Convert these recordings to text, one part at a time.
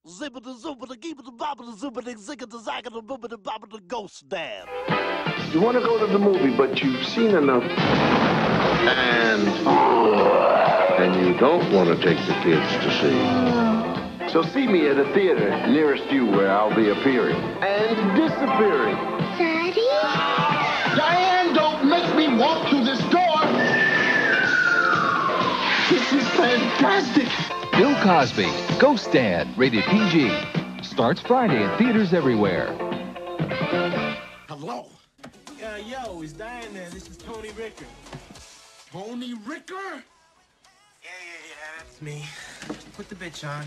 Zippity zoopity keepity boppity zoopity zickity zackity boopity boppity ghost dad. You want to go to the movie, but you've seen enough. And you don't want to take the kids to see. So see me at a theater nearest you where I'll be appearing and disappearing. Daddy? Diane, don't make me walk through this door. This is fantastic. Bill Cosby, Ghost Dad, rated PG. Starts Friday in theaters everywhere. Hello. Yo, it's Diane there. This is Tony Ricker. Tony Ricker? Yeah, that's me. Put the bitch on.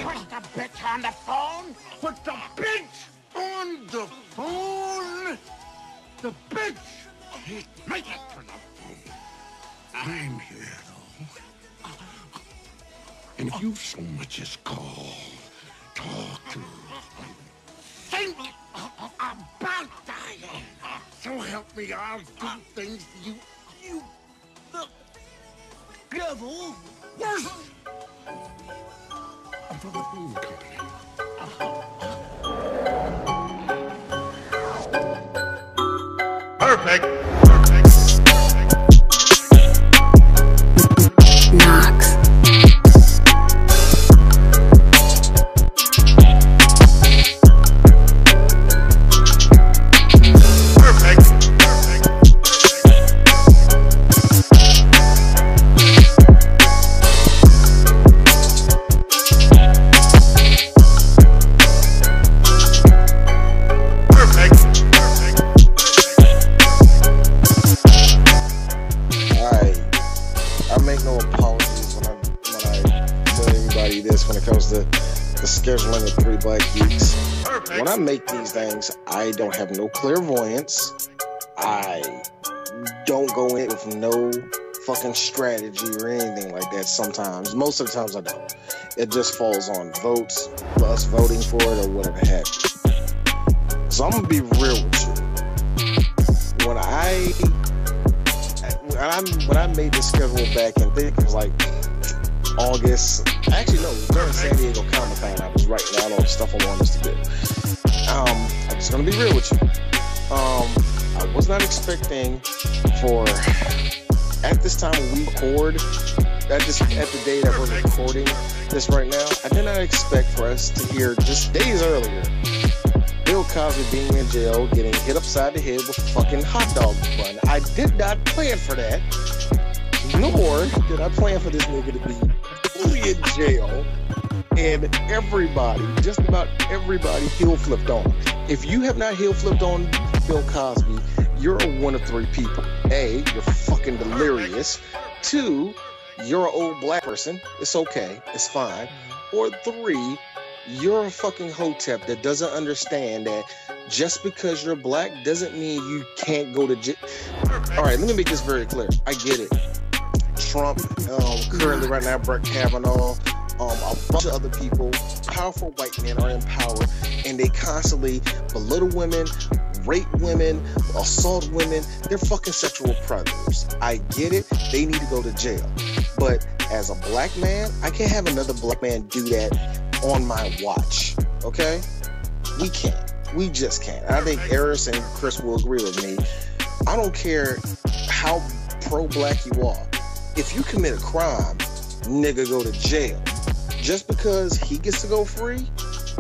Put the bitch on the phone? Put the bitch on the phone? The bitch! Make it to the phone. I'm here, though. And if you so much as talk to, think about Diane. So help me, I'll do things you the devil worse. I'm from the phone company. Perfect. Knox. Scheduling of Three Black Geeks. When I make these things, I don't have no clairvoyance. I don't go in with no fucking strategy or anything like that sometimes. Most of the times I don't. It just falls on votes, us voting for it or whatever have you. So I'm gonna be real with you. When I made this schedule back in, I think it was like August. Actually, no, it was during San Diego Comic-Con. I was writing down all the stuff I wanted us to do. I'm just gonna be real with you. I was not expecting for at this time when we record, at the day that we're recording this right now, I did not expect for us to hear just days earlier Bill Cosby being in jail, getting hit upside the head with a fucking hot dog bun. I did not plan for that. Nor did I plan for this nigga to be fully in jail and everybody, just about everybody, heel flipped on. If you have not heel flipped on Bill Cosby, you're one of three people. A, you're fucking delirious. Two, you're an old black person. It's okay. It's fine. Or three, you're a fucking hotep that doesn't understand that just because you're black doesn't mean you can't go to jail. All right, let me make this very clear. I get it. Trump, currently right now, Brett Kavanaugh, a bunch of other people, powerful white men are in power, and they constantly belittle women, rape women, assault women. They're fucking sexual predators. I get it. They need to go to jail. But as a black man, I can't have another black man do that on my watch. Okay? We can't. We just can't. I think Eris and Chris will agree with me. I don't care how pro-black you are. If you commit a crime, nigga, go to jail. Just because he gets to go free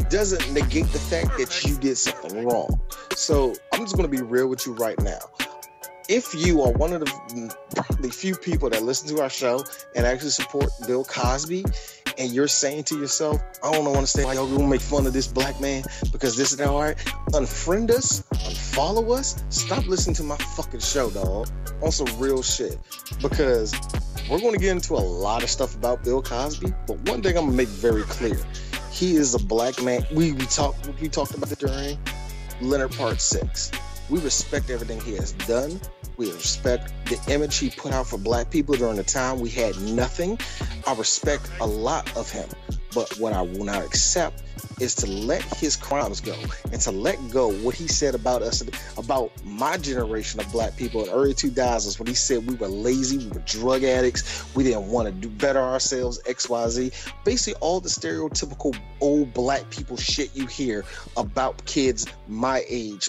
doesn't negate the fact that you did something wrong. So I'm just going to be real with you right now. If you are one of the probably few people that listen to our show and actually support Bill Cosby, and you're saying to yourself, I don't want to say, y'all gonna make fun of this black man because this is not all right, unfriend us, unfollow us, stop listening to my fucking show, dog, on some real shit. Because we're going to get into a lot of stuff about Bill Cosby, but one thing I'm going to make very clear. He is a black man. We talked about it during Leonard Part 6. We respect everything he has done. We respect the image he put out for black people during the time we had nothing. I respect a lot of him. But what I will not accept is to let his crimes go and to let go what he said about us, about my generation of black people in the early 2000s, when he said we were lazy, we were drug addicts, we didn't want to do better ourselves, XYZ. Basically all the stereotypical old black people shit you hear about kids my age,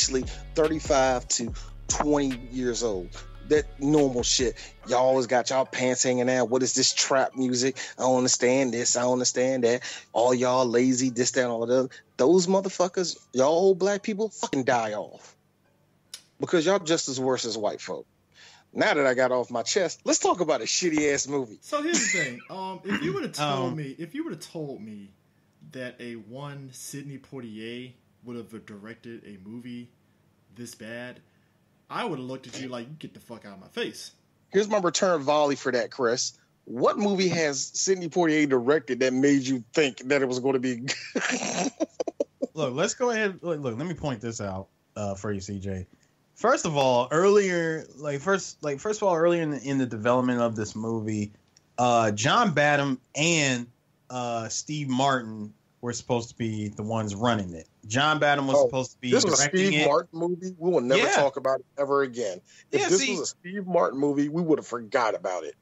35 to 20 years old. That normal shit. Y'all always got y'all pants hanging out. What is this trap music? I don't understand this. I don't understand that. All y'all lazy, this, that, and all that. Those motherfuckers, y'all old black people, fucking die off. Because y'all just as worse as white folk. Now that I got off my chest, let's talk about a shitty ass movie. So here's the thing. If you would have told me that a one Sidney Poitier would have directed a movie this bad, I would have looked at you like, you get the fuck out of my face. Here's my return volley for that, Chris. What movie has Sidney Poitier directed that made you think that it was going to be good? Look, let's go ahead. Look, let me point this out for you, CJ. First of all, earlier in the development of this movie, John Badham and Steve Martin were supposed to be the ones running it. John Badham was supposed to be directing it. This was a Steve Martin movie. We will never talk about it ever again. If this was a Steve Martin movie, we would have forgot about it.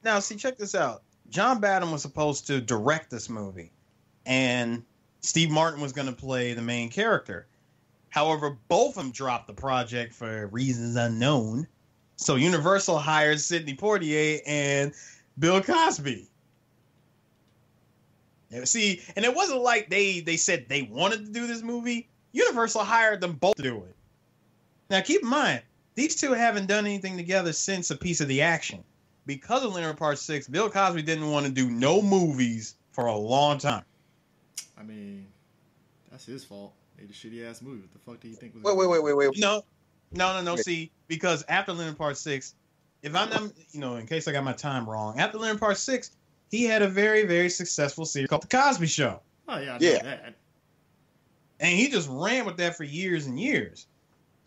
Now, see, check this out. John Badham was supposed to direct this movie, and Steve Martin was going to play the main character. However, both of them dropped the project for reasons unknown. So Universal hired Sidney Poitier and Bill Cosby. See, and it wasn't like they said they wanted to do this movie. Universal hired them both to do it. Now, keep in mind, these two haven't done anything together since A Piece of the Action. Because of Lincoln Park 6, Bill Cosby didn't want to do no movies for a long time. I mean, that's his fault. Made a shitty-ass movie. What the fuck do you think was... Wait. No. See, because after Lincoln Park 6, if I'm not, in case I got my time wrong, after Lincoln Park 6, he had a very, very successful series called The Cosby Show. Oh, yeah, I know that. And he just ran with that for years and years.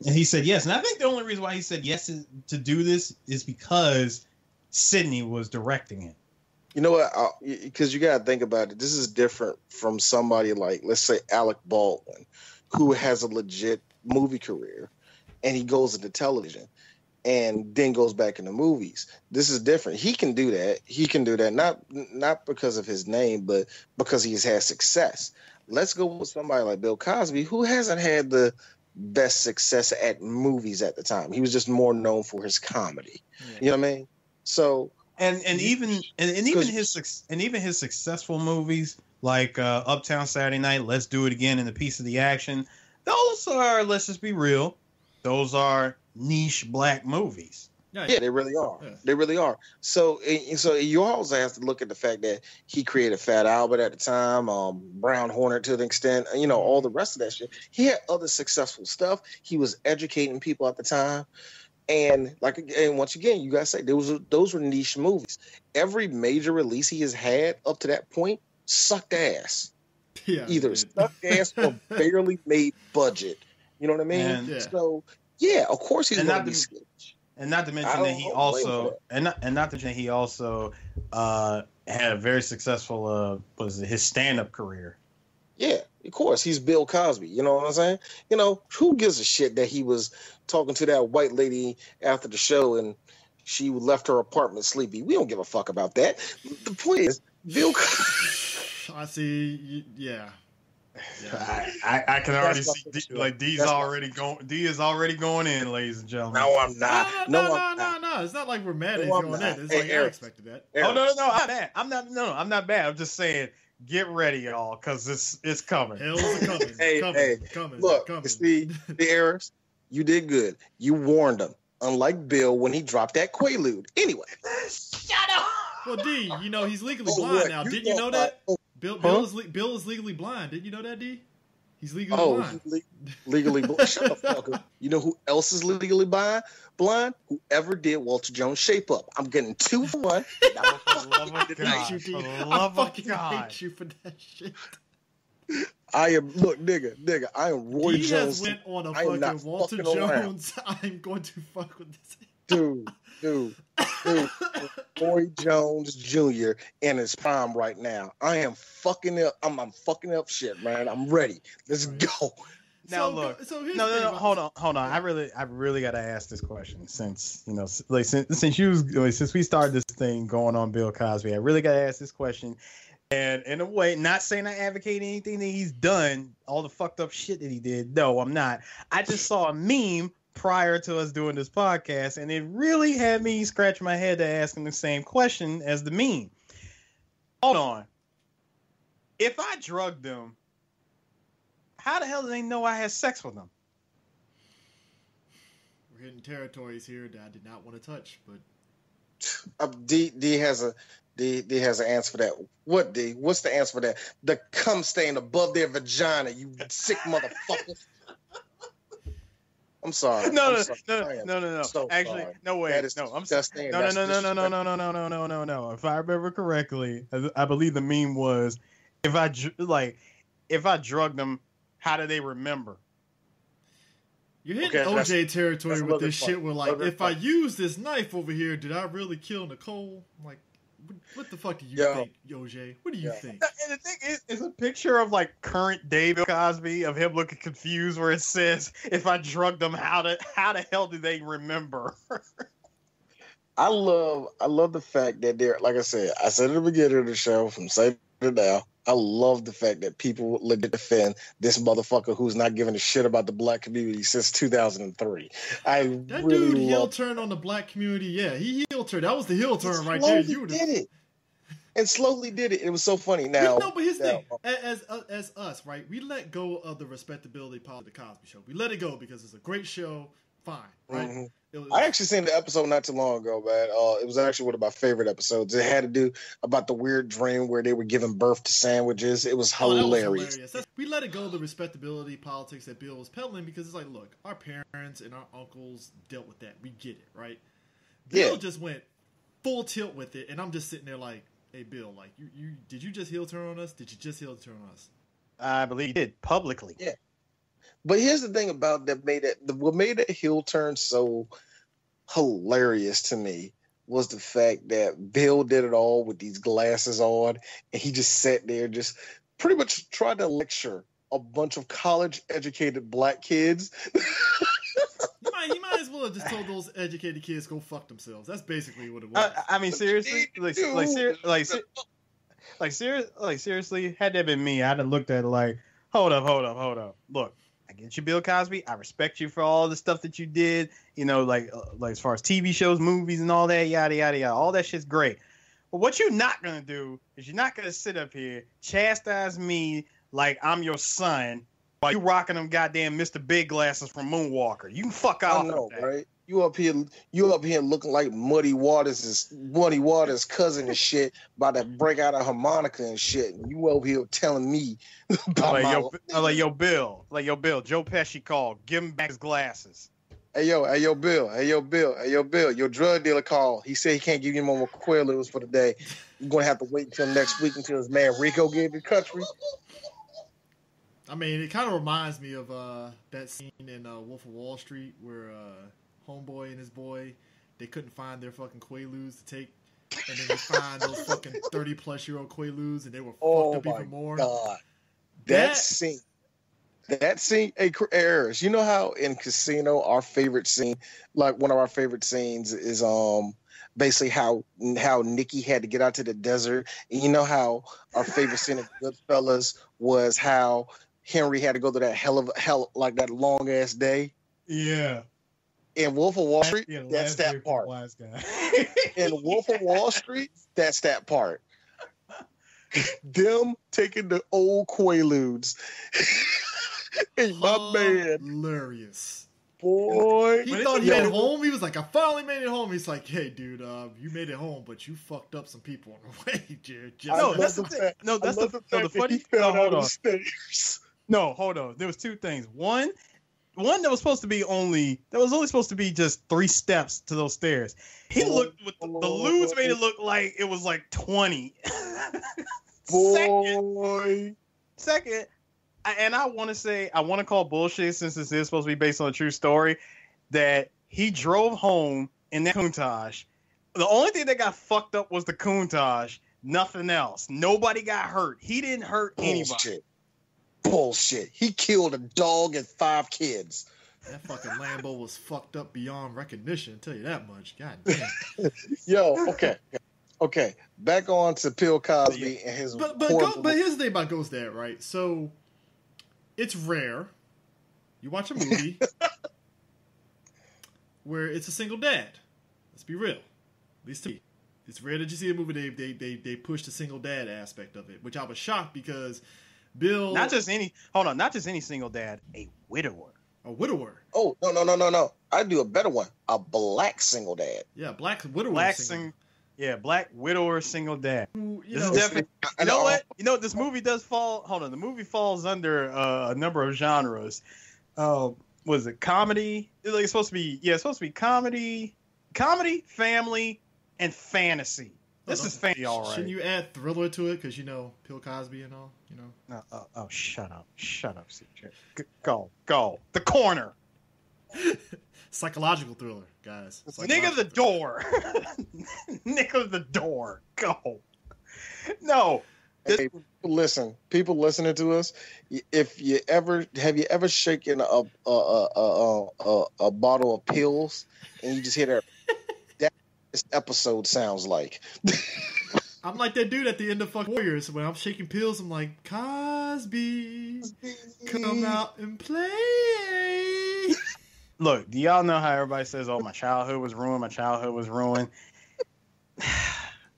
And he said yes. And I think the only reason why he said yes to do this is because Sidney was directing it. You know what? Because you got to think about it. This is different from somebody like, let's say, Alec Baldwin, who has a legit movie career, and he goes into television and then goes back into movies. This is different. He can do that. He can do that not because of his name, but because he's had success. Let's go with somebody like Bill Cosby, who hasn't had the best success at movies at the time. He was just more known for his comedy. Yeah. You know what I mean? So and even his successful movies like Uptown Saturday Night, Let's Do It Again, and A Piece of the Action, those are, let's just be real, those are niche black movies. Yeah, they really are. Yeah. They really are. So you also have to look at the fact that he created Fat Albert at the time, Brown Hornet to the extent, all the rest of that shit. He had other successful stuff. He was educating people at the time. And once again, you gotta say those were niche movies. Every major release he has had up to that point sucked ass. Yeah, either sucked ass or barely made budget. You know what I mean? And, so yeah, of course he's going to be sketch. And not to mention that he also had a very successful his stand-up career. Yeah, of course. He's Bill Cosby. You know what I'm saying? Who gives a shit that he was talking to that white lady after the show and she left her apartment sleepy? We don't give a fuck about that. The point is, Bill Cosby. I see. Yeah. I can already see D is already going in, ladies and gentlemen. No, I'm not. No. It's not like we're mad at going in. It's like I expected that. Oh no, I'm not bad. I'm just saying, get ready, y'all, because it's coming. Hell's coming. coming. Look, see, the errors. You did good. You warned them. Unlike Bill when he dropped that Quaalude. Anyway, shut up. Well, D, he's legally blind now. Didn't you know that? Bill is legally blind. Didn't you know that, D? He's legally blind. Legally blind. Shut the fuck up. You know who else is legally blind? Whoever did Walter Jones Shape Up. I'm getting 2 for 1. I fucking hate you for that shit. I am nigga. I am Roy Jones. He has went on a fucking Walter Jones. I'm going to fuck with this. Dude. Dude, Corey Jones Jr. in his prime right now. I am fucking up. I'm fucking up shit, man. I'm ready. Let's go. Now So, look, so here's no, the thing hold about- on. I really got to ask this question since since we started this thing going on Bill Cosby. I really got to ask this question, and in a way, not saying I advocate anything that he's done, all the fucked up shit that he did. No, I'm not. I just saw a meme prior to us doing this podcast, and it really had me scratch my head to ask him the same question as the meme. Hold on. If I drugged them, how the hell do they know I had sex with them? We're hitting territories here that I did not want to touch, but D has an answer for that. What D? What's the answer for that? The cum stain above their vagina. You sick motherfucker. I'm sorry. No. So Actually, sorry. no way. That is No, I'm disgusting. no. If I remember correctly, I believe the meme was, if I drugged them, how do they remember? you're hitting Okay, OJ territory that's a with little this bit shit. funny. Where like, Little bit if I funny. use this knife over here, did I really kill Nicole? I'm like, what the fuck do you Yo. think, OJ? What do you Yeah. think? And the thing is, it's a picture of like current day Bill Cosby of him looking confused, where it says, "If I drugged them, how the hell do they remember?" I love the fact that they're, like I said at the beginning of the show, from saying it now, I love the fact that people legit defend this motherfucker who's not giving a shit about the black community since 2003. That dude heel turn on the black community. Yeah, he heel turn. That was the heel turn right there. You did it. And slowly did it. It was so funny. Now, no, but his thing, as us, right? We let go of the respectability part of the Cosby Show. We let it go because it's a great show. Fine, right? Mhm. It was, I actually seen the episode not too long ago, man. It was actually one of my favorite episodes. It had to do about the weird dream where they were giving birth to sandwiches. It was that was hilarious. We let it go of the respectability politics that Bill was peddling because it's like, look, our parents and our uncles dealt with that. We get it, right? Bill Yeah. just went full tilt with it, and I'm just sitting there like, hey, Bill, like, you did you just heel turn on us? Did you just heel turn on us? I believe he did publicly. Yeah. But here's the thing about that what made that heel turn so hilarious to me was the fact that Bill did it all with these glasses on, and he just sat there, just pretty much tried to lecture a bunch of college-educated black kids. He might as well have just told those educated kids go fuck themselves. That's basically what it was. I mean, seriously, seriously, had that been me, I'd have looked at it like, hold up. Look, I get you, Bill Cosby. I respect you for all the stuff that you did. You know, like as far as TV shows, movies, and all that, yada yada yada. All that shit's great. But what you're not gonna do is you're not gonna sit up here chastise me like I'm your son while you rocking them goddamn Mr. Big glasses from Moonwalker. You can fuck I off. know, with that. right? You up here looking like Muddy Waters' cousin and shit, about to break out a harmonica and shit. And you over here telling me about Like yo, Bill, Joe Pesci called. Give him back his glasses. Hey yo, Bill. Your drug dealer called. He said he can't give you more Quaaludes for the day. You're gonna have to wait until next week until his man Rico gave the country. I mean, it kind of reminds me of that scene in Wolf of Wall Street where Homeboy and his boy, they couldn't find their fucking Quaaludes to take, and then they find those fucking 30-plus-year-old Quaaludes, and they were fucked up even more. God. That scene, hey, Eris, you know how in Casino, our favorite scene, like one of our favorite scenes is basically how Nikki had to get out to the desert. And you know how our favorite scene of Goodfellas was how Henry had to go through that hell like that long ass day. Yeah. In Wolf of Wall Street, Yeah, that's that part. Wise guy. In Wolf of Wall Street, that's that part. Them taking the old Quaaludes. Hey, my man. Hilarious. Boy. He thought he made it home. He was like, I finally made it home. He's like, hey, dude, you made it home, but you fucked up some people on the way, Jared. No, that's the thing. No, that's the funny. No, hold on. No, hold on. There was two things. One that was supposed to be only supposed to be just 3 steps to those stairs. He looked with the lewds made it look like it was like 20. Second, and I want to call bullshit since this is supposed to be based on a true story, that he drove home in that Countach The only thing that got fucked up was the Countach. Nothing else. Nobody got hurt. He didn't hurt anybody. Bullshit. He killed a dog and 5 kids. That fucking Lambo was fucked up beyond recognition. I'll tell you that much. God damn. Yo, okay. Back on to Bill Cosby and his. But here's the thing about Ghost Dad, right? So it's rare. You watch a movie where it's a single dad. Let's be real. At least to me. It's rare that you see a movie they push the single dad aspect of it, which I was shocked because Bill. Not just any single dad, a widower. A widower. Oh, no. I do a better one. A black single dad. Yeah, black widower. Black widower single dad. This is definitely. You know what? You know this movie does fall. Hold on, the movie falls under a number of genres. Was it comedy? It's supposed to be comedy, family, and fantasy. This is fantasy, all right. Shouldn't you add thriller to it? Because Bill Cosby and all, Oh, shut up, CJ. Go. The Corner. Psychological thriller, guys. Nigga the door. Nigga the door. Go. No. Hey, people listening to us. Have you ever shaken a bottle of pills and you just hear that? This episode sounds like. I'm like that dude at the end of Fuck Warriors when I'm shaking pills. I'm like, Cosby, come out and play. Look, do y'all know how everybody says, "Oh, my childhood was ruined.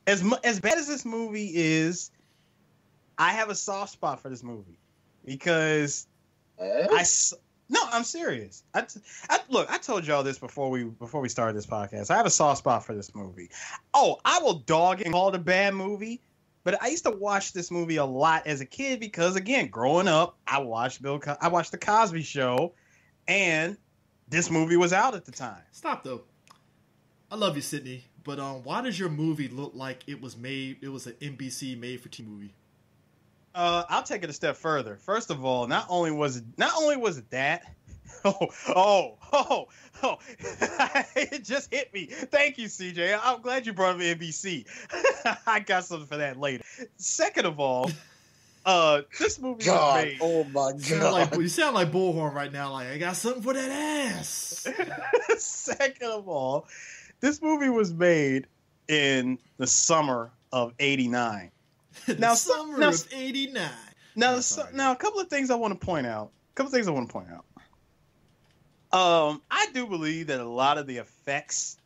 As bad as this movie is, I have a soft spot for this movie because No, I'm serious. Look, I told y'all this before we started this podcast. I have a soft spot for this movie. Oh, I will dog and call it a bad movie, but I used to watch this movie a lot as a kid because, again, growing up, I watched The Cosby Show, and this movie was out at the time. Stop though. I love you, Sydney, but why does your movie look like it was an NBC made for TV movie? I'll take it a step further. First of all, not only was it that. It just hit me. Thank you, CJ. I'm glad you brought up NBC. I got something for that later. Second of all, this movie was made. Oh my God! You sound like Bullhorn right now. Like, I got something for that ass. Second of all, this movie was made in the summer of '89. Summer of '89. Now, a couple of things I want to point out. I do believe that a lot of the effects,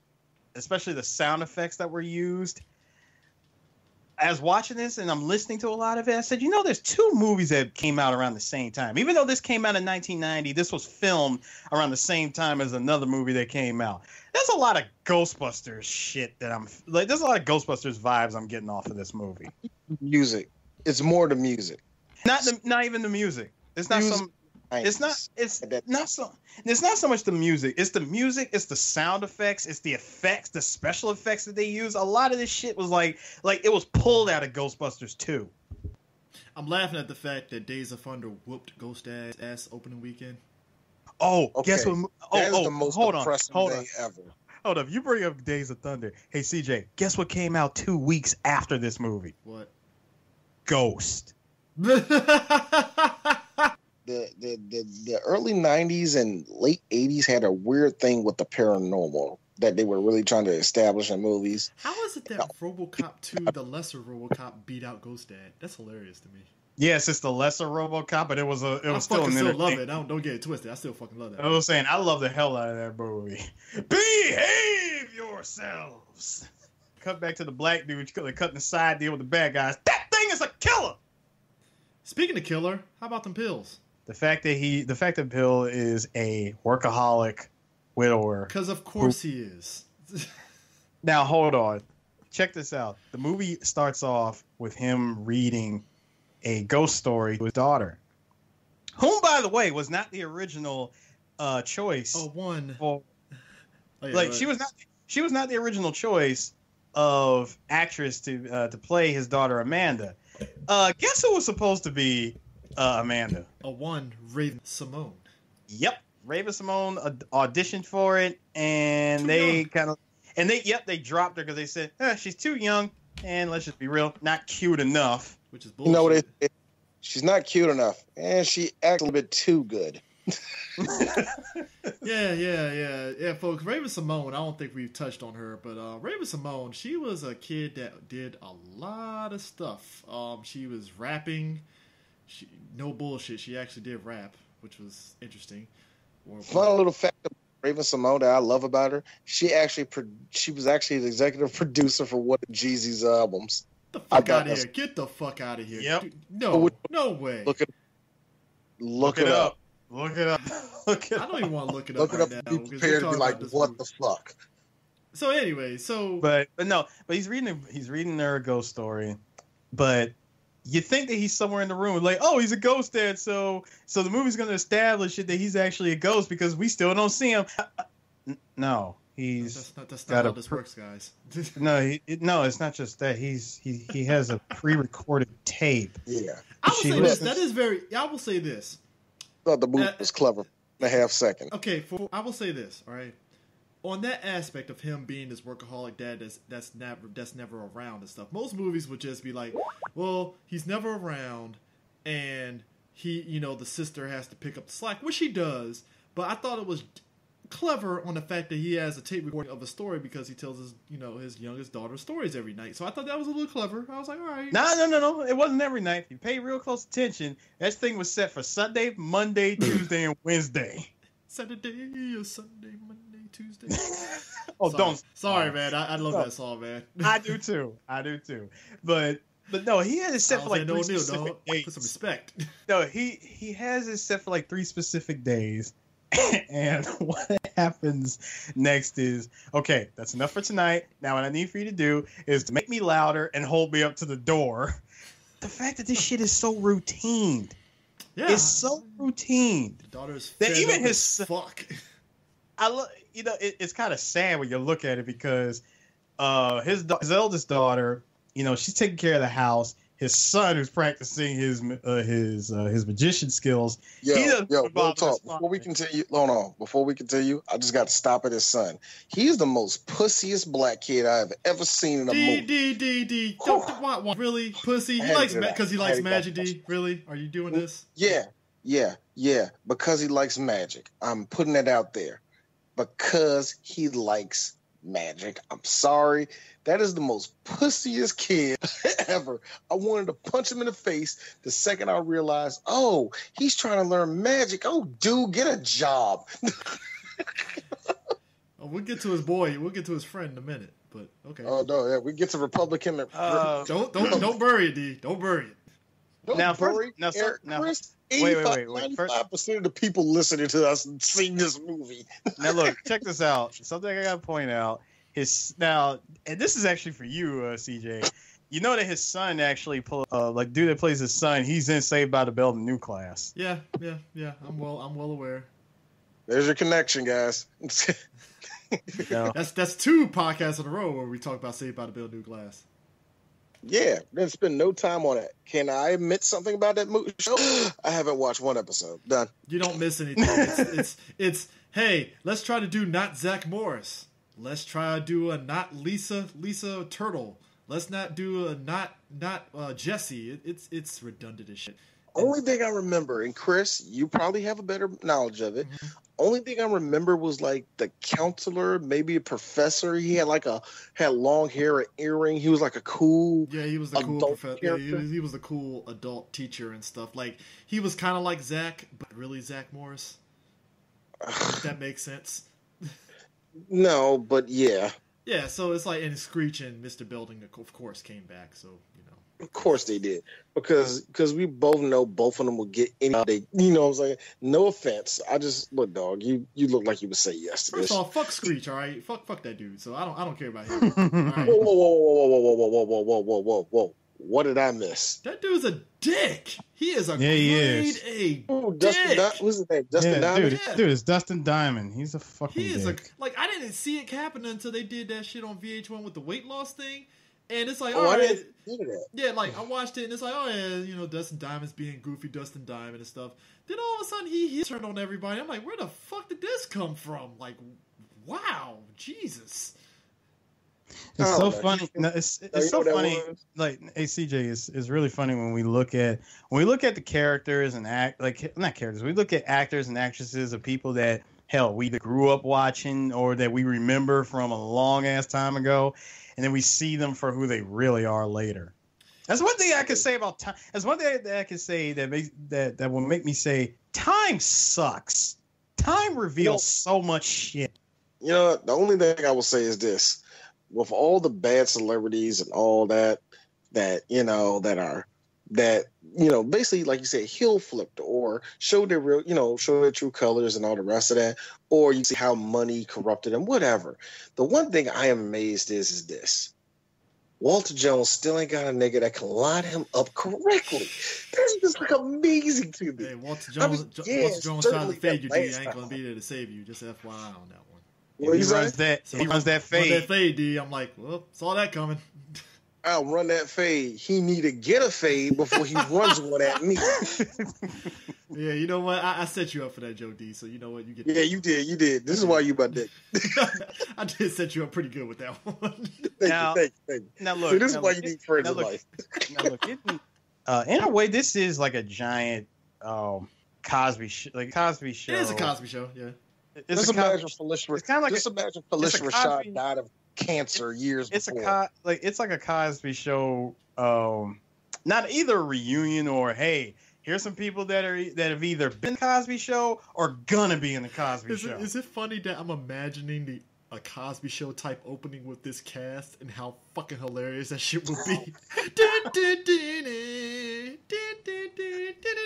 especially the sound effects that were used, as watching this and I'm listening to a lot of it, I said, there's 2 movies that came out around the same time. Even though this came out in 1990, this was filmed around the same time as another movie that came out. There's a lot of Ghostbusters shit that there's a lot of Ghostbusters vibes I'm getting off of this movie. Music. It's more the music. Not even the music. It's not some. It's not so much the music. It's the music. It's the sound effects. It's the effects, the special effects that they use. A lot of this shit was like it was pulled out of Ghostbusters 2. I'm laughing at the fact that Days of Thunder whooped Ghost Dad's ass opening weekend. Oh, okay. Guess what? That is the most depressing thing ever. Hold up. You bring up Days of Thunder. Hey, CJ, guess what came out 2 weeks after this movie? What? Ghost. The early 90s and late 80s had a weird thing with the paranormal that they were really trying to establish in movies. How is it that RoboCop 2, the lesser RoboCop, beat out Ghost Dad? That's hilarious to me. Yes, it's the lesser RoboCop, but it was still an still love it. Don't get it twisted. I still fucking love that. I was saying I love the hell out of that movie. Behave yourselves. Cut back to the black dude cutting the side deal with the bad guys. That thing is a killer. Speaking of killer, how about them pills? The fact that Bill is a workaholic widower. Because of course he is. Now hold on. Check this out. The movie starts off with him reading a ghost story to his daughter, whom, by the way, was not the original choice. She was not the original choice of actress to play his daughter Amanda. Guess who was supposed to be Amanda? Raven-Symoné. Yep, Raven-Symoné auditioned for it, and And they dropped her because they said she's too young, and let's just be real, not cute enough. Which is You bullshit. know what? She's not cute enough, and she acts a little bit too good. Yeah, folks. Raven-Symoné, I don't think we've touched on her, but Raven-Symoné, she was a kid that did a lot of stuff. She was rapping. No bullshit. She actually did rap, which was interesting. Fun little fact about Raven-Symoné that I love about her: she was actually the executive producer for one of Jeezy's albums. Get the fuck out of here! Get the fuck out of here! Yep. Dude, no way. Look it up. Look it up. Look it I up. don't even want to look it Look up it up. right now. Be because we're prepared to be talking like, about this what movie. the fuck? So anyway, But he's reading her a ghost story, but you think that he's somewhere in the room, like, oh, he's a ghost dad, so the movie's going to establish it that he's actually a ghost because we still don't see him. No, he's that's not how this works, guys. no, it's not just that. He has a pre-recorded tape. Yeah. I will She say this. listens- That is very. I will say this. Thought the movie was clever. In a half second. Okay, I will say this. All right, on that aspect of him being this workaholic dad that's never around and stuff. Most movies would just be like, well, he's never around, and the sister has to pick up the slack, which he does. But I thought it was clever on the fact that he has a tape recording of a story because he tells his youngest daughter stories every night. So I thought that was a little clever. I was like, all right. No. It wasn't every night. If you pay real close attention, that thing was set for Sunday, Monday, Tuesday, and Wednesday. Saturday or Sunday, Monday, Tuesday. Oh, Sorry. don't. Sorry, man. I love that song, man. I do too. But no, he had it set for like no, 3 specific days. Put some respect. No, he has it set for like 3 specific days. And what happens next is, okay, that's enough for tonight. Now what I need for you to do is to make me louder and hold me up to the door. The fact that this shit is so routine. Yeah, It's so routine. the daughter's That fed even up his- as fuck. It's kind of sad when you look at it because his eldest daughter, she's taking care of the house. His son, who's practicing his magician skills, he doesn't Yo, put real Bob in talk. the spot. Before we continue, hold on. Before we continue, I just got to stop at his son. He's the most pussiest black kid I've ever seen in a movie. D. Don't really pussy. I He had to likes do that. because he I likes had to magic. go. D. Really? Are you doing this? Yeah. Because he likes magic. I'm putting it out there. Because he likes magic. I'm sorry. That is the most pussiest kid ever. I wanted to punch him in the face the second I realized, oh, he's trying to learn magic. Oh, dude, get a job. Oh, we'll get to his boy. We'll get to his friend in a minute. But okay. Oh, no, yeah, we get to Republican. Don't bury it, D. Don't bury it. Don't Now, worry, first- now, Eric, now- Chris. wait. 95% of the people listening to us and seeing this movie. Now look, check this out. Something I gotta point out. And this is actually for you, CJ. You know that his son actually dude that plays his son, he's in Saved by the Bell, the new class. Yeah. I'm well aware. There's your connection, guys. No. That's 2 podcasts in a row where we talk about Saved by the Bell New Glass. Yeah, didn't spend no time on it. Can I admit something about that movie show? I haven't watched one episode. Done. You don't miss anything. It's hey, let's try to do not Zach Morris. Let's try to do a not Lisa Turtle. Let's not do a not Jesse. It's redundant as shit. Only thing I remember, and Chris, you probably have a better knowledge of it. Mm-hmm. Only thing I remember was like the counselor, maybe a professor. He had had long hair, an earring. He was like a cool. Yeah, he was the cool adult professor. character. He was the cool adult teacher and stuff. Like he was kind of like Zach, but really Zach Morris. If that makes sense. No, but yeah, Yeah, so it's like, and Screech and Mr. Belding, of course, came back. So of course they did because we both know both of them will get any day. You know what I'm saying? No offense. I just look, dog. You look like you would say yes to First this. of all, fuck Screech, all right? Fuck that dude. So I don't care about him. All right? Whoa. What did I miss? That dude's a dick. He is a Yeah, he is. A Ooh, dick. what's his name? Dustin Diamond? Dude, it's Dustin Diamond. He's a fucking He is dick. I didn't see it happen until they did that shit on VH1 with the weight loss thing. And it's like, Oh, all I right. didn't see that. Yeah, like I watched it and it's like, oh yeah, Dustin Diamond's being goofy Dustin Diamond and stuff. Then all of a sudden he turned on everybody. I'm like, where the fuck did this come from? Like, wow, Jesus. It's Oh, so no, funny. you- No, it's you know so what that funny. was? Like, hey, CJ, is really funny when we look at the characters and not characters. We look at actors and actresses of people that hell we either grew up watching or that we remember from a long ass time ago, and then we see them for who they really are later. That's one thing I can say about time. That's one thing that I can say that will make me say time sucks. Time reveals so much shit. You know, the only thing I will say is this: with all the bad celebrities and all that, basically, like you said, heel flipped or showed their real, show their true colors and all the rest of that, or you see how money corrupted them, whatever. The one thing I am amazed is this: Walter Jones still ain't got a nigga that can line him up correctly. That's just like amazing to me. Hey, Walter Jones, Walter Jones trying to fade you, D. I ain't gonna be there to save you. Just FYI on that one. What He you say? runs that. So He runs that Run fade. that fade, D. I'm like, well, saw that coming. I'll run that fade. He need to get a fade before he runs one at me. Yeah, you know what? I set you up for that joke, D. So you know what? You get. Yeah, you did. You did. This is why you my dick. I did set you up pretty good with that one. Now- Thank you. Now See, look. this is now why look, you need friends now in look, life. now look, in a way, this is like a giant Cosby show. It is a Cosby show, yeah. It's Just a Cosby. imagine Felicia. It's kinda like just a- imagine it's Felicia a Rashad Cosby- died of cancer years It's before. it's like a Cosby show. Not either a reunion or hey, here's some people that have either been in the Cosby Show or gonna be in the Cosby Show. Is it funny that I'm imagining a Cosby Show type opening with this cast and how fucking hilarious that shit would be?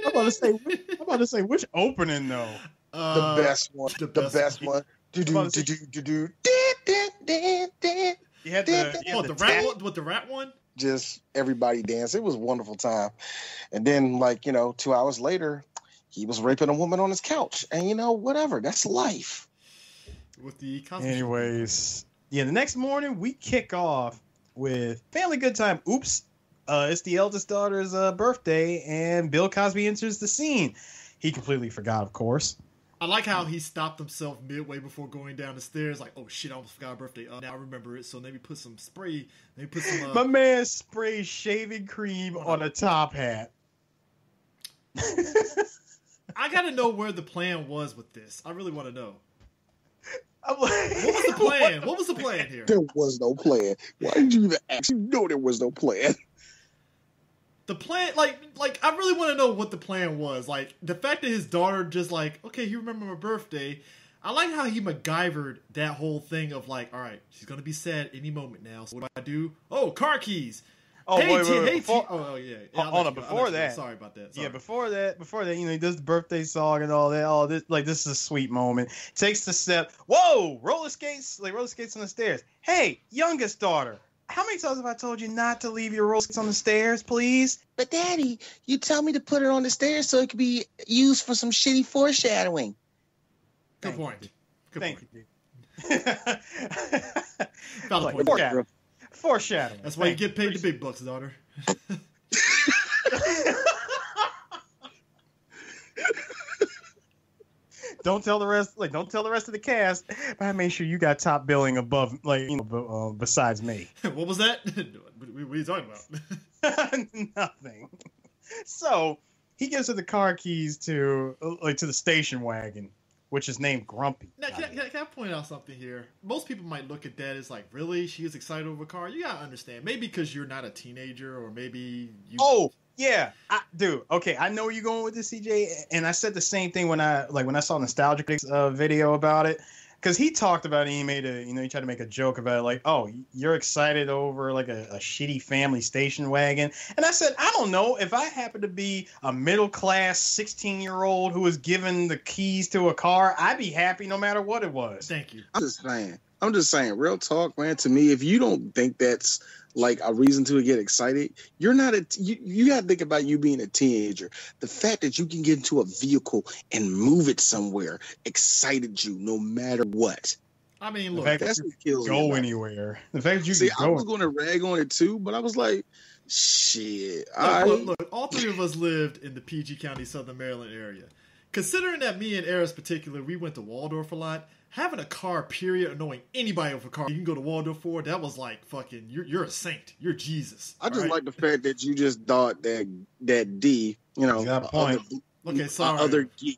I'm about to say which opening though. The best one. the The best best one. one. Do do about to do say- do do do. You had the What, the rat one? What, the rat one? Just everybody dance. It was a wonderful time. And then, 2 hours later, he was raping a woman on his couch. And whatever. That's life. With the Cosby Show. Anyways, yeah, the next morning we kick off with Family Good Time. Oops. It's the eldest daughter's birthday, and Bill Cosby enters the scene. He completely forgot, of course. I like how he stopped himself midway before going down the stairs. Like, oh shit, I almost forgot her birthday. Now I remember it. So let me put some spray. Let me put some. My man sprays shaving cream on a top hat. I gotta know where the plan was with this. I really want to know. I'm like, What was the plan? What was the plan here? There was no plan. Why did you even ask? You know there was no plan. The plan, like I really want to know what the plan was. Like the fact that his daughter just like, okay, you remember my birthday. I like how he MacGyvered that whole thing of like, all right, she's gonna be sad any moment now. So what do I do? Oh, car keys. Oh, hey, wait, hey, before, oh yeah. hold on, before that. Sorry about that. Sorry. Yeah, before that, he does the birthday song and all that. All this, this is a sweet moment. Takes the step. Whoa, roller skates on the stairs. Hey, youngest daughter, how many times have I told you not to leave your roller skates on the stairs, please? But Daddy, you tell me to put it on the stairs so it could be used for some shitty foreshadowing. Good point. Good Thank point. you. Valid point. Foreshadowing. Foreshadowing. That's why you get paid the big bucks, daughter. Don't tell the rest. Don't tell the rest of the cast. But I made sure you got top billing above, besides me. What was that? What are you talking about? Nothing. So he gives her the car keys to the station wagon, which is named Grumpy. Now, can I point out something here? Most people might look at that as like, really? She was excited over a car? You gotta understand. Maybe because you're not a teenager, or maybe you. Oh yeah, dude. Okay, I know where you're going with this, CJ. And I said the same thing when I saw Nostalgic video about it, because he talked about it. He made he tried to make a joke about it, like, oh, you're excited over like a shitty family station wagon. And I said, I don't know, if I happen to be a middle class 16-year-old who was given the keys to a car, I'd be happy no matter what it was. Thank you. I'm just saying, real talk, man. To me, if you don't think that's like a reason to get excited, you're not you got to think about you being a teenager. The fact that you can get into a vehicle and move it somewhere excited you no matter what. I mean, The look. fact that That's you what kills go me. anywhere. The fact that you See, can I go. was going to rag on it too, but I was like, shit. Look, all three of us lived in the PG County, Southern Maryland area. Considering that me and Eris particular, we went to Waldorf a lot, having a car, period, or knowing anybody with a car you can go to Waldorf for, that was like fucking, you're a saint. You're Jesus. I just like the fact that you just thought that D, you know, got a point. Okay, sorry. Other geek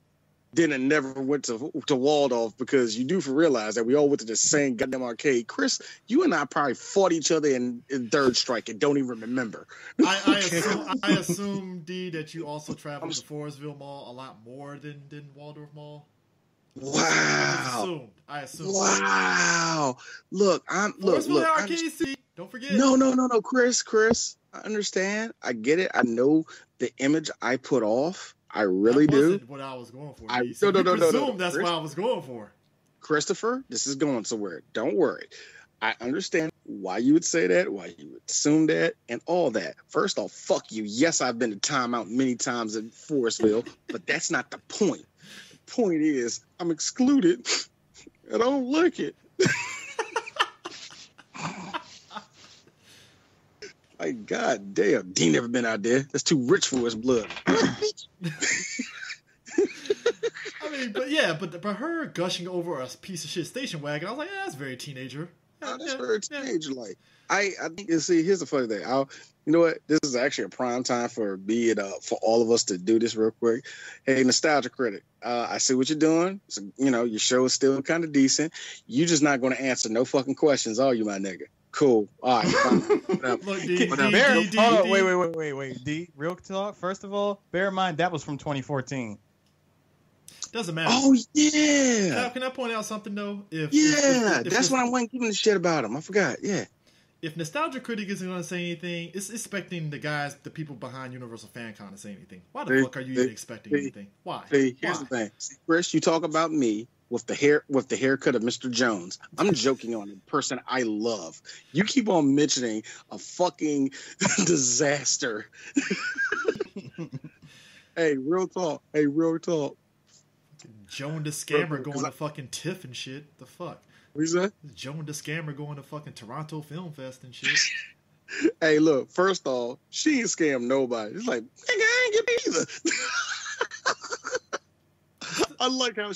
didn't never went to Waldorf, because you do realize that we all went to the same goddamn arcade. Chris, you and I probably fought each other in Third Strike and don't even remember. I assume, D, that you also traveled to Forestville Mall a lot more than Waldorf Mall. Wow. I assume. Wow. Look, Forestville Arcade City. Don't forget. No, Chris. I understand. I get it. I know the image I put off. I really do. Wasn't what I was going for. No. That's what I was going for. Christopher, this is going somewhere. Don't worry. I understand why you would say that, why you would assume that, and all that. First off, fuck you. Yes, I've been to timeout many times in Forestville, but that's not the point. The point is, I'm excluded, and I don't like it. Like, god damn, D never been out there. That's too rich for his blood. I mean, but her gushing over a piece of shit station wagon, I was like, yeah, that's very teenager. That's very teenager like. I think, you see, here's the funny thing. You know what? This is actually a prime time for for all of us to do this real quick. Hey, Nostalgia Critic, I see what you're doing. So, you know, your show is still kind of decent. You're just not going to answer no fucking questions, are you, my nigga? Cool. All right. Look, D, Wait. D, real talk. First of all, bear in mind that was from 2014. Doesn't matter. Oh yeah. Can I point out something though? That's when I wasn't giving a shit about him. I forgot. Yeah. If Nostalgia Critic isn't going to say anything, it's expecting the people behind Universal FanCon to say anything. Why the fuck are you even expecting anything? Why? Here's the thing. Chris, you talk about me with the haircut of Mr. Jones. I'm joking on the person I love. You keep on mentioning a fucking disaster. Hey, real talk. Joan the Scammer going to fucking TIFF and shit. The fuck? What's that? Joan the Scammer going to fucking Toronto Film Fest and shit. Hey, look, first off, she ain't scammed nobody. It's like, nigga, I ain't get either. I like how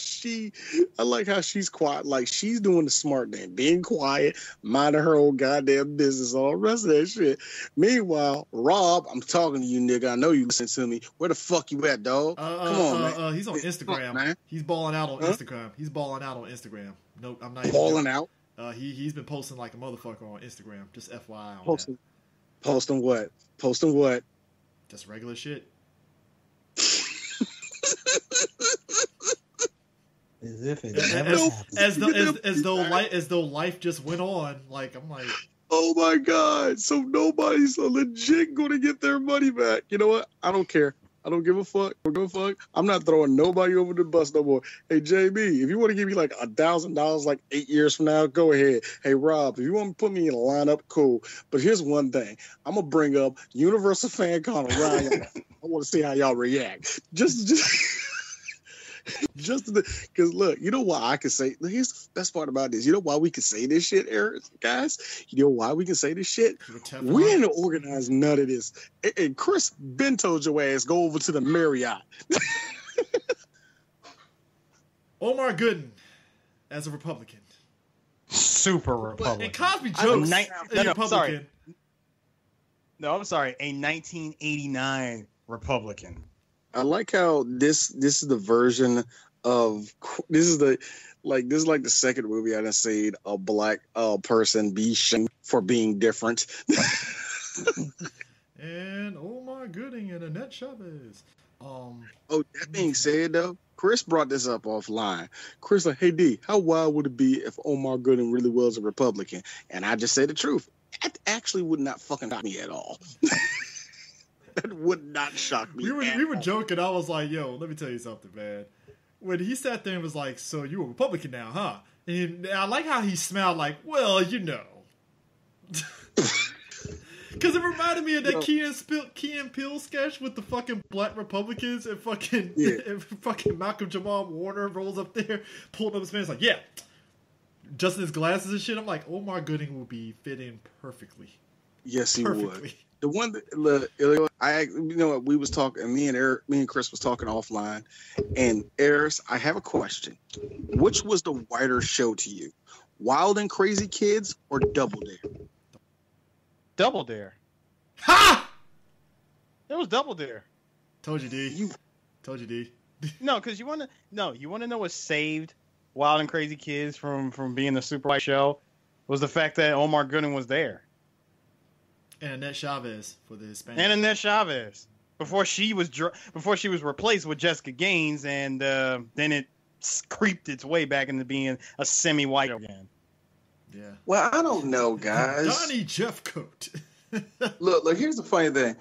she's quiet. Like, she's doing the smart thing, being quiet, minding her own goddamn business, all the rest of that shit. Meanwhile, Rob, I'm talking to you, nigga. I know you listen to me. Where the fuck you at, dog? Come on, man. He's on Instagram. Man. He's balling out on Instagram. Nope, I'm not balling out. He's been posting like a motherfucker on Instagram. Just FYI. Posting what? Just regular shit. As if it never as though life just went on. Like, I'm like, oh my god! So nobody's legit going to get their money back. You know what? I don't care. I don't give a fuck. I'm not throwing nobody over the bus no more. Hey, JB, if you want to give me like $1,000 like 8 years from now, go ahead. Hey, Rob, if you want to put me in a lineup, cool. But here's one thing. I'm going to bring up Universal FanCon around. I want to see how y'all react. Just because look, you know why I can say, here's the best part about this. You know why we can say this shit, Eric, guys? You know why we can say this shit? We didn't organize none of this. And Chris Ben told your ass, go over to the Marriott. Omar Gooden as a Republican. Super Republican. And Cosby jokes Republican. I'm sorry. A 1989 Republican. I like how this is the version of this is like the second movie I done seen a black person be shamed for being different. And Omar Gooding and Annette Chavez. That being said though, Chris brought this up offline. Chris like, hey D, how wild would it be if Omar Gooding really was a Republican? And I just say the truth. That actually would not fucking shock me at all. That would not shock me. We were joking. I was like, yo, let me tell you something, man. When he sat there and was like, so you a Republican now, huh? And I like how he smiled like, well, you know. Because it reminded me of that Key and Peele sketch with the fucking black Republicans and fucking, and fucking Malcolm Jamal Warner rolls up there, pulling up his pants like, yeah. Just in his glasses and shit. I'm like, Omar Gooding will be fit in perfectly. Yes, he perfectly. would. The one that we was talking. Me and Chris was talking offline. And Eris, I have a question. Which was the whiter show to you, Wild and Crazy Kids or Double Dare? Double Dare. Ha! It was Double Dare. Told you, D. Told you, D. No, because you want to know what saved Wild and Crazy Kids from being a super white show was the fact that Omar Gooding was there. And Annette Chavez for the Hispanic. And Annette Chavez before she was replaced with Jessica Gaines, and then it creeped its way back into being a semi-white again. Yeah. Well, I don't know, guys. Donnie Jeffcoat. Look. Here's the funny thing.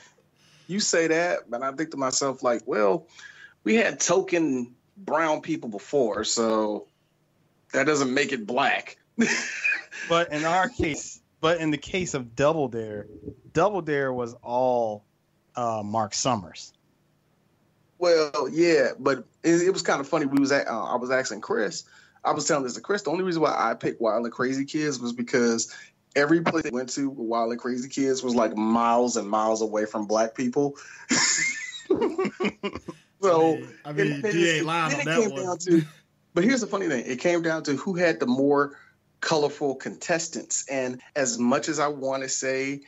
You say that, but I think to myself, like, well, we had token brown people before, so that doesn't make it black. But in the case of Double Dare was all Mark Summers. Well, yeah, but it was kind of funny. I was asking Chris. I was telling this to Chris. The only reason why I picked Wild and Crazy Kids was because every place they went to with Wild and Crazy Kids was like miles and miles away from black people. So I mean, D ain't lying on that one. But here's the funny thing: it came down to who had the more colorful contestants. And as much as I want to say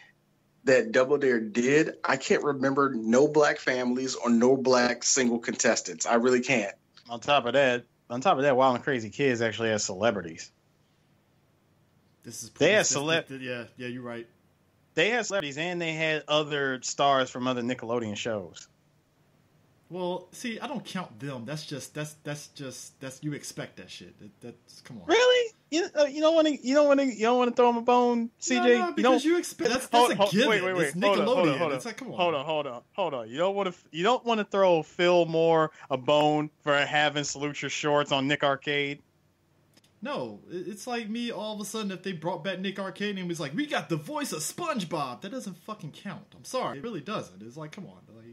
that Double Dare did, I can't remember no black families or no black single contestants. I really can't. On top of that, Wild and Crazy Kids actually has celebrities. Yeah, you're right. They had celebrities, and they had other stars from other Nickelodeon shows. Well, see, I don't count them. That's you expect that shit. That's come on. Really? You don't want to throw them a bone, CJ? No, because you expect that's a given. Wait. It's Nickelodeon. Hold on. It's like, come on. Hold on. You don't want to throw Phil Moore a bone for having Salute Your Shorts on Nick Arcade. No, it's like me all of a sudden if they brought back Nick Arcade and he was like, we got the voice of SpongeBob. That doesn't fucking count. I'm sorry, it really doesn't. It's like, come on, like,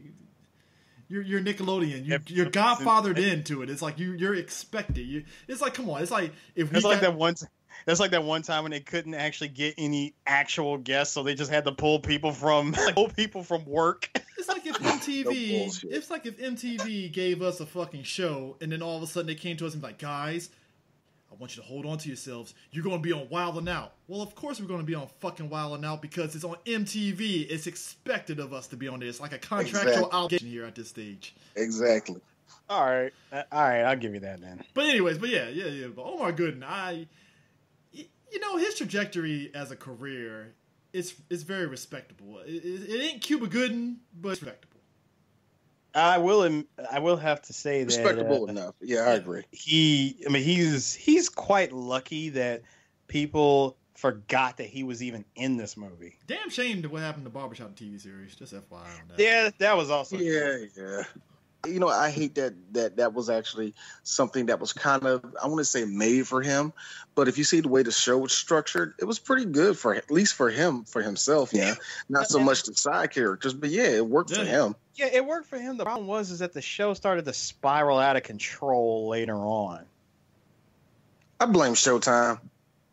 you're Nickelodeon. You're godfathered into it. It's like you're expected. It's like, come on. It's like if we That's like that one time when they couldn't actually get any actual guests, so they just had to pull people from work. It's like if MTV gave us a fucking show, and then all of a sudden they came to us and be like, guys, I want you to hold on to yourselves. You're going to be on Wild 'N Out. Well, of course we're going to be on fucking Wild 'N Out because it's on MTV. It's expected of us to be on there. It's like a contractual obligation here at this stage. Exactly. All right, I'll give you that then. But anyways, but yeah. But Omar Gooding, his trajectory as a career is very respectable. It ain't Cuba Gooding, but it's respectable. I will have to say that respectable enough. Yeah, I agree. He's quite lucky that people forgot that he was even in this movie. Damn shame that what happened to Barbershop TV series. Just FYI on that. Yeah, that was also yeah. I hate that was actually something that was kind of, I want to say, made for him. But if you see the way the show was structured, it was pretty good for at least for himself. Yeah, not so much the side characters, but yeah, it worked for him. Yeah, it worked for him. The problem was that the show started to spiral out of control later on. I blame Showtime.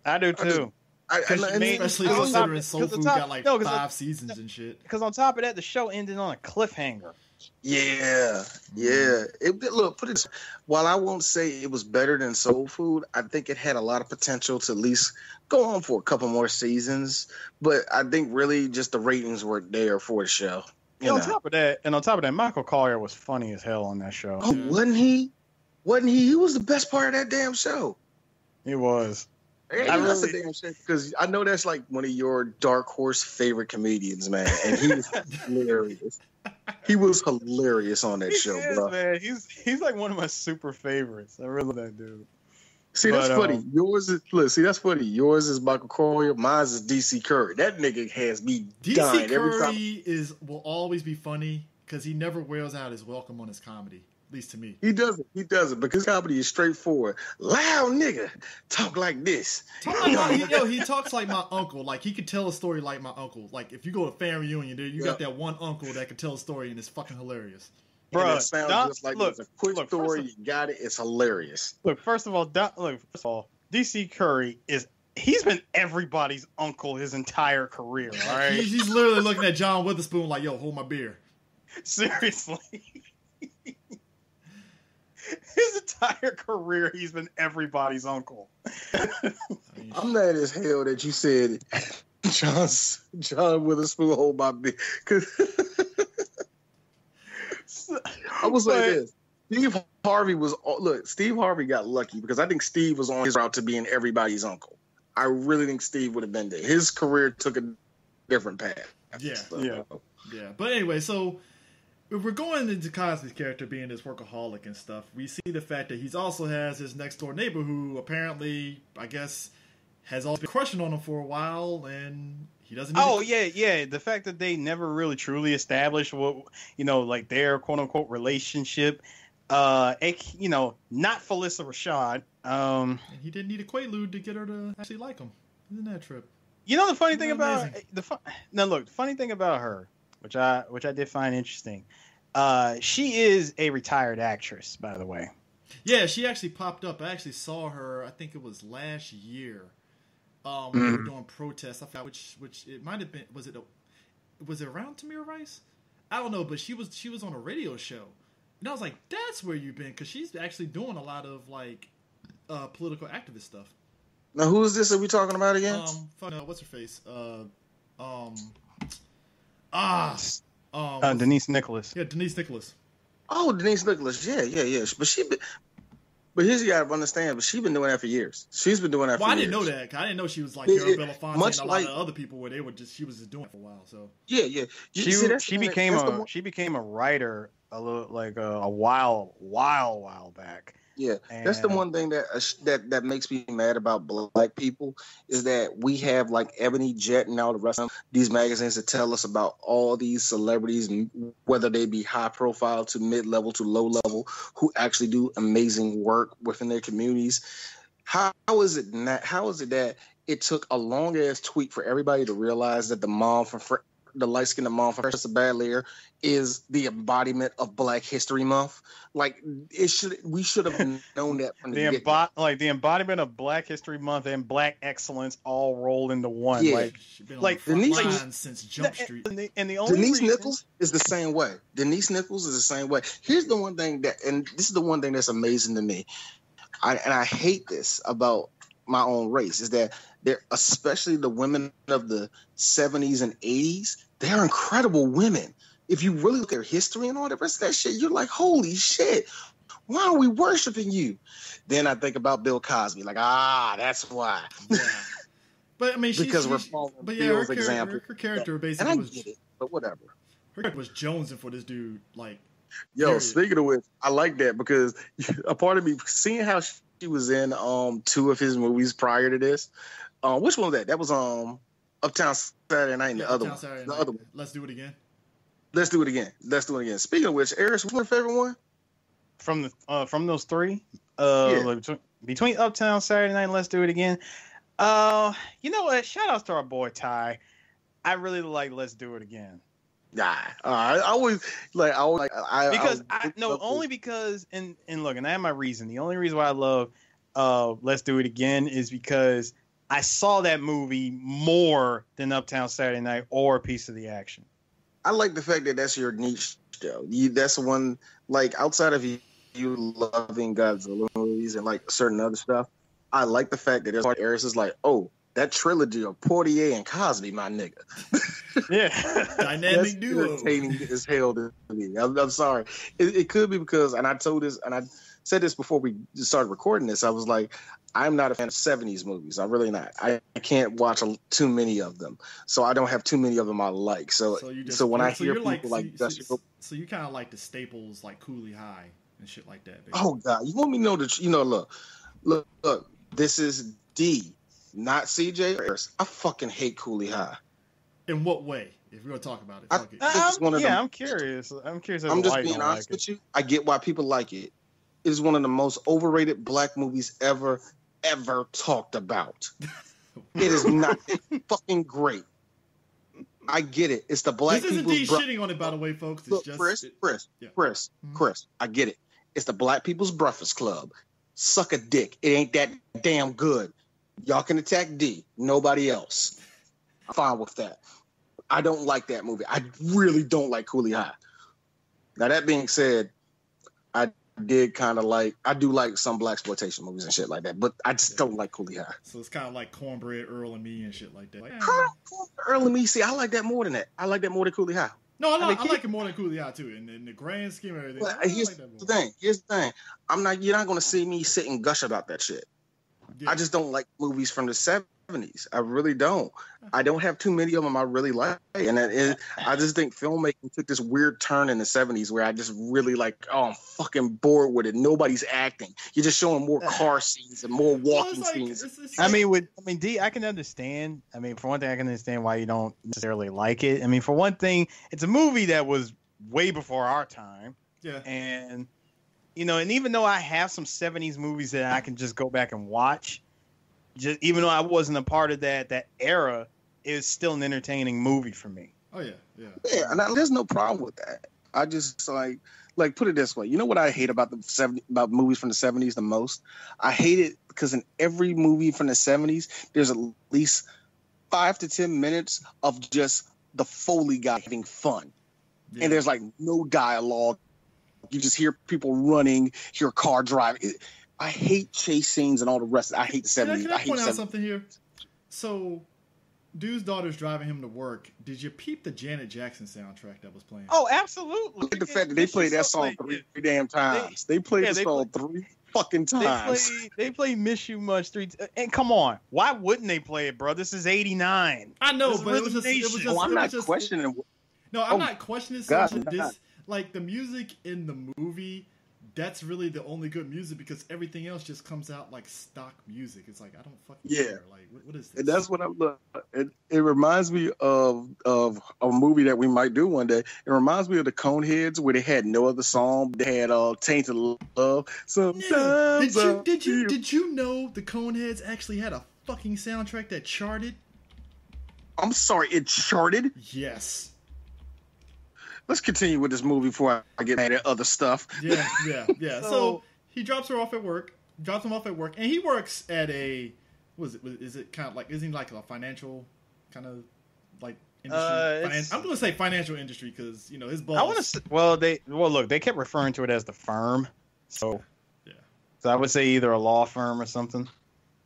I do too. Especially considering Soul Food got like 5 seasons and shit. Because on top of that, the show ended on a cliffhanger. Yeah. While I won't say it was better than Soul Food, I think it had a lot of potential to at least go on for a couple more seasons. But I think really just the ratings weren't there for the show. On top of that, Michael Collier was funny as hell on that show. Oh, wasn't he? He was the best part of that damn show. He was. That's a damn shame because I know that's like one of your dark horse favorite comedians, man. And he was hilarious. He was hilarious on that show, bro. Man. He's like one of my super favorites. I really love that dude. See, that's funny. That's funny. Yours is Michael Collier. Mine is DC Curry. That nigga has me dying every time. DC will always be funny because he never wears out his welcome on his comedy. At least to me. He doesn't because comedy is straightforward. Loud nigga, talk like this. He talks like my uncle. Like he could tell a story like my uncle. Like if you go to family reunion, you got that one uncle that could tell a story and it's fucking hilarious. Bro, it sounds just like it's a quick story. You got it. It's hilarious. First of all, DC Curry is he's been everybody's uncle his entire career. All right, He's literally looking at John Witherspoon like, "Yo, hold my beer." seriously. His entire career, he's been everybody's uncle. I'm mad as hell that you said John Witherspoon hold my beer. I was like this. Steve Harvey Steve Harvey got lucky because I think Steve was on his route to being everybody's uncle. I really think Steve would have been there. His career took a different path. Yeah. So, Yeah, but anyway, so if we're going into Cosby's character being this workaholic and stuff, we see the fact that he's also has his next door neighbor who apparently, I guess, has always been crushing on him for a while, and he doesn't. Yeah. The fact that they never really truly established what like their quote unquote relationship. Not Felissa Rashad. And he didn't need a Quaalude to get her to actually like him. Isn't that trip? You know the funny thing Amazing. about the funny thing about her, which I did find interesting. She is a retired actress, by the way. Yeah, she actually popped up. I actually saw her. I think it was last year. When we were doing protests. I forgot which it might have been. Was it around Tamir Rice? I don't know, but she was on a radio show, and I was like, "That's where you've been," because she's actually doing a lot of like political activist stuff. Now, who is this that we talking about again? What's her face? Denise Nicholas. Yeah, Denise Nicholas. Oh, Denise Nicholas. Yeah. But here's you gotta understand. But she's been doing that for years. She's been doing that. Well, for I didn't years. know that. I didn't know she was like Carol Belafonte and a lot of other people where she was just doing it for a while. So yeah. She became a writer a little like a while back. Yeah, that's the one thing that makes me mad about black people is that we have like Ebony Jet and all the rest of these magazines that tell us about all these celebrities, whether they be high profile to mid level to low level, who actually do amazing work within their communities. How is it that it took a long ass tweet for everybody to realize that the light skinned mom from Fresh Bad Layer is the embodiment of Black History Month? Like we should have known that from the the embodiment of Black History Month and Black excellence all rolled into one. Yeah. Like Denise since Jump Street. And the only Denise Nichols is the same way. Denise Nichols is the same way. Here's the one thing and this is the one thing that's amazing to me. I hate this about my own race is that they're, especially the women of the 70s and 80s, they're incredible women. If you really look at their history and all the rest of that shit, you're like, holy shit, why are we worshiping you? Then I think about Bill Cosby, like, that's why. Yeah. But I mean, because we're following Bill's example. Her character basically and I get it, but whatever. Her character was jonesing for this dude, like. Yo, period. Speaking of which, I like that because a part of me seeing how she was in 2 of his movies prior to this. Which one was that? That was Uptown Saturday Night and the other one. The other one. Let's do it again. Let's do it again. Speaking of which, Eris, what's your favorite one? From those three? Yeah. Between Uptown Saturday Night and Let's Do It Again. You know what? Shout out to our boy Ty. I really like Let's Do It Again. Nah, I always because I have my reason. The only reason why I love Let's Do It Again is because I saw that movie more than Uptown Saturday Night or A Piece of the Action. I like the fact that that's your niche, though. That's the one, like, outside of you loving Godzilla movies and, like, certain other stuff, I like the fact that there's part of Eris is like, oh, that trilogy of Portier and Cosby, my nigga. Yeah. Dynamic duo. Irritating as hell to me. I'm sorry. It could be because, and I told this, and I said this before we started recording this, I was like, I'm not a fan of 70s movies. I'm really not. I can't watch too many of them. So I don't have too many of them I like. So when I hear people so you kind of like the staples like Cooley High and shit like that. Basically. Oh God, you want me to know that? Look. This is D, not CJ or Eris. I fucking hate Cooley High. In what way? If we're gonna talk about it, I'm curious. I'm just being honest with you. I get why people like it. It is one of the most overrated black movies ever talked about. It is not fucking great. I get it. It's the black people's. This isn't shitting on it, by the way, folks. It's look, just Chris. I get it. It's the Black People's Breakfast Club. Suck a dick. It ain't that damn good. Y'all can attack D. Nobody else. I'm fine with that. I don't like that movie. I really don't like Coolie High. Now, that being said, I do like some blaxploitation movies and shit like that, but I just don't like Coolie High. So it's kind of like Cornbread Earl and Me and shit like that. Like, Earl and Me, see, I like that more than that. I like that more than Coolie High. no, I like it more than Coolie High too. And in the grand scheme of everything, But I here's like that more. the thing. Here's the thing. You're not going to see me sit and gush about that shit. Yeah. I just don't like movies from the 70s. I really don't. I don't have too many of them I really like. And I just think filmmaking took this weird turn in the 70s where I just really I'm fucking bored with it. Nobody's acting. You're just showing more car scenes and more walking scenes. D, I can understand. I mean, for one thing, I can understand why you don't necessarily like it. I mean, for one thing, it's a movie that was way before our time. Yeah. And, and even though I have some 70s movies that I can just go back and watch, just even though I wasn't a part of that era, it's still an entertaining movie for me. Oh yeah. Yeah, and there's no problem with that. I just like put it this way. You know what I hate about about movies from the 70s the most? I hate it because in every movie from the 70s, there's at least 5 to 10 minutes of just the Foley guy having fun. Yeah. And there's no dialogue. You just hear people running, hear a car driving. I hate chase scenes and all the rest. I hate the 70s. Can I point out something here? So, dude's daughter's driving him to work. Did you peep the Janet Jackson soundtrack that was playing? Oh, absolutely. Look at the fact that they played that song three damn times. They played the song 3 fucking times. They play Miss You Much 3 and come on. Why wouldn't they play it, bro? This is 89. I know, but it was just I'm not questioning. No, I'm not questioning this. Like, the music in the movie, that's really the only good music because everything else just comes out like stock music. It's like, I don't fucking care. Like, what is this? And that's what I'm looking. It reminds me of a movie that we might do one day. It reminds me of the Coneheads where they had no other song. They had Tainted Love. Sometimes did you know the Coneheads actually had a fucking soundtrack that charted? I'm sorry, it charted? Yes. Let's continue with this movie before I get mad at other stuff. Yeah. So he drops him off at work, and he works at a, is it kind of like, isn't he like a financial kind of like industry? I'm going to say financial industry because, his boss. I want to look, they kept referring to it as the firm. So, yeah. So I would say either a law firm or something.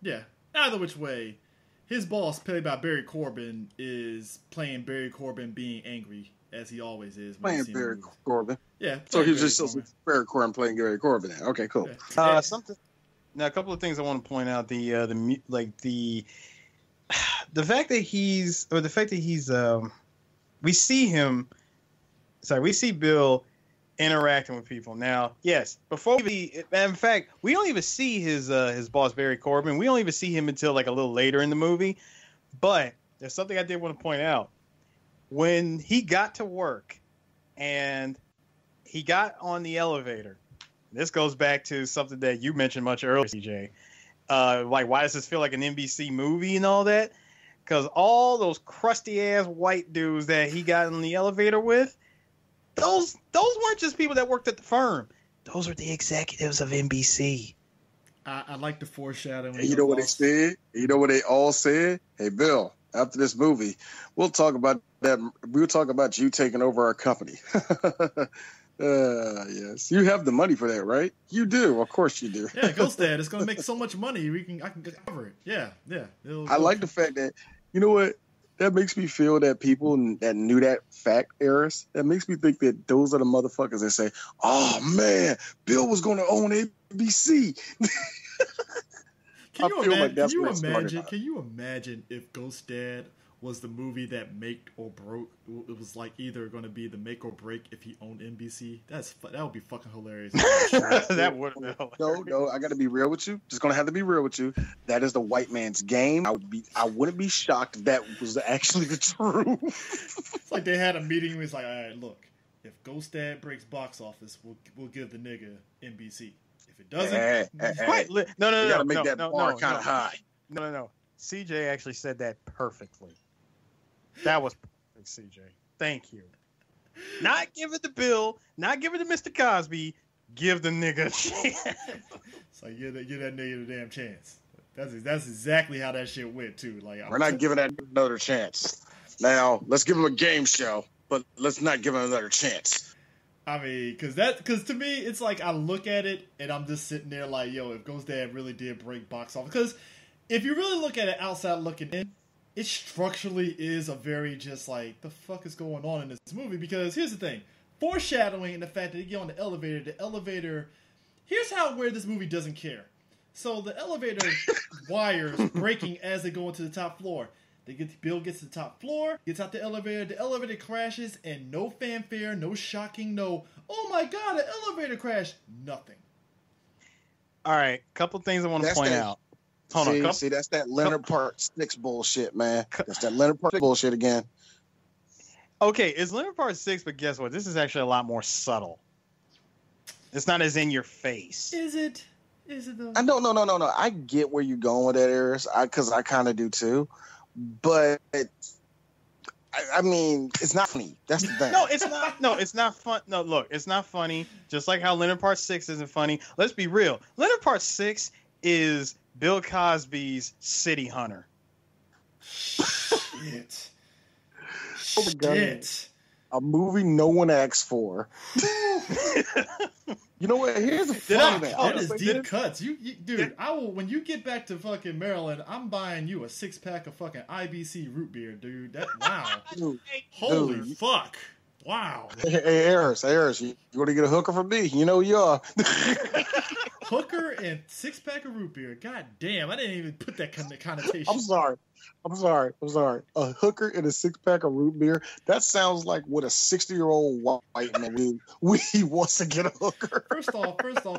Yeah. Either which way, his boss, played by Barry Corbin, is playing Barry Corbin being angry. As he always is. Playing Barry Corbin. Yeah. So he's just Barry Corbin playing Barry Corbin. Okay, cool. Yeah. Something. Now, a couple of things I want to point out. The fact that he's we see Bill interacting with people. Now, yes, in fact, we don't even see his boss Barry Corbin. We don't even see him until like a little later in the movie. But there's something I did want to point out. When he got to work and he got on the elevator, this goes back to something that you mentioned much earlier, CJ. Like, why does this feel like an NBC movie and all that? Because all those crusty ass white dudes that he got in the elevator with, those weren't just people that worked at the firm. Those were the executives of NBC. I like the foreshadowing. You know what they said? You know what they all said? Hey, Bill. After this movie, we'll talk about that. We'll talk about you taking over our company. Yes, you have the money for that, right? You do, of course you do. Yeah, Ghost Dad. It's gonna make so much money. I can cover it. Yeah. I like the fact that that makes me feel that people that knew that fact, Eris, that makes me think that those are the motherfuckers that say, "Oh man, Bill was going to own ABC." Can you imagine if Ghost Dad was the movie that make or broke? It was like either going to be the make or break if he owned NBC. That would be fucking hilarious. That would have been hilarious. No, I got to be real with you. Just going to have to be real with you. That is the white man's game. I wouldn't be shocked if that was actually the truth. It's like they had a meeting where it's like, all right, look, if Ghost Dad breaks box office, we'll give the nigga NBC. If it doesn't, you gotta make that bar kind of high. No. CJ actually said that perfectly. That was perfect, CJ. Thank you. Not give it to Bill, not give it to Mr. Cosby. Give the nigga a chance. It's like give that nigga the damn chance. That's exactly how that shit went too. Like We're not giving that another chance. Now let's give him a game show, but let's not give him another chance. I mean, because to me, it's like I look at it and I'm just sitting there like, yo, if Ghost Dad really did break box office, because if you really look at it outside looking in, it structurally is a very just like, the fuck is going on in this movie? Because here's the thing, foreshadowing and the fact that they get on the elevator, here's how where this movie doesn't care. So the elevator wires breaking as they go into the top floor. Bill gets to the top floor, gets out the elevator crashes, and no fanfare, no shocking, no, oh my god, an elevator crash, nothing. All right, couple things I want to point out. Hold on. See, that's that Leonard Part 6 bullshit, man. That's that Leonard Part 6 bullshit again. Okay, it's Leonard Part 6, but guess what? This is actually a lot more subtle. It's not as in your face. Is it? Is it though? No. I get where you're going with that, Eris, because I kind of do too. But I mean, it's not funny. That's the thing. No, it's not. No, it's not fun. No, look, it's not funny. Just like how Leonard Part 6 isn't funny. Let's be real. Leonard Part 6 is Bill Cosby's City Hunter. Shit. Oh my God. A movie no one asked for. You know what? Here's the funny thing. That is deep cuts. You dude, I will, when you get back to fucking Maryland, I'm buying you a 6-pack of fucking IBC root beer, dude. That wow. Holy fuck. Wow. Hey, Eris, you want to get a hooker from me? You know you are. Hooker and 6-pack of root beer. God damn, I didn't even put that kind of connotation. I'm sorry. A hooker and a 6-pack of root beer. That sounds like what a 60-year-old white man we wants to get a hooker. First off,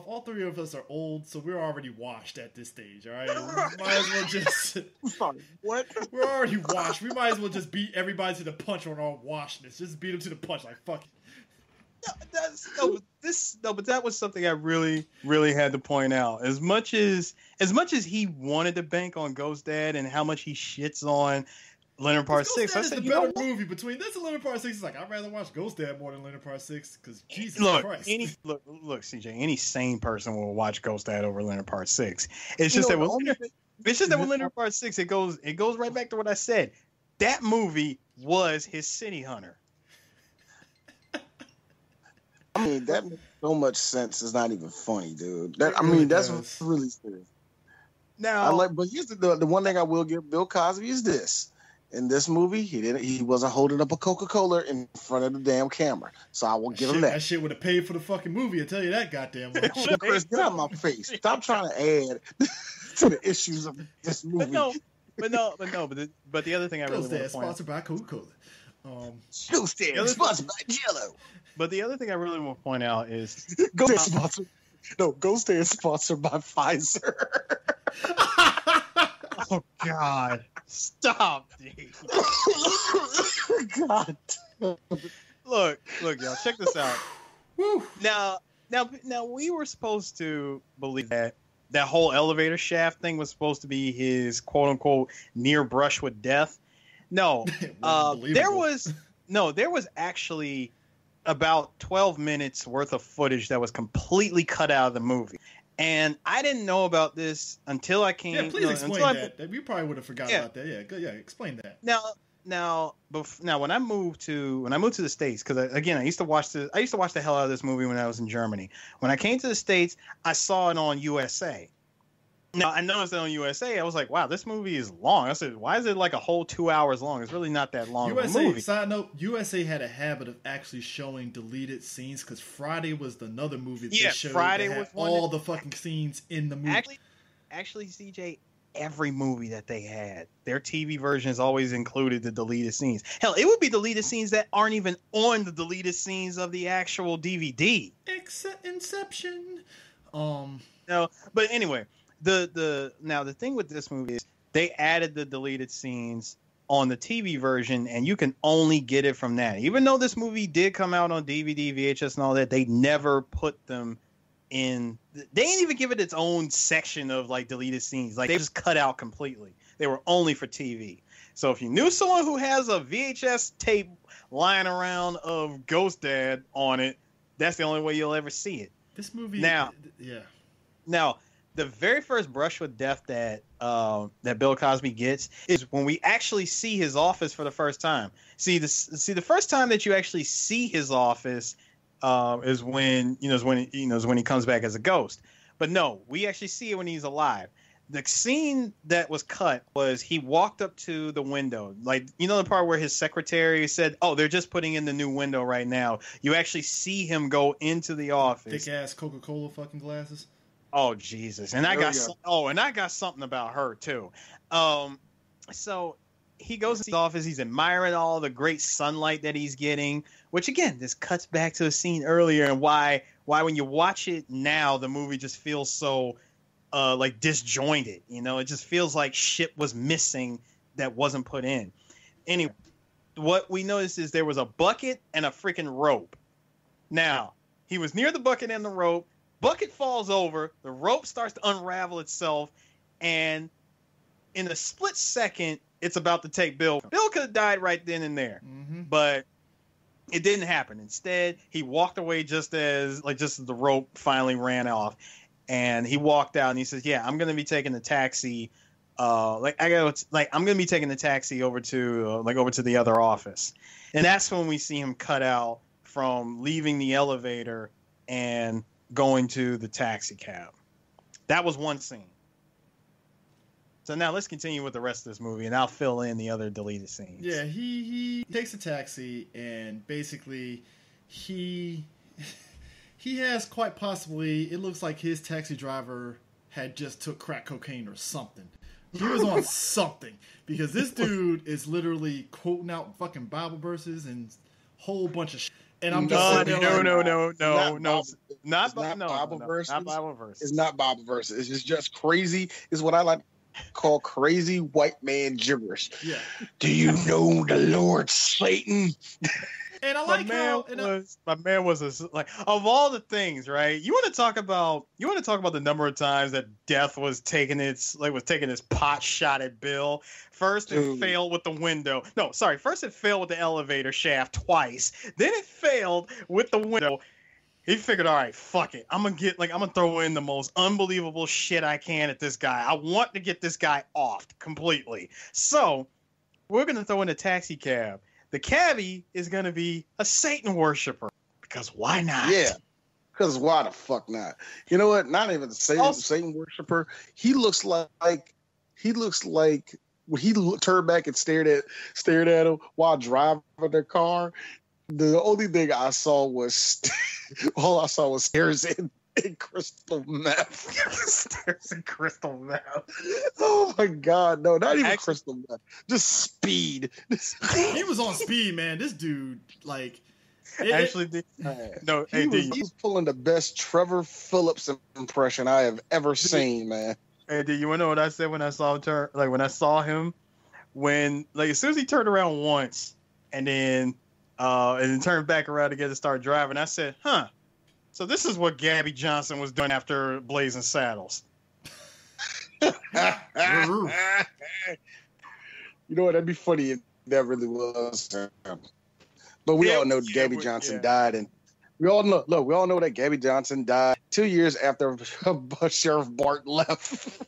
all three of us are old, so we're already washed at this stage. All right, we might as well just. Sorry, what? We're already washed. We might as well just beat everybody to the punch on our washedness. Just beat them to the punch, like fuck it. But that was something I really, really had to point out. As much as he wanted to bank on Ghost Dad and how much he shits on Leonard Part 6, I said, the better movie between this and Leonard Part 6. It's like I'd rather watch Ghost Dad more than Leonard Part 6 because Jesus Christ. Look, CJ, any sane person will watch Ghost Dad over Leonard Part 6. It's just that with Leonard Part 6, it goes right back to what I said. That movie was his City Hunter. I mean, that makes so much sense. It's not even funny, dude. That's really serious. Now, but here's the one thing I will give Bill Cosby is this: in this movie, he wasn't holding up a Coca-Cola in front of the damn camera. So I will give him that. That shit would have paid for the fucking movie. I tell you that goddamn much. Chris, get out of my face! Stop trying to add to the issues of this movie. But the other thing I really want to point out. Sponsored by Coca-Cola. Ghost Dad sponsored by Jello. But the other thing I really want to point out is Ghost Dad sponsored. No, Ghost Dad sponsored by Pfizer. Oh God! Stop, dude. God. Look, y'all. Check this out. Now, we were supposed to believe that whole elevator shaft thing was supposed to be his quote unquote near brush with death. No, there was actually about 12 minutes worth of footage that was completely cut out of the movie. And I didn't know about this until I came. Yeah, please explain that. We probably would have forgotten about that. Yeah, good. Yeah, explain that. Now, when I moved to the States, because again, I used to watch the hell out of this movie when I was in Germany. When I came to the States, I saw it on USA. Now, I noticed that on USA, I was like, wow, this movie is long. I said, why is it like a whole 2 hours long? It's really not that long of a movie. Side note, USA had a habit of actually showing deleted scenes because Friday was another movie that they showed Friday that had was all the fucking scenes in the movie. Actually, CJ, every movie that they had, their TV versions always included the deleted scenes. Hell, it would be deleted scenes that aren't even on the deleted scenes of the actual DVD. Except Inception. No, but anyway. The thing with this movie is they added the deleted scenes on the TV version, and you can only get it from that. Even though this movie did come out on DVD, VHS, and all that, they never put them in. They didn't even give it its own section of like deleted scenes. Like they just cut out completely. They were only for TV. So if you knew someone who has a VHS tape lying around of Ghost Dad on it, that's the only way you'll ever see it. This movie, Now, the very first brush with death that that Bill Cosby gets is when we actually see his office for the first time. See the first time that you actually see his office is when he comes back as a ghost. But no, we actually see it when he's alive. The scene that was cut was he walked up to the window. Like, you know the part where his secretary said, "Oh, they're just putting in the new window right now." You actually see him go into the office. Thick ass Coca-Cola fucking glasses. Oh Jesus! And I got something about her too. So he goes to the office. He's admiring all the great sunlight that he's getting. Which again, this cuts back to a scene earlier, and why when you watch it now, the movie just feels so like disjointed. You know, it just feels like shit was missing that wasn't put in. Anyway, what we noticed is there was a bucket and a freaking rope. Now he was near the bucket and the rope. Bucket falls over, the rope starts to unravel itself, and in a split second, it's about to take Bill. Bill could have died right then and there, but it didn't happen. Instead, he walked away just as the rope finally ran off, and he walked out and he says, "Yeah, I'm going to be taking the taxi. I'm going to be taking the taxi over to the other office," and that's when we see him cut out from leaving the elevator and going to the taxi cab. That was one scene. So now let's continue with the rest of this movie, and I'll fill in the other deleted scenes. Yeah, he takes a taxi, and basically he has quite possibly, it looks like his taxi driver had just took crack cocaine or something. He was on something, because this dude is literally quoting out fucking Bible verses and whole bunch of shit. And I'm just no. Not Bible verses. Not Bible verses. It's not Bible verses. It's just crazy. It's what I like to call crazy white man gibberish. Yeah. Do you know the Lord Satan? And I like my man was like, of all the things, right? You want to talk about the number of times that death was taking its pot shot at Bill. First it failed with the window. No, sorry. First it failed with the elevator shaft twice. Then it failed with the window. He figured, all right, fuck it. I'm gonna throw in the most unbelievable shit I can at this guy. I want to get this guy off completely. So we're gonna throw in a taxi cab. The cabbie is going to be a Satan worshiper, because why not? Yeah, because why the fuck not? You know what? Not even the Satan worshiper. He looks like when he turned back and stared at him while driving their car. The only thing I saw was stairs and crystal meth. Stairs and crystal meth. Oh my god, no, not even crystal meth. Just speed. He was on speed, man. This dude, like, he was pulling the best Trevor Phillips impression I have ever seen, man. Hey, do you want to know what I said when I saw him? When, like, as soon as he turned around once and then turned back around again to start driving, I said, huh. So this is what Gabby Johnson was doing after Blazing Saddles. You know what? That'd be funny if that really was. But we all know Gabby Johnson died, and we all know that Gabby Johnson died 2 years after Sheriff Bart left.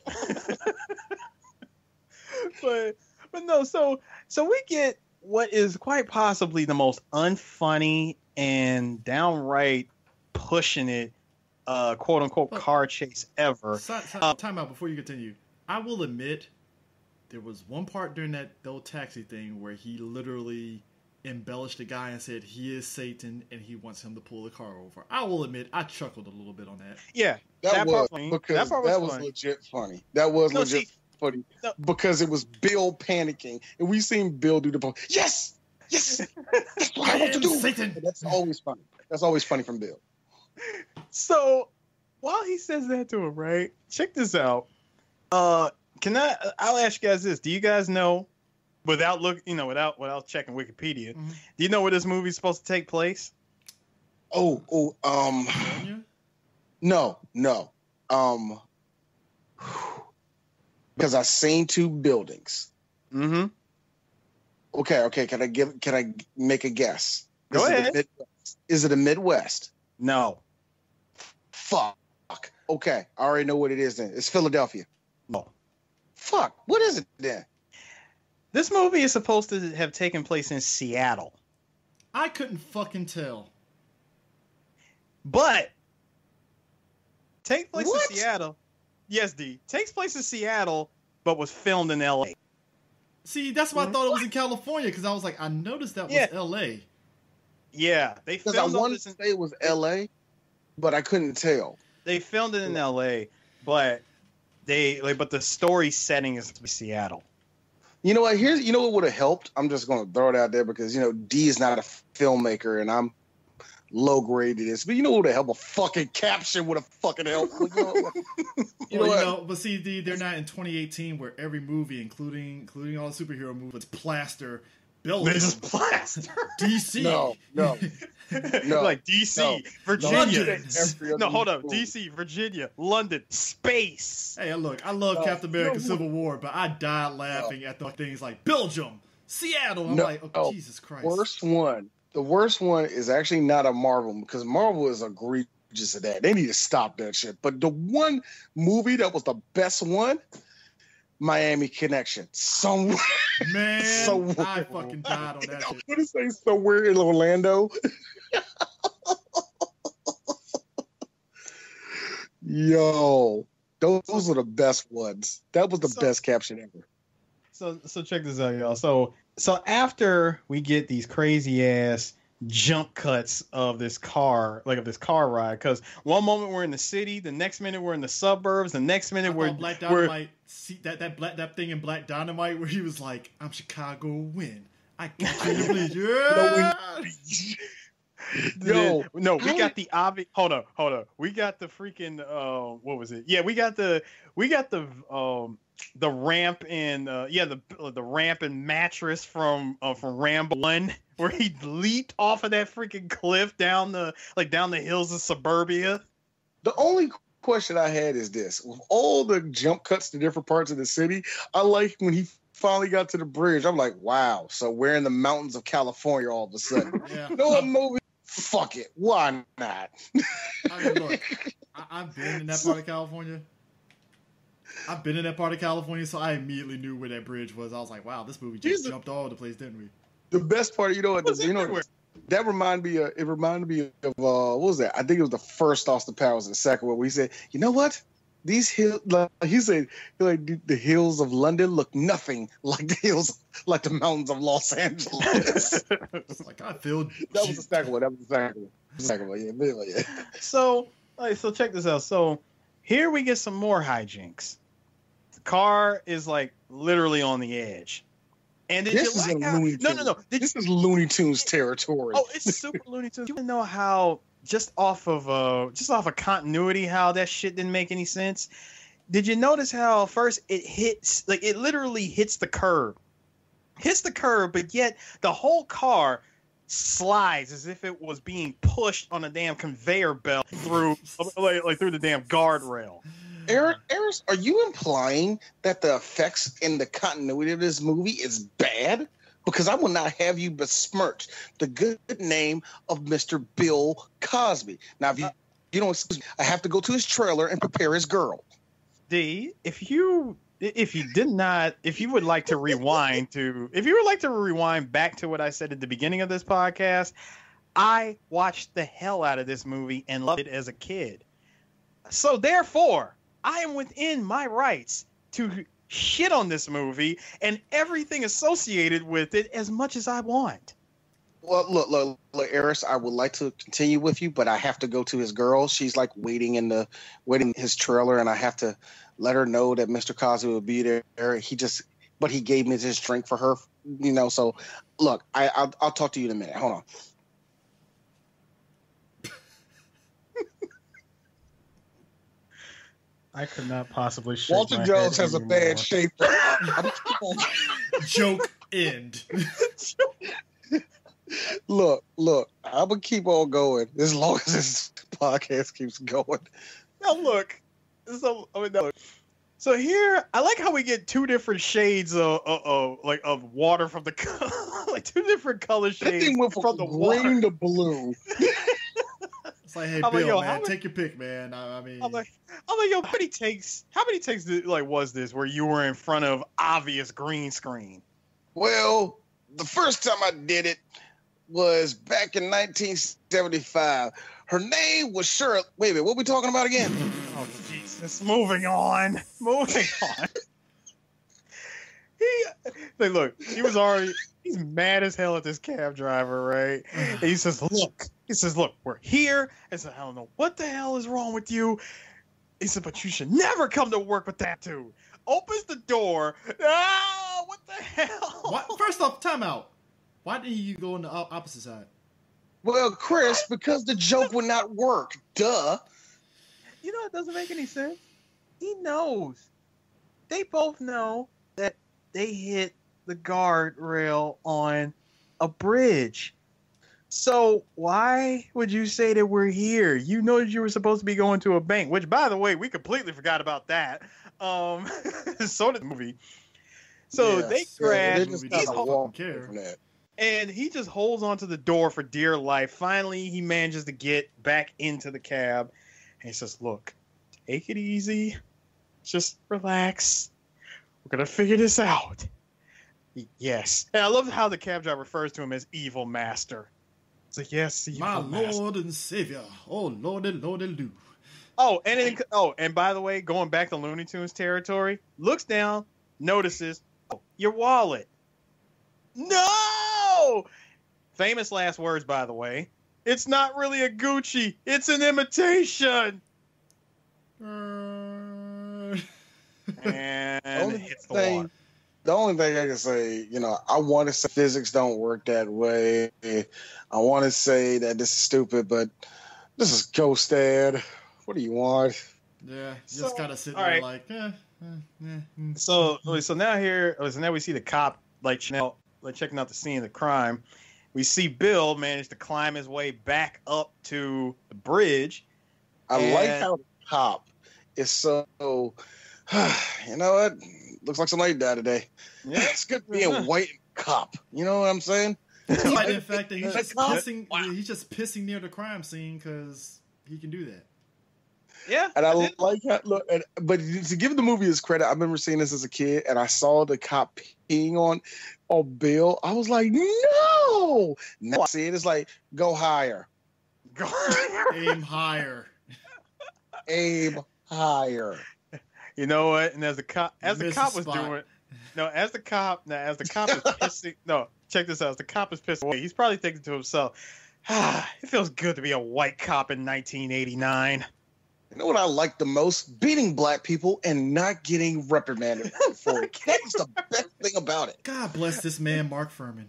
but no, so we get what is quite possibly the most unfunny and downright pushing it, quote unquote, car chase ever. Time out before you continue. I will admit, there was one part during that old taxi thing where he literally embellished the guy and said he is Satan and he wants him to pull the car over. I will admit, I chuckled a little bit on that. Yeah, that was legit funny. That was legit funny because it was Bill panicking, and we seen Bill do the yes, that's what I want to do. Satan. That's always funny. That's always funny from Bill. So while he says that to him, right? Check this out. I'll ask you guys this. Do you guys know, without checking Wikipedia, do you know where this movie's supposed to take place? No. Because I seen two buildings. Mm-hmm. Okay. Can I make a guess? Go ahead. Is it a Midwest? No. Fuck. Okay, I already know what it is then. It's Philadelphia. No. Fuck, what is it then? This movie is supposed to have taken place in Seattle. I couldn't fucking tell. But takes place What? in Seattle. Yes, D. Takes place in Seattle, but was filmed in LA. See, that's why I thought it was in California, because I was like, I noticed that was Yeah. L.A. Yeah, they Because I filmed all wanted this to in, say it was L.A., but I couldn't tell. they filmed it in LA, but but the story setting is Seattle. You know what? You know what would have helped? I'm just going to throw it out there because, D is not a filmmaker and I'm low grade to this. But you know what would have helped? A fucking caption would have fucking helped. But see, they're not in 2018 where every movie, including all the superhero movies, plaster Belgium, They just plaster. DC. No. Like DC, No. Virginia. Every other No, hold up. movie. DC, Virginia, London, space. Hey, look, I love No, Captain America: no. Civil War, but I died laughing at the things like Belgium, Seattle. I'm No. like, oh, Jesus Christ. The worst one is actually not a Marvel because Marvel is egregious at that. They need to stop that shit. But the one movie that was the best one, Miami Connection. Somewhere. Man, So- I fucking died on that shit. What did say? Somewhere in Orlando. Yo, those are the best ones. That was the best caption ever. So check this out, y'all. So after we get these crazy ass jump cuts of this car ride, because one moment we're in the city, the next minute we're in the suburbs, the next minute we're Black Dynamite. See that thing in Black Dynamite where he was like, "I'm Chicago win. I can't believe yeah." Yo, no, we got the obvious. Hold up. We got the freaking what was it? Yeah, we got the ramp and the ramp and mattress from Rambo 1 where he leaped off of that freaking cliff down the hills of suburbia. The only question I had is this: with all the jump cuts to different parts of the city, I like when he finally got to the bridge. I'm like, wow. So we're in the mountains of California all of a sudden. Yeah. You know what movie? Fuck it. Why not? I mean, look, I've been in that part of California. So I immediately knew where that bridge was. I was like, wow, this movie just jumped all over the place, didn't we? The best part, that reminded me of what was that? I think it was the first Austin Powers and the second one where he said, you know what? These hills, he said, the hills of London look nothing like the hills, like the mountains of Los Angeles. It's like, I feel That was the second one. Yeah. So check this out. So here we get some more hijinks. The car is like literally on the edge. And did This you is like a how, Looney Tunes. No. This is Looney Tunes territory. Oh, it's super Looney Tunes. You know how just off of continuity, how that shit didn't make any sense. Did you notice how first it literally hits the curb, but yet the whole car slides as if it was being pushed on a damn conveyor belt through through the damn guardrail. Eris, are you implying that the effects in the continuity of this movie is bad? Because I will not have you besmirch the good name of Mr. Bill Cosby. Now, if you don't excuse me, I have to go to his trailer and prepare his girl. D, if you would like to rewind back to what I said at the beginning of this podcast, I watched the hell out of this movie and loved it as a kid. So therefore, I am within my rights to shit on this movie and everything associated with it as much as I want. Well, look, Eris, I would like to continue with you, but I have to go to his girl. She's like waiting in his trailer, and I have to let her know that Mr. Cosby will be there. He gave me this drink for her, So, look, I'll talk to you in a minute. Hold on. I could not possibly shake Walter my Jones head has a anymore. bad shape. joke end. Look, I'm gonna keep on going as long as this podcast keeps going. Now look, so here I like how we get two different shades of water from the like two different color That shades thing went from from the green water. to blue. It's like, hey, I'm like, Bill, yo, man, take your pick, man. I mean, I'm like, yo, how many takes like was this where you were in front of obvious green screen? Well, the first time I did it was back in 1975. Her name was Shirley. Wait a minute, what are we talking about again? Oh, Jesus. Moving on. He's mad as hell at this cab driver, right? And he says, look, we're here. I said, I don't know what the hell is wrong with you. He said, but you should never come to work with that too. Opens the door. Ah, what the hell? What? First off, time out. Why didn't you go on the opposite side? Well, Chris, because the joke would not work. Duh. You know, it doesn't make any sense. He knows. They both know that they hit the guardrail on a bridge. So why would you say that we're here? You know that you were supposed to be going to a bank, which, by the way, we completely forgot about that. So did the movie. So Yes. they crash. They just He's kinda all- walk care. away from that. And he just holds onto the door for dear life. Finally, he manages to get back into the cab. And he says, look, take it easy. Just relax. We're going to figure this out. Yes. And I love how the cab driver refers to him as Evil Master. It's like, yes, Evil My Master. Lord and Savior. Oh, Lordy, Lordy, Lou. And by the way, going back to Looney Tunes territory, looks down, notices, your wallet. No! Famous last words, by the way. It's not really a Gucci. It's an imitation. And Only hits the thing- water. The only thing I can say, I want to say physics don't work that way. I want to say that this is stupid, but this is Ghost Dad. What do you want? Yeah, So, just kind of sitting all there right. like, So now we see the cop checking out the scene of the crime. We see Bill manage to climb his way back up to the bridge. I And- like how the cop is so, you know what? Looks like somebody died today. Yeah. It's good being a white cop. You know what I'm saying? Despite the fact that he's just Wow. pissing, he's just pissing near the crime scene because he can do that. Yeah. And I did. like how but to give the movie his credit, I remember seeing this as a kid, and I saw the cop peeing on Bill. I was like, no. Now I see it, it's like, go higher, Aim higher. aim higher. You know what? And as the cop Missed the was spot. doing, as the cop is pissing. No, check this out. As the cop is pissing away, he's probably thinking to himself, it feels good to be a white cop in 1989. You know what I like the most? Beating black people and not getting reprimanded for it. That's the best thing about it. God bless this man, Mark Furman.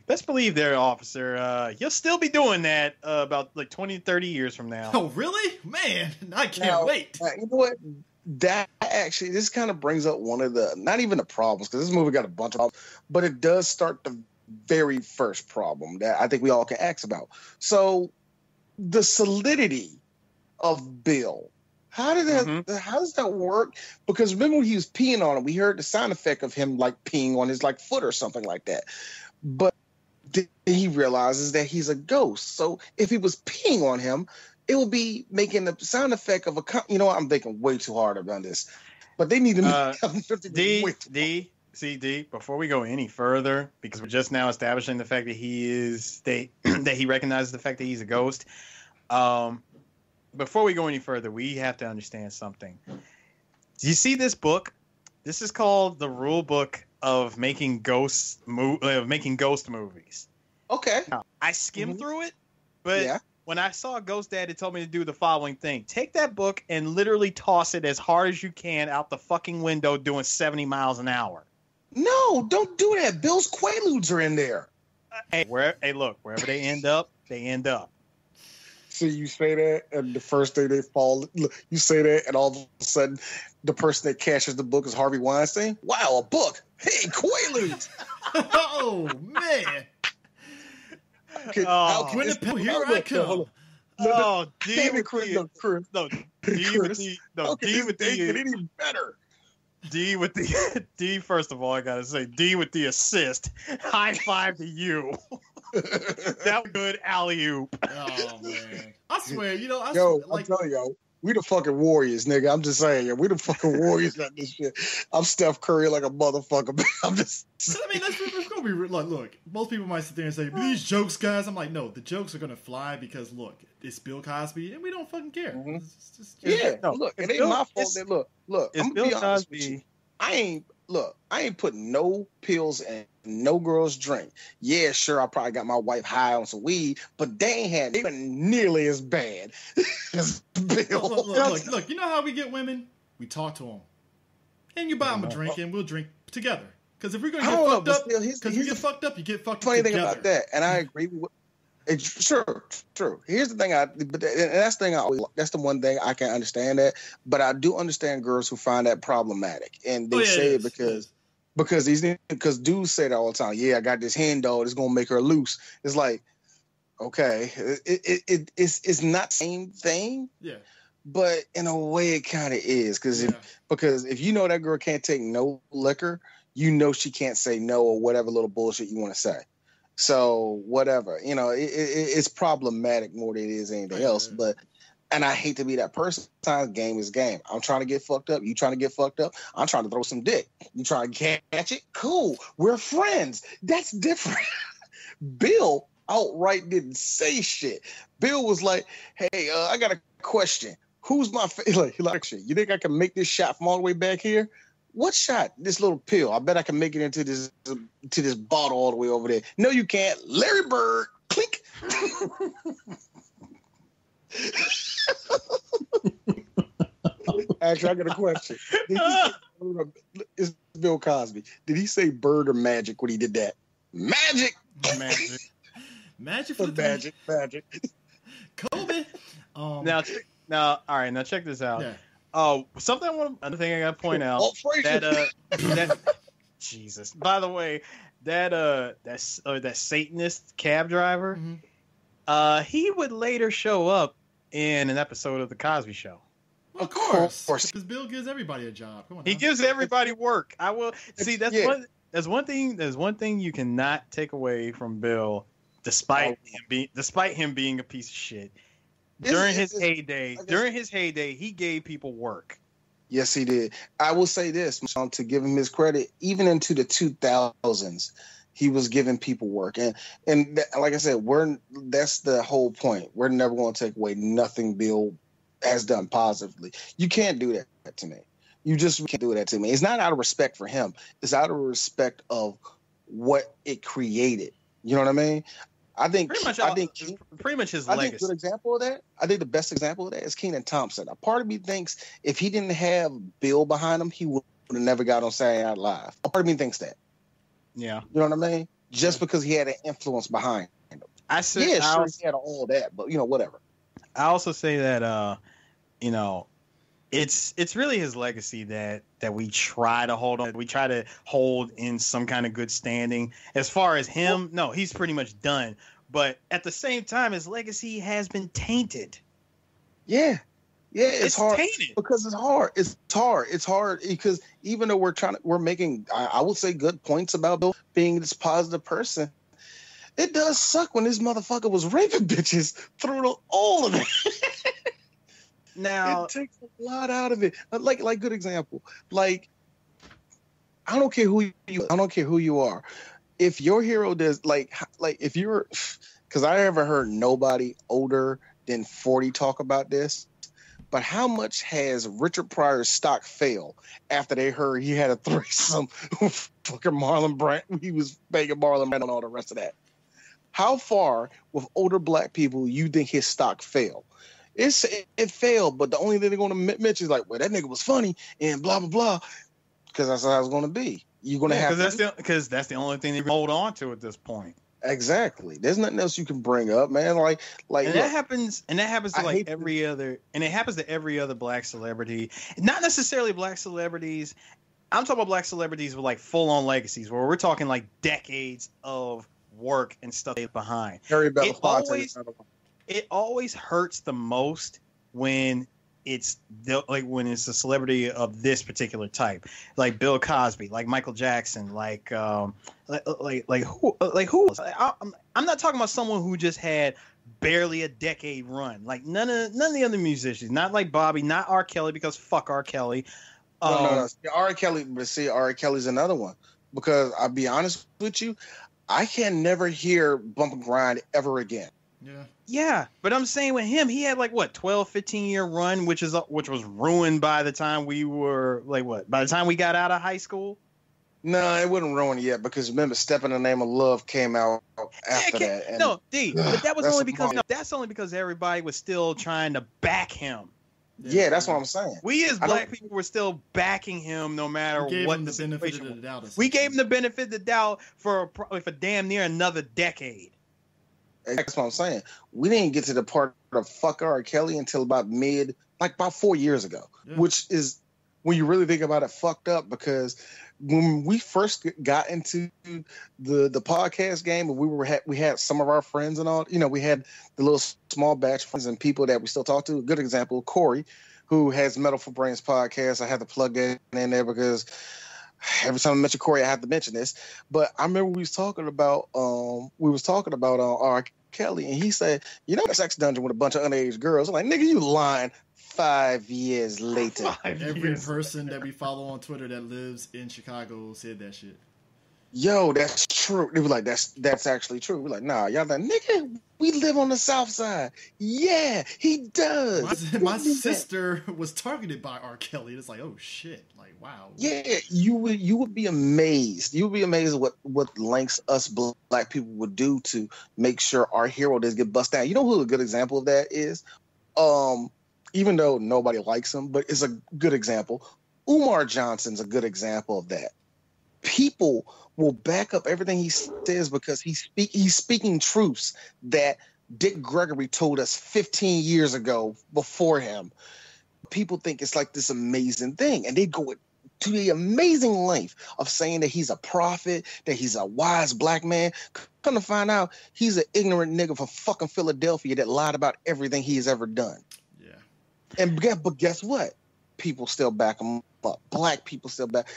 Best believe there, officer. You'll still be doing that about like 20 to 30 years from now. Oh, really? Man, I can't Now, wait. You know what? That actually, this kind of brings up one of the, not even the problems, because this movie got a bunch of problems, but it does start the very first problem that I think we all can ask about. So, the solidity of Bill. How did that? How does that work? Because remember when he was peeing on him, we heard the sound effect of him like peeing on his like foot or something like that. But then he realizes that he's a ghost. So if he was peeing on him, it would be making the sound effect of a. You know what? I'm thinking way too hard about this. But they need to make D, before we go any further, because we're just now establishing the fact that that he recognizes the fact that he's a ghost. Before we go any further, we have to understand something. Do you see this book? This is called the Rule Book of Making Ghost Movies. Okay. Now, I skimmed through it, but when I saw Ghost Dad, it told me to do the following thing. Take that book and literally toss it as hard as you can out the fucking window doing 70 miles an hour. No, don't do that. Bill's Quaaludes are in there. Look, wherever they end up, they end up. So you say that, and the first day they fall, you say that, and all of a sudden, the person that cashes the book is Harvey Weinstein. Wow, a book! Hey, Quaaludes! Oh man! Here I come. Oh, David Chris. No, no, Chris. no, Okay, this get any better. D with the D. First of all, I gotta say D with the assist. High five to you. That was good alley oop. Oh man, I swear, you know, I'm like, telling y'all, we the fucking Warriors, nigga. I'm just saying, we the fucking Warriors at this shit. I'm Steph Curry like a motherfucker. I'm just. I mean, that's gonna be like, look. Most people might sit there and say these jokes, guys. I'm like, no, the jokes are gonna fly because look, it's Bill Cosby, and we don't fucking care. Mm-hmm. Yeah, no, look, it ain't my fault. That look, it's I'm gonna Bill be honest with Cosby. you. I ain't putting no pills in no girl's drink. Yeah, sure, I probably got my wife high on some weed, but they weren't nearly as bad as Bill. Look, you know how we get women? We talk to them, and you buy them a drink, and we'll drink together. Because if we're gonna get fucked up, because you get fucked up, you get fucked up funny together. thing about that, and I agree with. Sure. Here's the thing, that's the one thing I can understand that, but I do understand girls who find that problematic, and they say it because dudes say that all the time. Yeah, I got this hen dog. It's gonna make her loose. It's like, okay, it's not the same thing. Yeah. But in a way, it kind of is because if you know that girl can't take no liquor, you know she can't say no or whatever little bullshit you want to say. So whatever, you know, it's problematic more than it is anything else. But, and I hate to be that person. Sometimes game is game. I'm trying to get fucked up. You trying to get fucked up. I'm trying to throw some dick. You trying to catch it? Cool. We're friends. That's different. Bill outright didn't say shit. Bill was like, "Hey, I got a question. Who's my favorite?" Like, you think I can make this shot from all the way back here? What shot? This little pill. I bet I can make it into this bottle all the way over there. No, you can't. Larry Bird. Clink. Actually, I got a question. It's Bill Cosby. Did he say bird or magic when he did that? Magic. Magic for the magic. Kobe. Now, all right. Now check this out. Yeah. Oh, another thing I gotta point out that Jesus. By the way, that Satanist cab driver, he would later show up in an episode of the Cosby Show. Well, of course, because Bill gives everybody a job. Come on, he gives everybody work. I will see. That's one thing you cannot take away from Bill, despite him being a piece of shit. During his heyday, he gave people work. Yes, he did. I will say this, to give him his credit, even into the 2000s, he was giving people work. And like I said, that's the whole point. We're never going to take away nothing Bill has done positively. You can't do that to me. You just can't do that to me. It's not out of respect for him. It's out of respect of what it created. You know what I mean? I think pretty much his legacy. I think a good example of that. I think the best example of that is Kenan Thompson. A part of me thinks if he didn't have Bill behind him, he would have never got on Saturday Night Live. A part of me thinks that. Yeah, you know what I mean. Just because he had an influence behind him. He had all that, but whatever. I also say that it's really his legacy that we try to hold on. We try to hold in some kind of good standing. As far as him, no, he's pretty much done. But at the same time, his legacy has been tainted. Yeah, it's hard tainted. Because it's hard. It's hard because even though we're making, I would say, good points about Bill being this positive person, it does suck when this motherfucker was raping bitches through all of it. Now it takes a lot out of it. Like good example. Like I don't care who you are. If your hero does like if you're, because I haven't heard nobody older than 40 talk about this. But how much has Richard Pryor's stock fail after they heard he had a threesome with fucking Marlon Brando? He was banging Marlon Brando and all the rest of that. How far with older black people you think his stock fell? It failed, but the only thing they're going to mention is like, well, that nigga was funny and blah blah blah, because that's how it's going to be. You're going to have because that's the only thing they hold on to at this point. Exactly. There's nothing else you can bring up, man. Like that happens to like every other, and it happens to every other black celebrity. Not necessarily black celebrities. I'm talking about black celebrities with like full on legacies, where we're talking like decades of work and stuff behind. Harry Belafonte. It always hurts the most when like when it's a celebrity of this particular type, like Bill Cosby, like Michael Jackson, like who? I'm not talking about someone who just had barely a decade run. Like none of the other musicians, not like Bobby, not R. Kelly, because fuck R. Kelly. No. See, R. Kelly, but see, R. Kelly's another one, because I'll be honest with you, I can never hear Bump and Grind ever again. Yeah, but I'm saying with him, he had like what 12, 15-year run, which was ruined by the time we were by the time we got out of high school. No, it wasn't ruined yet, because remember, "Step in the Name of Love" came out after that. And but that was only because that's only because everybody was still trying to back him. Yeah, that's what I'm saying. We as black people were still backing him no matter what the situation was. We gave him the benefit of the doubt for damn near another decade. That's what I'm saying. We didn't get to the part of fuck R. Kelly until about about 4 years ago, which is, when you really think about it, fucked up, because when we first got into the podcast game, and we had some of our friends and all, we had the little small batch of friends and people that we still talk to. A good example, Corey, who has Metal for Brains podcast. I had to plug that in there because every time I mention Corey, I have to mention this. But I remember we was talking about R. Kelly, and he said, sex dungeon with a bunch of underage girls. I'm like, nigga, you lying. 5 years later. Every person that we follow on Twitter that lives in Chicago said that shit. Yo, that's true. They were like, that's actually true. We're like, nah, y'all like, nigga, we live on the South Side. Yeah, he does. My sister was targeted by R. Kelly. It's like, oh shit. Like, wow. Yeah, you would be amazed. You would be amazed at what lengths us black people would do to make sure our hero doesn't get bust down. You know who a good example of that is? Even though nobody likes him, but it's a good example. Umar Johnson's a good example of that. People will back up everything he says because he's speaking truths that Dick Gregory told us 15 years ago before him. People think it's like this amazing thing, and they go to the amazing length of saying that he's a prophet, that he's a wise black man. Come to find out, he's an ignorant nigga from fucking Philadelphia that lied about everything he has ever done. But guess what? People still back him up. Black people still back.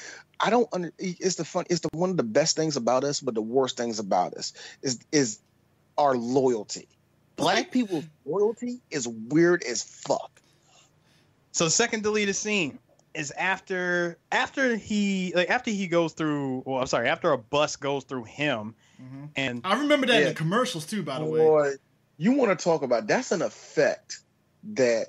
It's one of the best things about us, but the worst things about us is our loyalty. Black people's loyalty is weird as fuck. So the second deleted scene is after he goes through. Well, I'm sorry. After a bus goes through him, and I remember that in the commercials too. By the way, boy, you want to talk about that's an effect that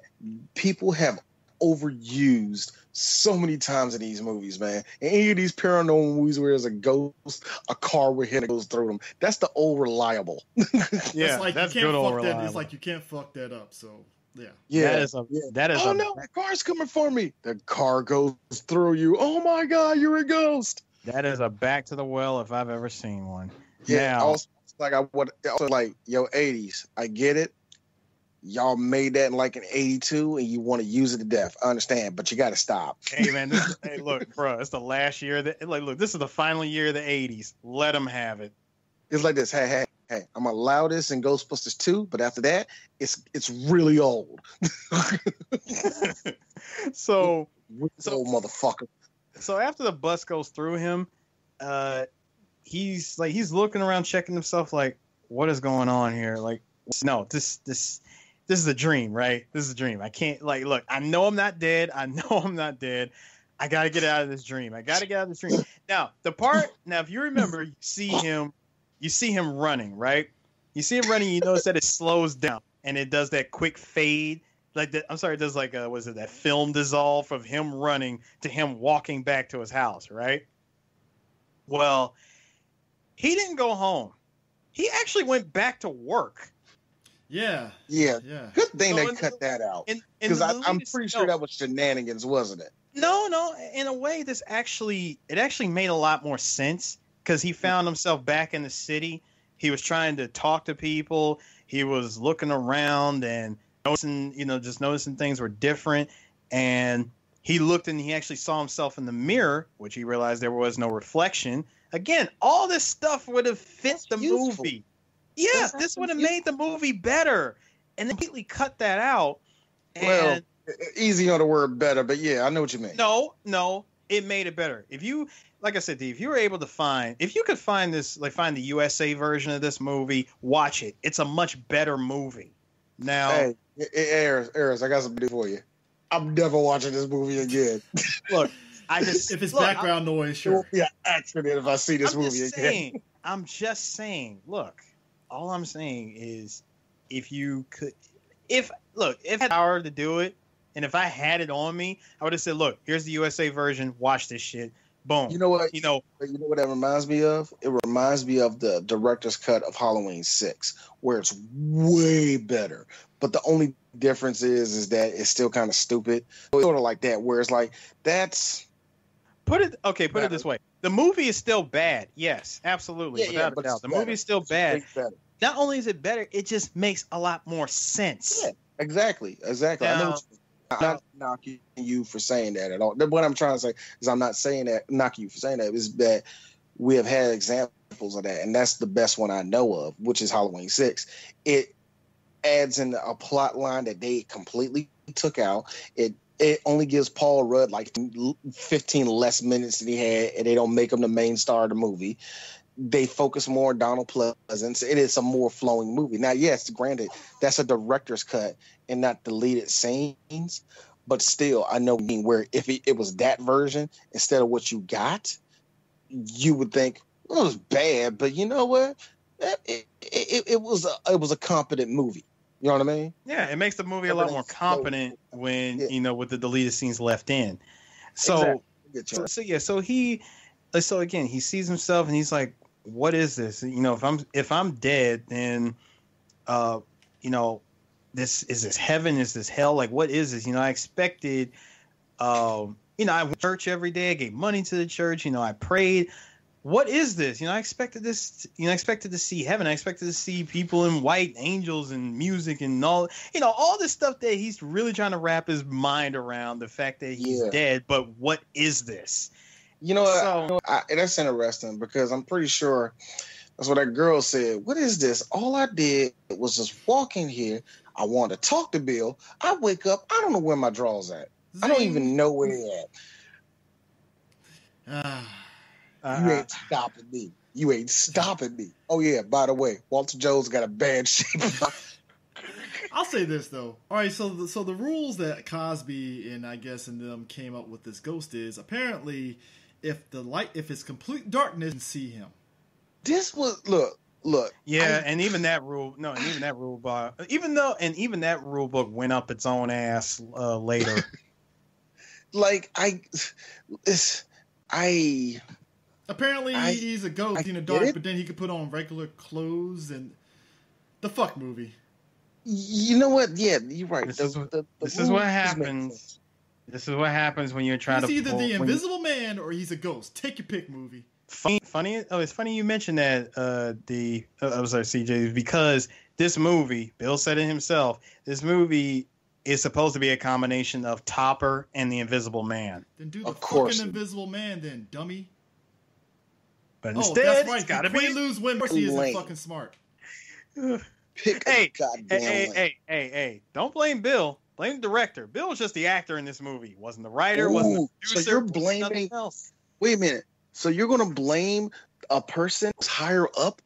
people have overused so many times in these movies, man. In any of these paranormal movies where there's a ghost, a car with him goes through them, that's the old reliable. Yeah, like that's good old reliable. It's like you can't fuck that up. So that is. Oh no, the car's coming for me. The car goes through you. Oh my god, you're a ghost. That is a back to the well if I've ever seen one. Yeah, also, yo, 80s. I get it. Y'all made that in 82 and you want to use it to death. I understand, but you got to stop. Hey, man. Hey, look, bro. It's the last year. Look, this is the final year of the 80s. Let them have it. It's like this. Hey. I'm going to allow this in Ghostbusters 2, but after that, it's really old. So old motherfucker. So after the bus goes through him, he's looking around, checking himself like, what is going on here? Like, no, this is a dream, right? This is a dream. I can't look, I know I'm not dead. I got to get out of this dream. Now, if you remember, you see him running, right? You see him running, you notice that it slows down and it does that quick fade. It does that film dissolve of him running to him walking back to his house, right? Well, he didn't go home. He actually went back to work. Yeah. Good thing they cut that out. Because I'm pretty sure that was shenanigans, wasn't it? No. In a way, it actually made a lot more sense because he found himself back in the city. He was trying to talk to people. He was looking around and noticing things were different. And he looked and he actually saw himself in the mirror, which he realized there was no reflection. Again, all this stuff would have fit the movie. Yeah, this would have made the movie better. And they completely cut that out. And Easy on the word better, but yeah, I know what you mean. No, it made it better. If you, like I said, D, if you were able to find, if you could find this, like find the USA version of this movie, watch it. It's a much better movie. Now, Hey, Eris, I got something for you. I'm never watching this movie again. look, I just If it's look, background noise, It sure. won't be an accident if I see this movie again. I'm just saying. Look, all I'm saying is, if you could, if I had the power to do it, and if I had it on me, I would have said, "Look, here's the USA version. Watch this shit." Boom. You know what? You know, You know what that reminds me of? It reminds me of the director's cut of Halloween 6, where it's way better. But the only difference is that it's still kind of stupid. It's sort of like that, where it's like, put it this way: the movie is still bad. Yes, absolutely, without a but doubt. it's The better. movie is still It's bad. way better. Not only is it better, it just makes a lot more sense. Yeah, exactly. I know Now- what you mean. I'm not knocking you for saying that at all. What I'm trying to say is I'm not saying that, knocking you for saying that, is that we have had examples of that, and that's the best one I know of, which is Halloween 6. It adds in a plot line that they completely took out. It only gives Paul Rudd like 15 less minutes than he had, and they don't make him the main star of the movie. They focus more on Donald Pleasance. It is a more flowing movie. Now, yes, granted, that's a director's cut and not deleted scenes, but still, I know where if it was that version instead of what you got, you would think, well, it was bad, but you know what? It was a competent movie. You know what I mean? Yeah, it makes the movie a lot more competent when with the deleted scenes left in. So, Exactly. so again, he sees himself and he's like, "What is this? If I'm dead, then, this heaven? Is this hell? Like, what is this? I expected, I went to church every day. I gave money to the church. I prayed. What is this? I expected this. I expected to see heaven. I expected to see people in white, angels, and music, and all this stuff that he's really trying to wrap his mind around. The fact that he's dead, but what is this? That's interesting because I'm pretty sure that's what that girl said. What is this? All I did was just walk in here. I wanted to talk to Bill. I wake up. I don't know where my drawers at. I don't even know where they at. You ain't stopping me. You ain't stopping me. Oh, yeah, by the way, Walter Jones got a bad shape. I'll say this, though. All right, so the rules that Cosby and I guess and them came up with this ghost is apparently if it's complete darkness, you can see him. This was, look. Yeah, and even that rule book went up its own ass later. Apparently, he's a ghost in the dark, but then he could put on regular clothes and the fuck movie. You know what? Yeah, you're right. This is what happens. This is what happens when you're trying to. He's either the Invisible Man or he's a ghost. Take your pick, movie. Funny. Oh, it's funny you mentioned that. I was sorry, CJ, because this movie, Bill said it himself. This movie is supposed to be a combination of Topper and the Invisible Man. Then do the fucking Invisible Man, then dummy. But instead, that's right. It's gotta be lose when Mercy isn't fucking smart. Hey! Don't blame Bill. Blame the director. Bill was just the actor in this movie. Wasn't the writer. Wasn't the producer. So you're blaming? Wait a minute. So you're going to blame a person who's higher up?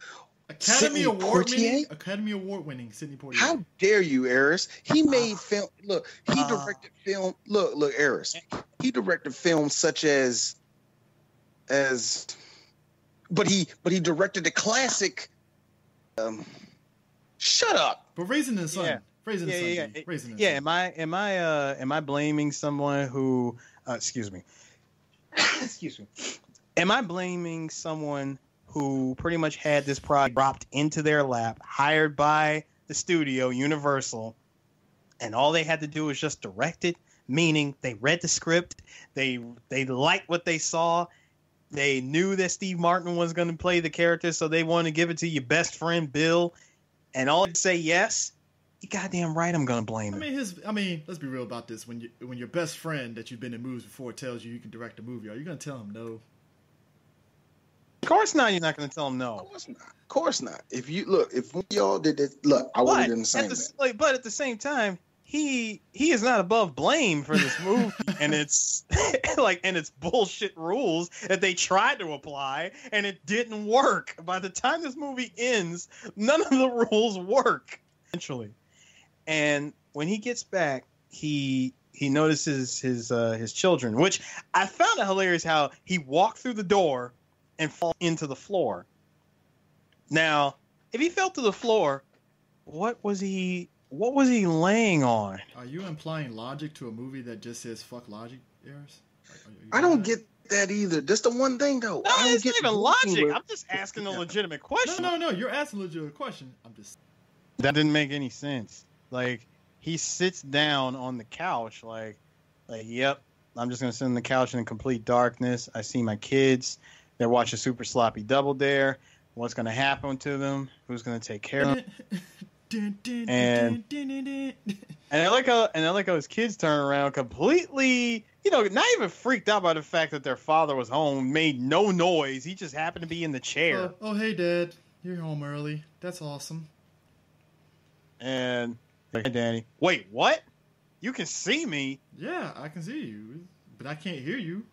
Academy Award winning Sidney Poitier. How dare you, Eris? He made film. Look, he directed film. Look, Eris. He directed films such as, but he directed the classic. Shut up. But Raising the Sun. Yeah. Raising the Sun. Yeah. Am I blaming someone who? Excuse me. Am I blaming someone who pretty much had this project dropped into their lap, hired by the studio, Universal, and all they had to do was just direct it? Meaning they read the script, they liked what they saw, they knew that Steve Martin was going to play the character, so they wanted to give it to your best friend Bill, and all they say yes. You goddamn right, I'm gonna blame him. I mean, let's be real about this. When your best friend that you've been in movies before tells you can direct a movie, are you gonna tell him no? Of course not. You're not gonna tell him no. Of course not. If one of y'all did this, I would have done the same thing. But at the same time, he is not above blame for this movie and it's and it's bullshit rules that they tried to apply and it didn't work. By the time this movie ends, none of the rules work eventually. And when he gets back, he notices his children, which I found it hilarious how he walked through the door and fall into the floor. Now, if he fell to the floor, what was he laying on? Are you implying logic to a movie that just says "fuck logic"? Eris? I don't get that either. That's the one thing, though. No, I don't it's get not even logic. where- I'm just asking a legitimate question. No. You're asking a legitimate question. I'm just. That didn't make any sense. Like, he sits down on the couch, like, yep, I'm just gonna sit on the couch in complete darkness. I see my kids. They're watching Super Sloppy Double Dare. What's gonna happen to them? Who's gonna take care of them? And I like how his kids turn around completely, not even freaked out by the fact that their father was home, made no noise. He just happened to be in the chair. Oh, hey, Dad, you're home early. That's awesome. And hey, Danny, wait, what? You can see me? Yeah, I can see you, but I can't hear you.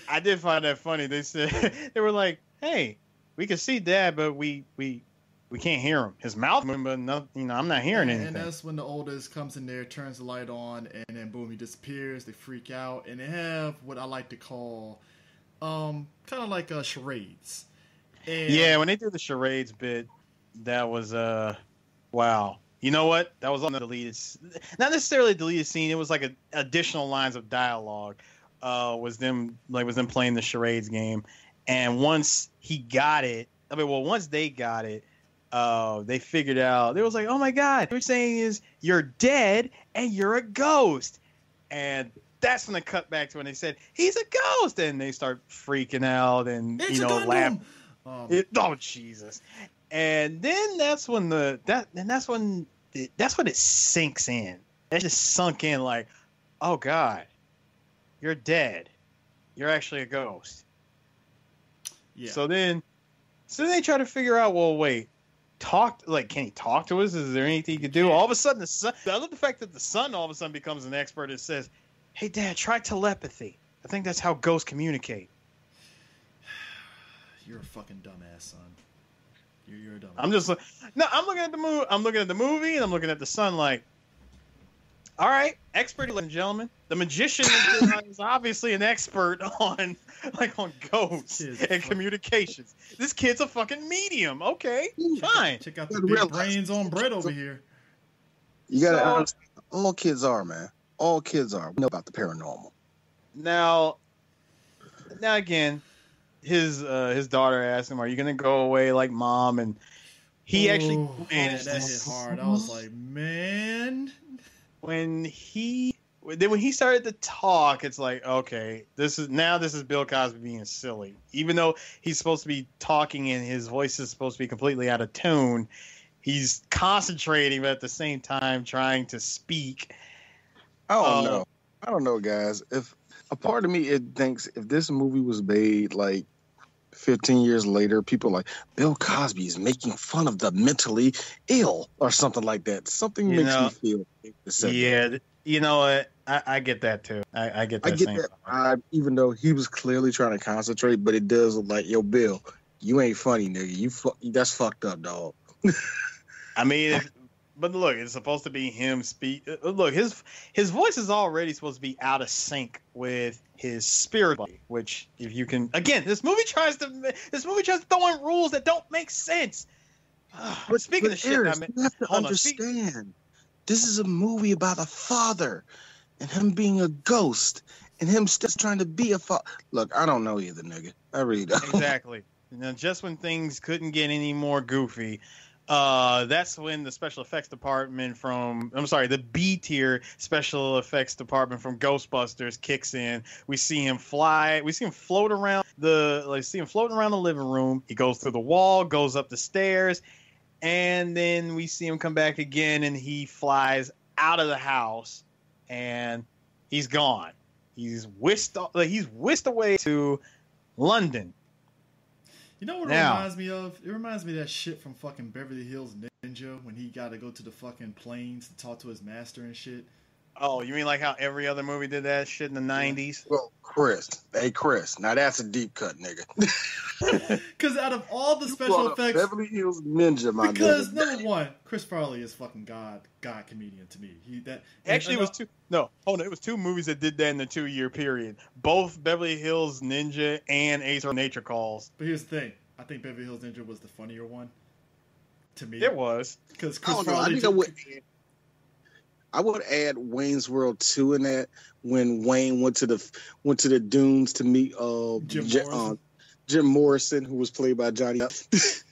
I did find that funny. They said they were like, "Hey, we can see Dad, but we can't hear him. His mouth moving, but no, I'm not hearing anything." And that's when the oldest comes in there, turns the light on, and then boom, he disappears. They freak out, and they have what I like to call, kind of like charades. And yeah, when they did the charades bit, that was wow. You know what? That was on the deleted, not necessarily a deleted scene. It was like additional lines of dialogue. Was them playing the charades game, and once he got it, once they got it, they figured out. They was like, "Oh my God, what you're saying is you're dead and you're a ghost," and that's when they cut back to when they said he's a ghost, and they start freaking out and It's a Gundam! laugh. Oh Jesus! And then that's when that's when it sinks in. It just sunk in like, oh God, you're dead. You're actually a ghost. Yeah. So then they try to figure out, well, wait, can he talk to us? Is there anything he could do? All of a sudden, the son, I love the fact that the son all of a sudden becomes an expert and says, "Hey, Dad, try telepathy. I think that's how ghosts communicate." You're a fucking dumbass, son. You're a dumbass. I'm just like, no, I'm looking at the movie. I'm looking at the movie, and I'm looking at the son like, all right, expert, ladies and gentlemen. The magician is obviously an expert on ghosts and communications. This kid's a fucking medium. Okay, fine. Check out the big brains on bread over here. You gotta understand, all kids are, man. All kids are. We know about the paranormal. Now again, his daughter asked him, "Are you gonna go away like Mom?" And he actually managed. That hit hard. I was like, man. When he started to talk, it's like, okay, this is Bill Cosby being silly. Even though he's supposed to be talking and his voice is supposed to be completely out of tune, he's concentrating, but at the same time trying to speak. I don't know, guys. If a part of me thinks if this movie was made like 15 years later, people are like, Bill Cosby is making fun of the mentally ill or something like that. Something makes me feel. Yeah, you know what? I get that too. I get that. Vibe, even though he was clearly trying to concentrate, but it does look like, yo, Bill, you ain't funny, nigga. That's fucked up, dog. I mean, but look, it's supposed to be him speak. Look, his voice is already supposed to be out of sync with his spirit body, which, if you can, again, this movie tries to throw in rules that don't make sense. But speaking of shit, you have to understand, this is a movie about a father and him being a ghost and him still trying to be a father. Look, I don't know either, nigga. I really don't. Exactly. Now, just when things couldn't get any more goofy, that's when the special effects department the B-tier special effects department from Ghostbusters kicks in. We see him fly. We see him float around the living room. He goes through the wall, goes up the stairs, and then we see him come back again, and he flies out of the house, and he's gone. He's whisked away to London. You know what it reminds me of? It reminds me of that shit from fucking Beverly Hills Ninja when he got to go to the fucking plains to talk to his master and shit. Oh, you mean like how every other movie did that shit in the 90s? Well, Chris. Hey, Chris. Now that's a deep cut, nigga. Because out of all the special effects... Beverly Hills Ninja, my because, nigga. number one, Chris Farley is fucking God comedian to me. Actually, it was two... No, hold on. It was two movies that did that in the 2-year period. Both Beverly Hills Ninja and Ace of Nature Calls. But here's the thing. I think Beverly Hills Ninja was the funnier one. To me. It was. Because Chris Farley... I would add Wayne's World 2 in that when Wayne went to the dunes to meet Jim Morrison, who was played by Johnny Depp.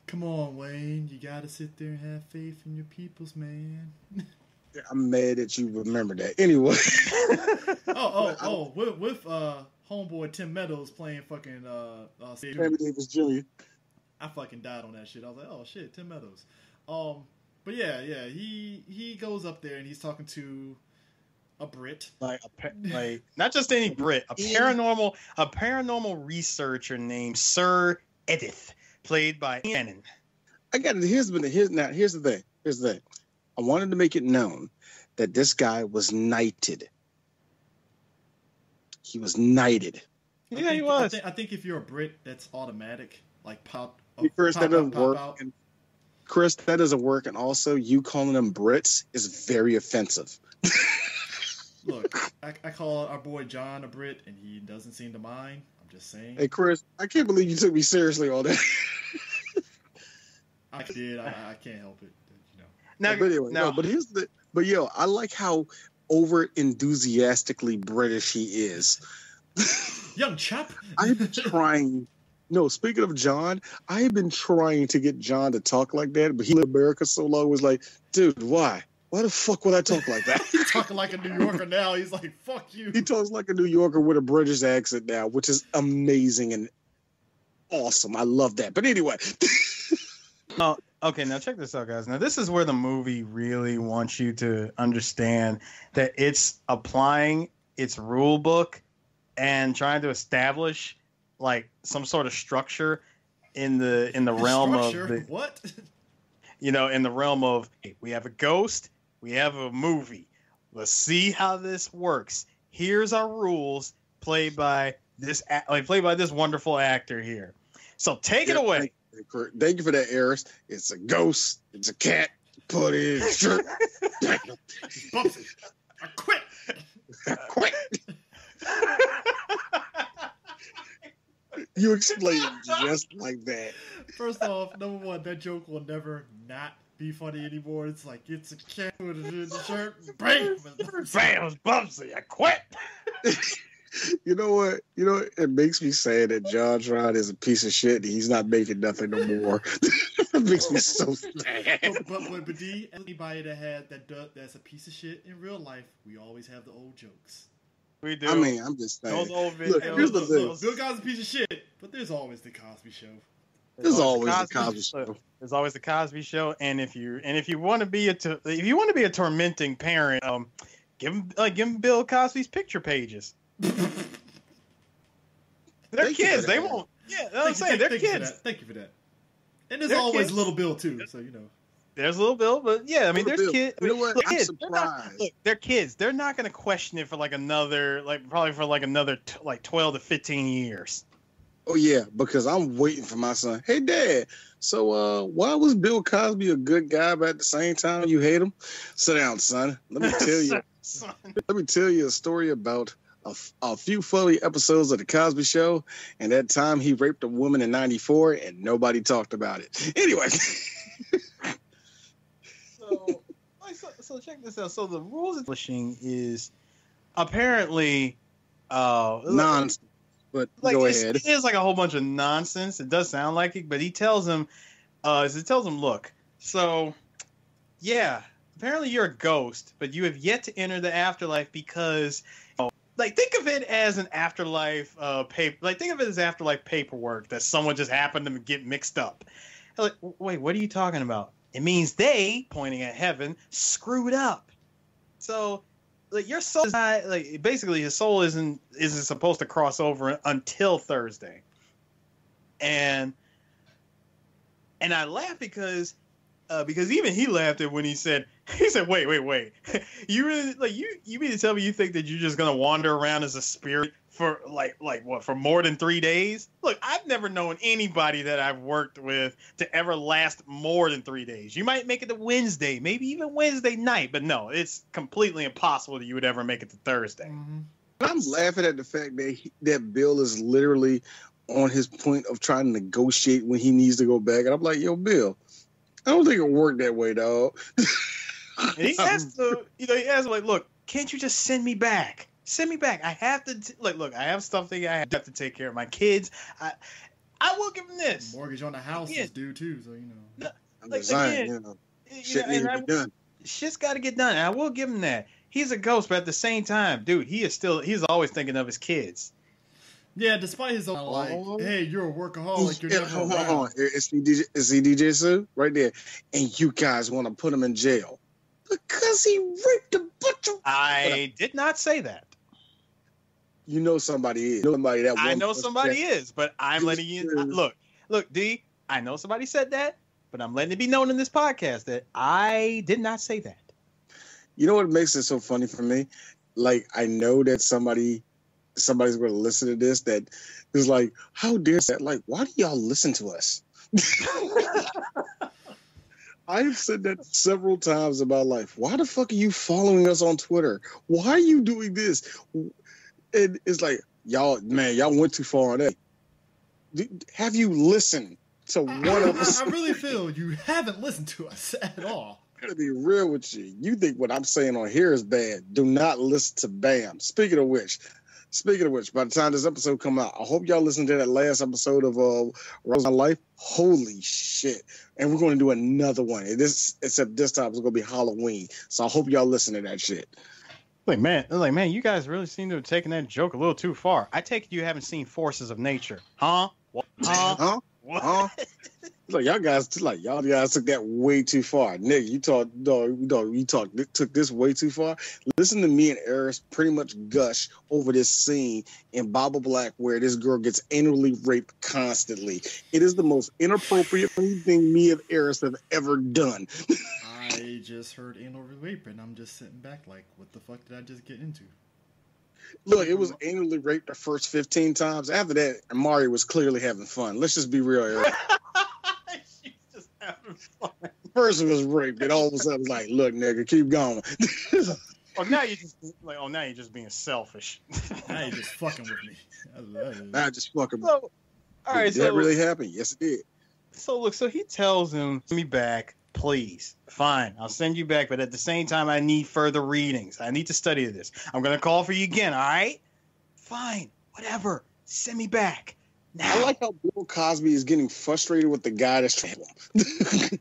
Come on, Wayne, you gotta sit there and have faith in your peoples, man. I'm mad that you remember that. Anyway. With homeboy Tim Meadows playing fucking Sammy Davis Jr. I fucking died on that shit. I was like, oh shit, Tim Meadows. But yeah, he goes up there and he's talking to a Brit, like not just any Brit, a paranormal researcher named Sir Edith, played by Ian. I got it. Here's the thing. I wanted to make it known that this guy was knighted. He was knighted. Yeah, he was. I think if you're a Brit, that's automatic. Like pop. Chris, that doesn't work. Chris, that doesn't work. And also, you calling them Brits is very offensive. Look, I call our boy John a Brit, and he doesn't seem to mind. I'm just saying. Hey, Chris, I can't believe you took me seriously all day. I did. I can't help it. You know. Now, but anyway, but yo, I like how over enthusiastically British he is. Young chap. I've been trying. No, speaking of John, I have been trying to get John to talk like that, but he lived in America so long. Was like, dude, why? Why the fuck would I talk like that? He's talking like a New Yorker now. He's like, fuck you. He talks like a New Yorker with a British accent now, which is amazing and awesome. I love that. But anyway. Oh, okay, now check this out, guys. Now, this is where the movie really wants you to understand that it's applying its rule book and trying to establish like some sort of structure in the realm of the, what? You know, in the realm of, hey, we have a ghost, we have a movie. Let's see how this works. Here's our rules, played by this wonderful actor here. So take it away. Thank you for that, Eris. It's a ghost. It's a cat. Put it in a shirt. Bumsy, I quit. I quit. You explained it just like that. First off, number one, that joke will never not be funny anymore. It's like, it's a cat with it in the shirt. Bam! Bam! Bumsy, I quit. You know what? It makes me sad that John Tron is a piece of shit and he's not making nothing no more. It makes me so sad. But D, anybody that's a piece of shit in real life, we always have the old jokes. We do. I mean, I'm just saying. Those old Look, here's the thing. Bill Cosby's a piece of shit, but there's always the Cosby Show. There's always the Cosby Show. There's always the Cosby Show, and if you want to be a tormenting parent, give him Bill Cosby's picture pages. They're kids. They won't. Yeah, I'm saying they're kids. Thank you for that. And there's always kids. Little Bill too, so you know. There's Little Bill, but yeah, I mean, there's kids. You know what? I'm kids. surprised. They're kids. They're not going to question it for probably for another 12 to 15 years. Oh yeah, because I'm waiting for my son. Hey, Dad. So, why was Bill Cosby a good guy, but at the same time you hate him? Sit down, son. Let me tell you. Let me tell you a story about a few funny episodes of the Cosby Show, and that time he raped a woman in '94, and nobody talked about it. Anyway. So check this out. So the rules of publishing is apparently nonsense. But go ahead. It is like a whole bunch of nonsense. It does sound like it, but he tells him, look, so yeah, apparently you're a ghost, but you have yet to enter the afterlife because, think of it as an afterlife paper. Like think of it as afterlife paperwork that someone just happened to get mixed up. Like, wait, what are you talking about? It means they, pointing at heaven, screwed up. So, your soul is not, basically, his soul isn't supposed to cross over until Thursday. And I laughed because even he laughed at when he said, wait. You really, like, you mean to tell me you think that you're just going to wander around as a spirit for like what, for more than 3 days? Look, I've never known anybody that I've worked with to ever last more than 3 days. You might make it to Wednesday, maybe even Wednesday night, but no, it's completely impossible that you would ever make it to Thursday. Mm-hmm. I'm laughing at the fact that Bill is literally on his point of trying to negotiate when he needs to go back. And I'm like, yo, Bill, I don't think it worked that way, dog. And he has to, he has like, look, can't you just send me back? Send me back. I have to, look, I have stuff that I have to take care of my kids. I will give him this. Mortgage on the house is due too, so you know. I'm just saying, shit needs to be done. Shit's got to get done. And I will give him that. He's a ghost, but at the same time, dude, he's always thinking of his kids. Yeah, despite his own, like, hey, you're a workaholic. You're never hold on. It's DJ Sue right there. And you guys want to put him in jail because he raped a bunch of... I did not say that. You know somebody is. I know somebody is, but I'm letting you... Look, D, I know somebody said that, but I'm letting it be known in this podcast that I did not say that. You know what makes it so funny for me? Like, I know that somebody's going to listen to this that is like, how dare that? Like, why do y'all listen to us? I've said that several times in my life. Why the fuck are you following us on Twitter? Why are you doing this? And it's like, y'all went too far on that. Have you listened to one episode? I really feel you haven't listened to us at all. I'm gonna be real with you. You think what I'm saying on here is bad. Do not listen to BAM. Speaking of which, by the time this episode come out, I hope y'all listen to that last episode of Rose My Life. Holy shit. And we're going to do another one. Except this time it's going to be Halloween. So I hope y'all listen to that shit. Like, man, you guys really seem to have taken that joke a little too far. I take it you haven't seen Forces of Nature. Huh? What? Huh? What? Huh? Like, y'all guys took that way too far. Nigga, you took this way too far. Listen to me and Eris pretty much gush over this scene in Baba Black where this girl gets anally raped constantly. It is the most inappropriate thing me and Eris have ever done. I just heard anal rape and I'm just sitting back like, what the fuck did I just get into? Look, it was anally raped the first 15 times. After that, Amari was clearly having fun. Let's just be real, Eric. She's just having fun. Person was raped, and all of a sudden, like, look, nigga, keep going. Now you're just being selfish. Now you're just fucking with me. I love it. Now just fucking. So, all right, did that really happen? Yes, it did. So he tells him, "Send me back, please." Fine, I'll send you back, but at the same time, I need further readings. I need to study this. I'm gonna call for you again. All right? Fine, whatever. Send me back now. I like how Bill Cosby is getting frustrated with the guy that's trying him.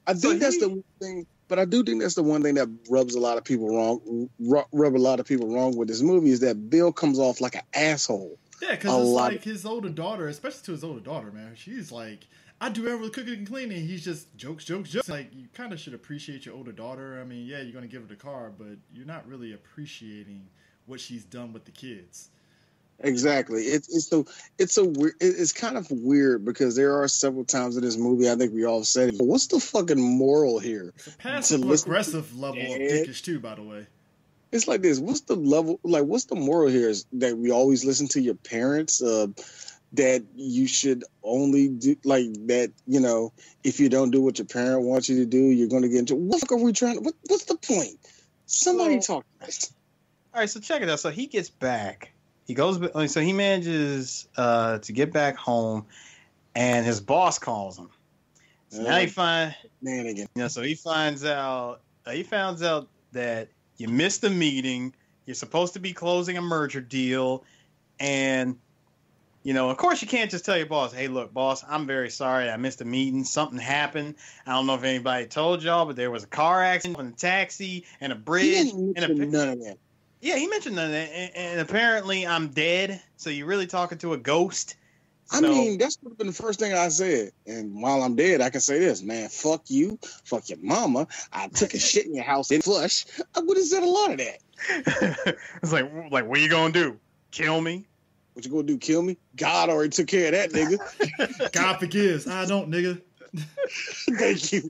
I think that's the thing, but I do think that's the one thing that rubs a lot of people wrong. Rub a lot of people wrong with this movie is that Bill comes off like an asshole. Yeah, because it's like his older daughter, especially to his older daughter, man. She's like, I do everything cooking and cleaning. He's just jokes. Like, you kind of should appreciate your older daughter. I mean, yeah, you're going to give her the car, but you're not really appreciating what she's done with the kids. Exactly. It's kind of weird because there are several times in this movie, I think we all said it, but what's the fucking moral here? It's a passive aggressive level of dickish too, by the way. It's like this. What's the level? Like, what's the moral here? Is that we always listen to your parents? That you should only do like that. You know, if you don't do what your parent wants you to do, you're going to get into. What the fuck are we trying? What's the point? Somebody talk to us. All right, so check it out. So he gets back. He goes. So he manages to get back home, and his boss calls him. So now he finds. Man again. So he finds out. He finds out that you missed the meeting. You're supposed to be closing a merger deal. And, you know, of course you can't just tell your boss, hey, look, boss, I'm very sorry. I missed a meeting. Something happened. I don't know if anybody told y'all, but there was a car accident and a taxi and a bridge. He didn't mention none of that. Yeah, he mentioned none of that. And apparently I'm dead. So you're really talking to a ghost. I mean, that's would have been the first thing I said. And while I'm dead, I can say this, man, fuck you, fuck your mama. I took a shit in your house in flush. I would have said a lot of that. It's like, what are you going to do? Kill me? What you gonna do? Kill me? God already took care of that, nigga. God forgives. I don't, nigga. Thank you.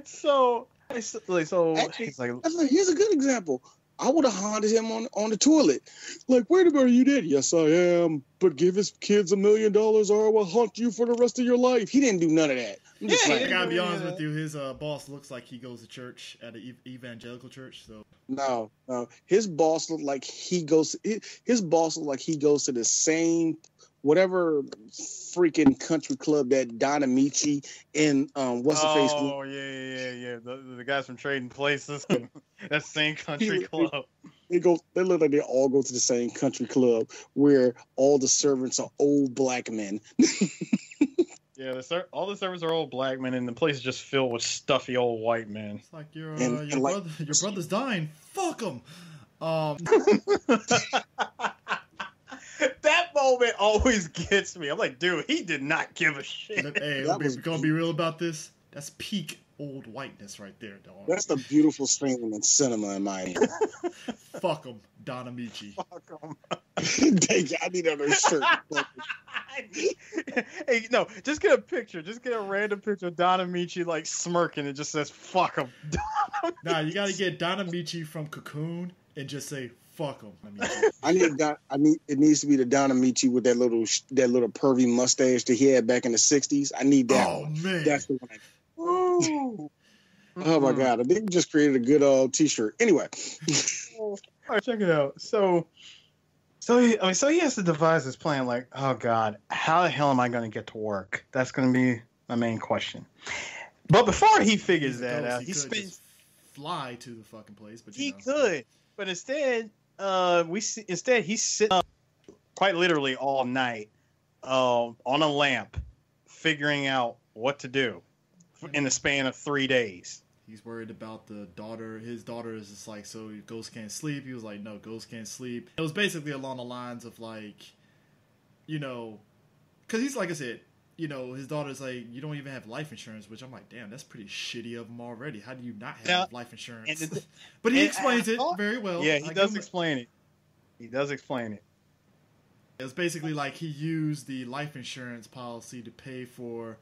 So actually, he's like, here's a good example. I would have haunted him on the toilet. Like, wait a minute, are you dead? Yes, I am. But give his kids $1 million or I will haunt you for the rest of your life. He didn't do none of that. I gotta be honest with you. His boss looks like he goes to church at an evangelical church. So no, his boss looked like he goes. His boss looked like he goes to the same whatever freaking country club that Don Amici and what's the face? Oh yeah. The guys from Trading Places. That same country club. They look like they all go to the same country club where all the servants are old black men. Yeah, all the servants are old black men, and the place is just filled with stuffy old white men. It's like your brother's dying. Fuck him. That moment always gets me. I'm like, dude, he did not give a shit. Hey, we're gonna be real about this. That's peak old whiteness right there, dog. That's the beautiful stream in cinema in my opinion. Fuck him, Don Amici. Fuck him. I need another shirt. Hey, no, just get a picture. Just get a random picture of Don Amici like smirking. It just says "fuck him." Nah, you gotta get Don Amici from Cocoon and just say "fuck him." It needs to be the Don Amici with that little pervy mustache that he had back in the '60s. I need that. Oh man, that's the one. Oh my god! I think we just created a good T-shirt. Anyway, all right, check it out. So he has to devise this plan. Like, oh god, how the hell am I going to get to work? That's going to be my main question. But before he figures that out, he spends fly to the fucking place. But he could. But instead, he's sitting up quite literally all night on a lamp, figuring out what to do in the span of 3 days. He's worried about the daughter. His daughter is just like, so Ghost can't sleep. He was like, no, Ghost can't sleep. It was basically along the lines of like, because he's like I said, his daughter's like, you don't even have life insurance, which I'm like, damn, that's pretty shitty of him already. How do you not have life insurance? But he explains it very well. Yeah, he does explain it. He does explain it. It was basically like he used the life insurance policy to pay for,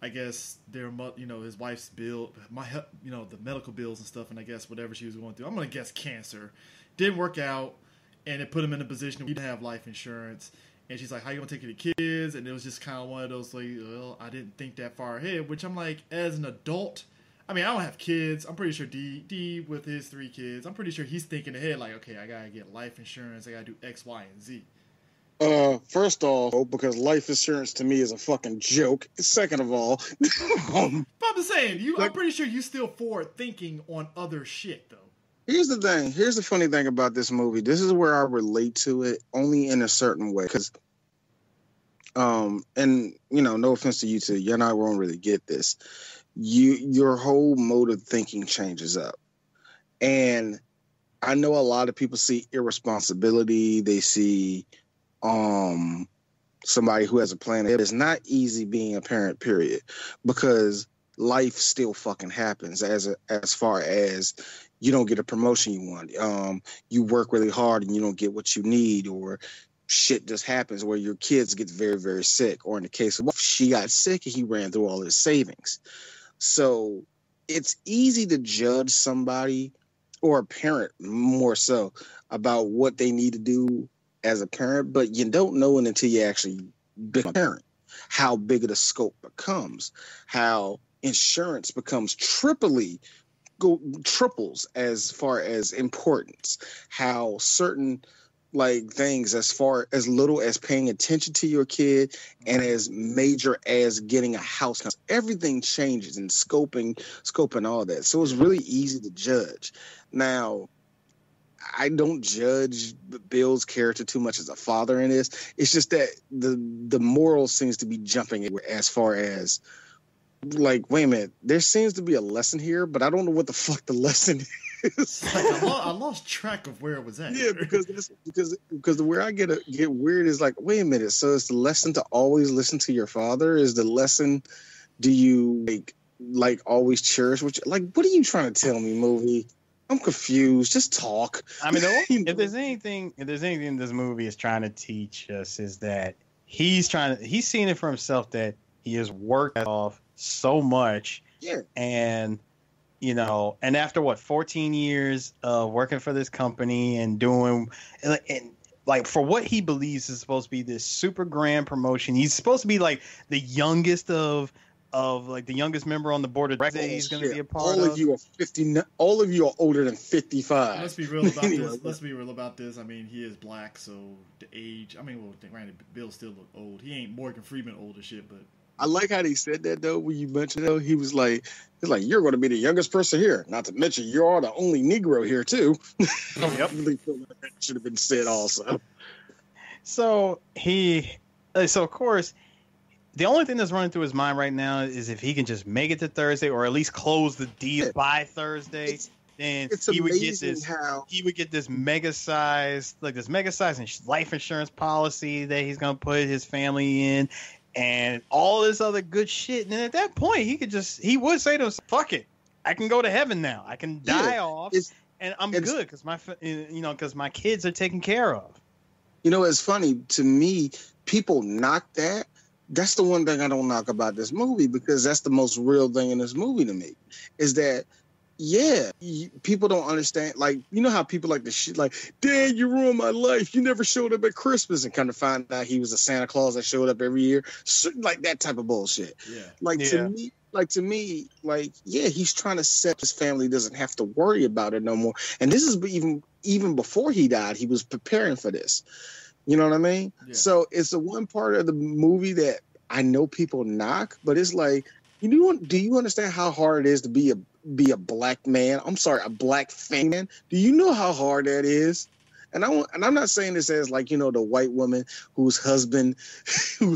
I guess, his wife's bill, the medical bills and stuff, and I guess whatever she was going through. I'm going to guess cancer. Didn't work out, and it put him in a position where he didn't have life insurance. And she's like, how you going to take care of the kids? And it was just kind of one of those, like, well, I didn't think that far ahead, which I'm like, as an adult, I mean, I don't have kids. I'm pretty sure D with his 3 kids, I'm pretty sure he's thinking ahead, like, okay, I got to get life insurance. I got to do X, Y, and Z. First off, because life insurance to me is a fucking joke. Second of all, but I'm just saying, I'm pretty sure you still forward thinking on other shit though. Here's the thing. Here's the funny thing about this movie. This is where I relate to it only in a certain way. Because, and no offense to you two, you're not won't really get this. Your whole mode of thinking changes up, and I know a lot of people see irresponsibility. They see somebody who has a plan. It is not easy being a parent, period, because life still fucking happens as far as you don't get a promotion you want. You work really hard and you don't get what you need, or shit just happens where your kids get very, very sick. Or in the case of she got sick and he ran through all his savings. So it's easy to judge somebody, or a parent more so, about what they need to do as a parent, but you don't know it until you actually become a parent, how big of the scope becomes, how insurance becomes triples as far as importance, how certain things as far as little as paying attention to your kid and as major as getting a house, everything changes in scoping all that. So it's really easy to judge. Now, I don't judge Bill's character too much as a father in this. It's just that the moral seems to be jumping as far as, like, wait a minute, there seems to be a lesson here, but I don't know what the fuck the lesson is. I lost track of where it was at. Yeah, because where I get weird is like, wait a minute, so is the lesson to always listen to your father? Is the lesson, do you like always cherish what are you trying to tell me, movie? I'm confused. Just talk. I mean, if there's anything this movie is trying to teach us is that he's seeing it for himself that he has worked off so much. Yeah. And, and after 14 years of working for this company and doing, and like for what he believes is supposed to be this super grand promotion, he's supposed to be like the youngest of like the youngest member on the board of directors he's going to be a part all of you are 50. All of you are older than 55. Let's be real about this. Let's be real about this. I mean, he is black, so the age. I mean, granted, Bill still look old. He ain't Morgan Freeman old as shit, but I like how they said that though. When you mentioned it, he was like, you're going to be the youngest person here. Not to mention, you are the only Negro here too. Yep. I really feel like that should have been said also. So of course. The only thing that's running through his mind right now is if he can just make it to Thursday or at least close the deal by Thursday, then he would get this mega size life insurance policy that he's going to put his family in and all this other good shit. And then at that point, he would say to himself, fuck it. I can go to heaven now. I can die off and I'm good because my kids are taken care of. It's funny to me, people knock that. That's the one thing I don't knock about this movie because that's the most real thing in this movie to me is that, people don't understand. Like, how people like the shit, like, Dad, you ruined my life. You never showed up at Christmas and kind of find out he was a Santa Claus that showed up every year. So, like that type of bullshit. Yeah. To me, he's trying to set his family doesn't have to worry about it no more. And this is even before he died, he was preparing for this. You know what I mean? Yeah. So it's the one part of the movie that I know people knock, but it's like, do you understand how hard it is to be a black man? I'm sorry, a black fan. Do you know how hard that is? And I'm not saying this as like, the white woman whose husband has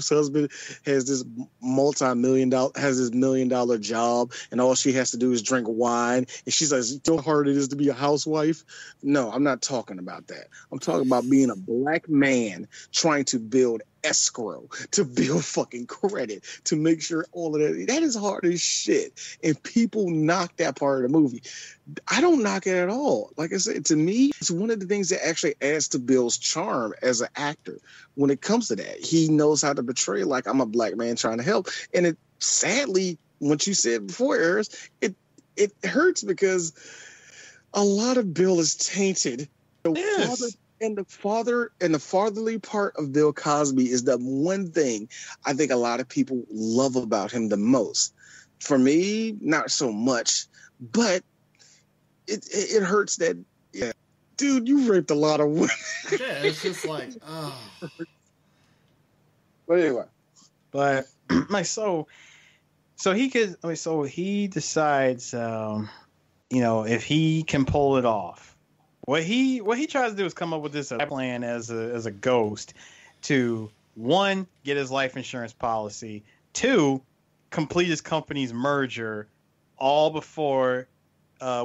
this $1 million job and all she has to do is drink wine. And she's like, you know how hard it is to be a housewife? No, I'm not talking about that. I'm talking about being a black man trying to build escrow, to build fucking credit, to make sure all of that is hard as shit. And people knock that part of the movie. I don't knock it at all. Like I said, to me, it's one of the things that actually adds to Bill's charm as an actor. When it comes to that, he knows how to portray like I'm a black man trying to help. And it sadly, what you said before, Eris, it hurts because a lot of Bill is tainted. And the fatherly part of Bill Cosby is the one thing I think a lot of people love about him the most. For me, not so much, but it hurts that, dude, you raped a lot of women. Yeah, it's just like, But anyway. But so he decides, if he can pull it off. What he tries to do is come up with this plan as a ghost to, 1, get his life insurance policy, 2, complete his company's merger, all before,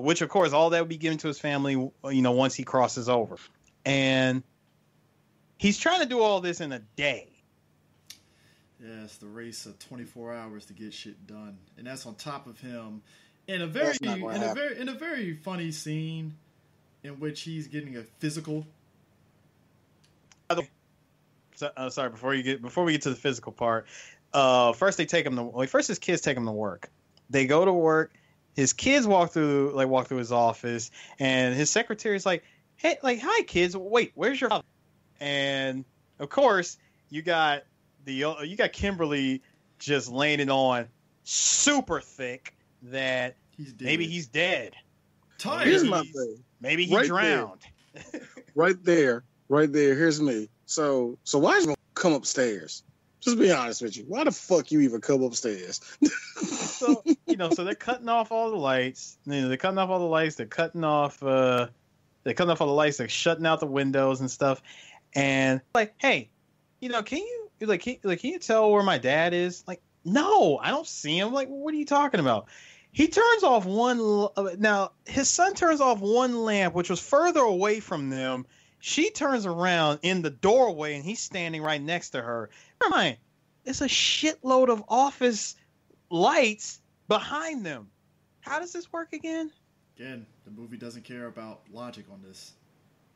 which of course all that would be given to his family, once he crosses over. And he's trying to do all this in a day. Yeah, it's the race of 24 hours to get shit done, and that's on top of him in a very funny scene in which he's getting a physical. Sorry, before we get to the physical part, first his kids take him to work. They go to work. His kids walk through his office, and his secretary's like, "Hey, hi kids. Wait, where's your father?" And of course, you got Kimberly just laying it on super thick that maybe he's dead. Here's my thing. Maybe he drowned. Right there. Here's me. So why did you come upstairs? Just be honest with you. Why the fuck you even come upstairs? So they're cutting off all the lights. They're cutting off all the lights. They're cutting off all the lights. They're shutting out the windows and stuff. And like, hey, can you tell where my dad is? Like, no, I don't see him. Like, what are you talking about? He turns off now his son turns off one lamp, which was further away from them. She turns around in the doorway, and he's standing right next to her. Never mind, it's a shitload of office lights behind them. How does this work again? Again, the movie doesn't care about logic on this.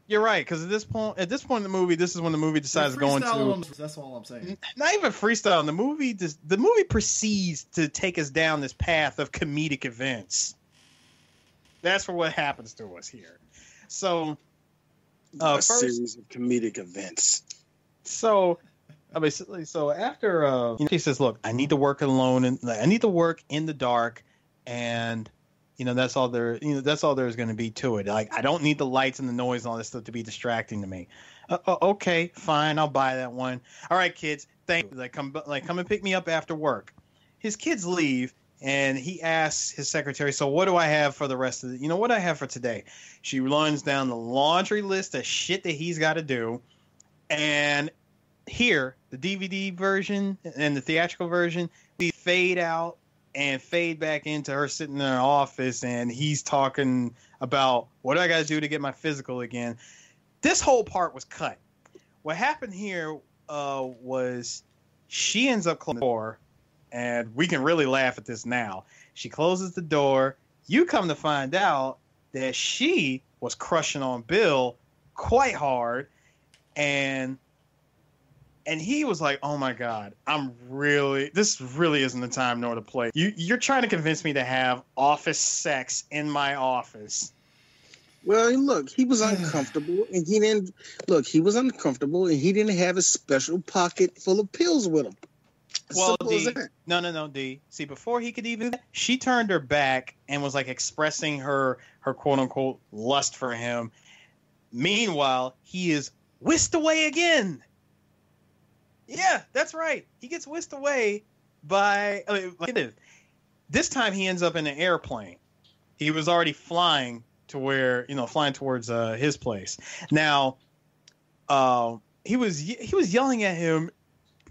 You're right, because at this point in the movie, this is when the movie decides going to. That's all I'm saying. Not even freestyle. The movie proceeds to take us down this path of comedic events. That's what happens to us here. So, a series of comedic events. So, basically, after he says, "Look, I need to work alone, and I need to work in the dark," and that's all there. That's all there's going to be to it. Like, I don't need the lights and the noise and all this stuff to be distracting to me. Okay, fine, I'll buy that one. All right, kids, thank you. Come and pick me up after work. His kids leave, and he asks his secretary, "So what do I have for the rest of the? What do I have for today?" She runs down the laundry list of shit that he's got to do, and here the DVD version and the theatrical version, we fade out and fade back into her sitting in her office, and he's talking about what do I got to do to get my physical again. This whole part was cut. What happened here was she ends up closing the door, and we can really laugh at this now. She closes the door. You come to find out that she was crushing on Bill quite hard, and he was like, "Oh my God, this really isn't the time nor the place. You're trying to convince me to have office sex in my office." Well, look, he was uncomfortable, and he didn't have a special pocket full of pills with him. Well, D, no, D. See, before he could even, she turned her back and was like expressing her quote unquote lust for him. Meanwhile, he is whisked away again. Yeah, that's right. He gets whisked away by. This time he ends up in an airplane. He was already flying to where flying towards his place. Now, he was yelling at him.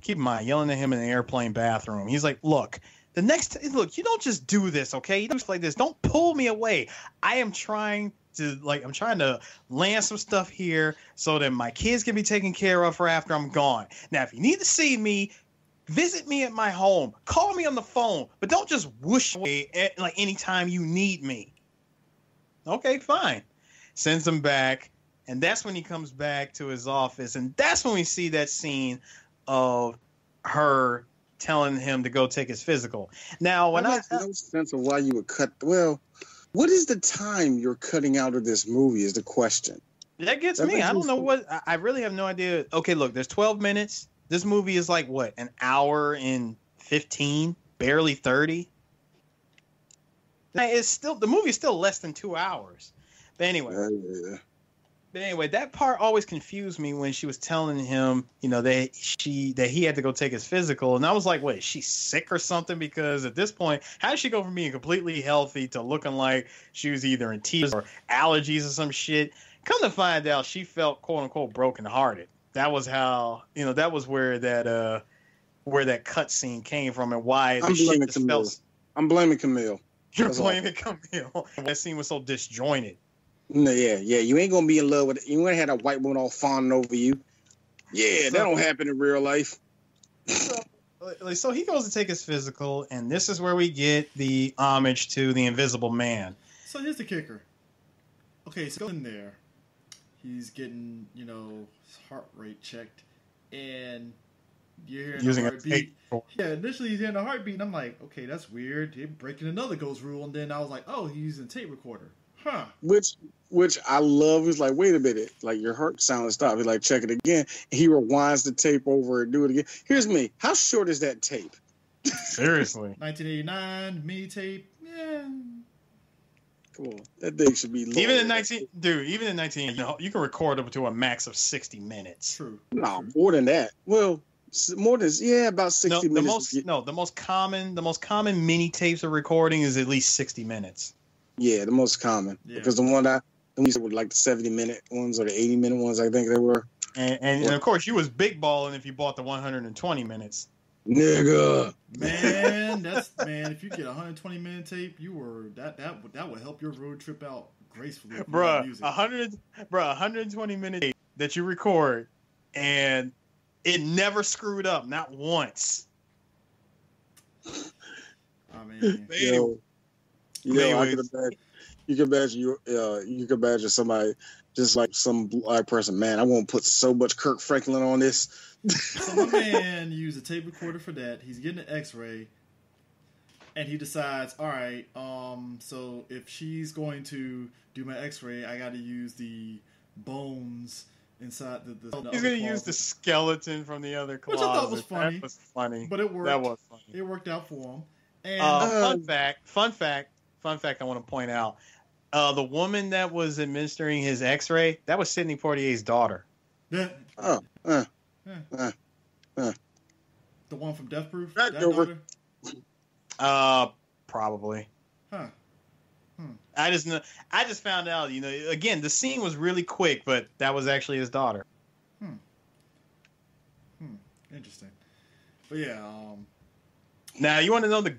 Keep in mind, yelling at him in an airplane bathroom. He's like, "Look, you don't just do this, okay? You don't just like this. Don't pull me away. I'm trying to land some stuff here so that my kids can be taken care of for after I'm gone. Now, if you need to see me, visit me at my home. Call me on the phone, but don't just whoosh away anytime you need me." Okay, fine. Sends him back, and that's when he comes back to his office, and that's when we see that scene of her telling him to go take his physical. Now, when I no sense of why you would cut. Well, what is the time you're cutting out of this movie? Is the question. That gets me. I don't know what. I really have no idea. Okay, look, there's 12 minutes. This movie is like what, an hour and 15, barely 30. The movie is still less than 2 hours. But anyway. Yeah. But anyway, that part always confused me when she was telling him, that he had to go take his physical, and I was like, "Wait, is she sick or something?" Because at this point, how did she go from being completely healthy to looking like she was either in tears or allergies or some shit? Come to find out, she felt quote unquote brokenhearted. That was how that was where that cut scene came from, and why the shit just felt. I'm blaming Camille. You're blaming Camille. That scene was so disjointed. No, yeah. You ain't gonna be in love with it. You ain't had a white woman all fawning over you. Yeah, that don't happen in real life. So he goes to take his physical, and this is where we get the homage to the Invisible Man. So here's the kicker. Okay, so in there, he's getting his heart rate checked, and you're hearing using a heartbeat. Yeah, initially he's hearing a heartbeat, and I'm like, okay, that's weird. They're breaking another ghost rule, and then I was like, oh, he's using a tape recorder. Huh. Which I love. He's like, wait a minute, like your heart sound stopped. He's like, check it again. He rewinds the tape over and do it again. Here's me. How short is that tape? Seriously. 1989 mini tape. Yeah. Come on, that thing should be longer. Even in 19, you can record up to a max of 60 minutes. True. No, more than that. Well, more than about 60 minutes. The most common mini tapes of recording is at least 60 minutes. Yeah, the most common. Yeah. Because the ones were like the 70-minute ones or the 80-minute ones, I think they were. And of course, you was big balling if you bought the 120 minutes. Nigga. Man, if you get a 120-minute tape, that would help your road trip out gracefully. Bruh, 120-minute tape that you record, and it never screwed up, not once. I mean, I could imagine. You can imagine somebody just like some black person. Man, I won't put so much Kirk Franklin on this. So my man used a tape recorder for that. He's getting an X-ray, and he decides, all right, so if she's going to do my X-ray, I got to use the bones inside the He's going to use the skeleton from the other closet. Which I thought was funny. That was funny. But it worked. That was funny. It worked out for him. And fun fact I want to point out. The woman that was administering his X-ray, that was Sidney Poitier's daughter. The one from Death Proof? That daughter? Probably. Huh. I just found out, again, the scene was really quick, but that was actually his daughter. Interesting. But yeah, now you want to know the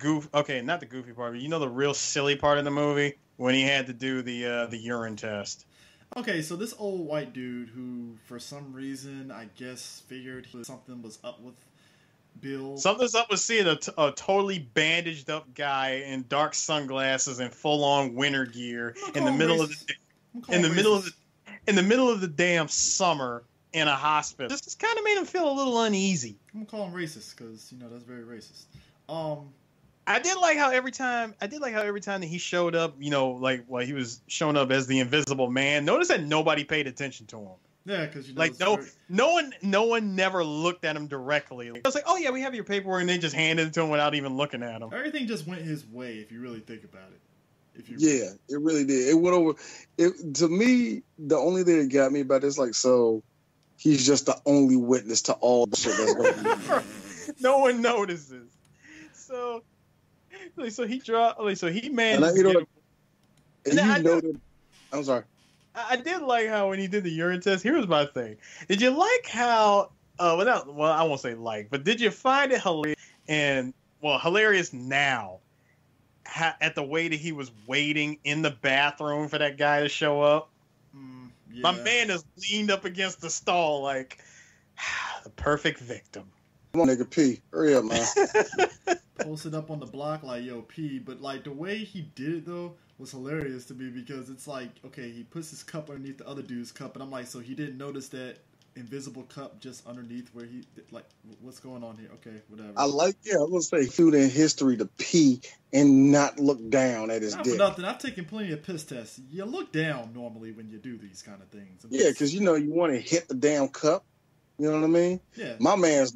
not the goofy part, but the real silly part of the movie when he had to do the urine test. Okay, so this old white dude who, for some reason, I guess figured something was up with Bill. Something's up with seeing a totally bandaged up guy in dark sunglasses and full on winter gear in the middle of the damn summer in a hospital. This just kind of made him feel a little uneasy. I'm gonna call him racist because that's very racist. I did like how every time that he showed up, while he was showing up as the Invisible Man. Notice that nobody paid attention to him. Yeah, because no one never looked at him directly. I was like, oh yeah, we have your paperwork, and they just handed it to him without even looking at him. Everything just went his way, if you really think about it. It really did. It went over. To me, the only thing that got me about this, so he's just the only witness to all the shit that's going on. No one notices. So he dropped. So he managed. I'm sorry. I did like how when he did the urine test. Here was my thing. Did you like how? I won't say like, but did you find it hilarious? Hilarious now. At the way that he was waiting in the bathroom for that guy to show up. Yeah. My man is leaned up against the stall like the perfect victim. Come on, nigga, pee. Hurry up, man. Posted up on the block like, yo, pee. But, the way he did it, though, was hilarious to me because it's like, okay, he puts his cup underneath the other dude's cup, and I'm like, so he didn't notice that invisible cup just underneath where he, what's going on here? Okay, whatever. I was going to say, food in history to pee and not look down at his not dick. For nothing. I've taken plenty of piss tests. You look down normally when you do these kind of things. Yeah, because, you want to hit the damn cup. You know what I mean? Yeah. My man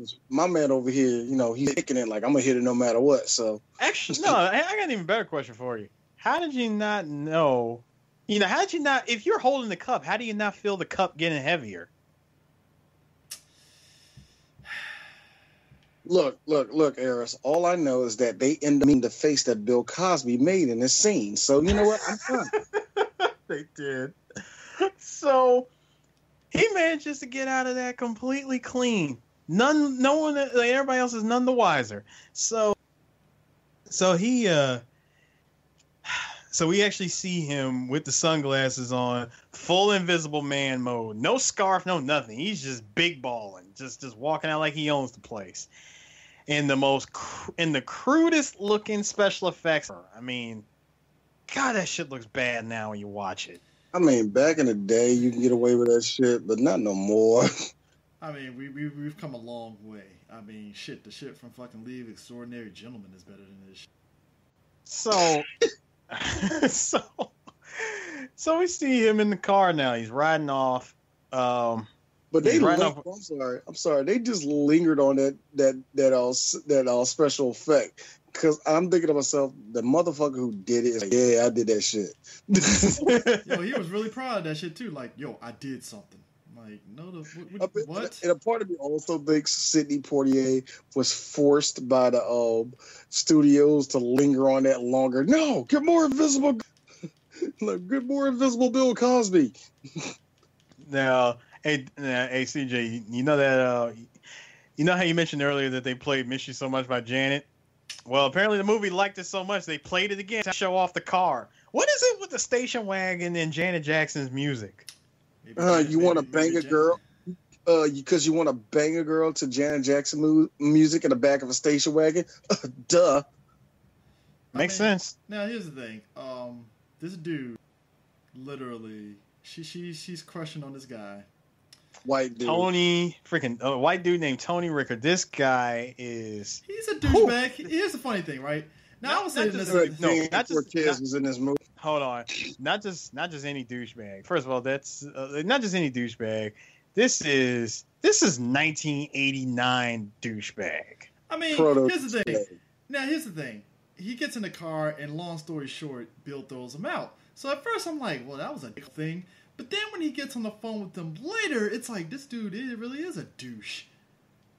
over here, he's thinking it like I'm gonna hit it no matter what. So actually, no, I got an even better question for you. How did you not know? How did you not? If you're holding the cup, how do you not feel the cup getting heavier? Look, Eris. All I know is that they end up in the face that Bill Cosby made in this scene. So you know what? I'm fine. They did. So. He manages to get out of that completely clean. No one, everybody else is none the wiser. So we actually see him with the sunglasses on, full Invisible Man mode. No scarf, no nothing. He's just big balling, just walking out like he owns the place. In the crudest looking special effects. I mean, God, that shit looks bad now when you watch it. I mean, back in the day, you can get away with that shit, but not no more. I mean, we've come a long way. I mean, the shit from fucking League of Extraordinary Gentlemen is better than this shit. So we see him in the car now. He's riding off. But they I'm sorry. They just lingered on that special effect. Because I'm thinking to myself, the motherfucker who did it is like, yeah, I did that shit. Yo, he was really proud of that shit too. Like, yo, I did something. Like, no, what? And a part of me also thinks Sidney Poitier was forced by the studios to linger on that longer. No, get more invisible. Get more invisible Bill Cosby. Now, hey, CJ, you know that you know how you mentioned earlier that they played "Miss You So Much" by Janet. Well, apparently the movie liked it so much they played it again to show off the car. What is it with the station wagon and Janet Jackson's music? You want to bang a girl? Because you want to bang a girl to Janet Jackson music in the back of a station wagon? Duh. Makes sense. Now, here's the thing. this dude, literally, she's crushing on this guy. White dude. White dude named Tony Rickard. This guy is. He's a douchebag. Here's the funny thing, right? Now I was saying this. Not just Cortez was in this movie. Hold on, not just any douchebag. First of all, that's not just any douchebag. This is 1989 douchebag. I mean, here's the thing. Now here's the thing. He gets in the car, and long story short, Bill throws him out. So at first I'm like, well, that was a dick thing. But then when he gets on the phone with them later, it's like, this dude really is a douche.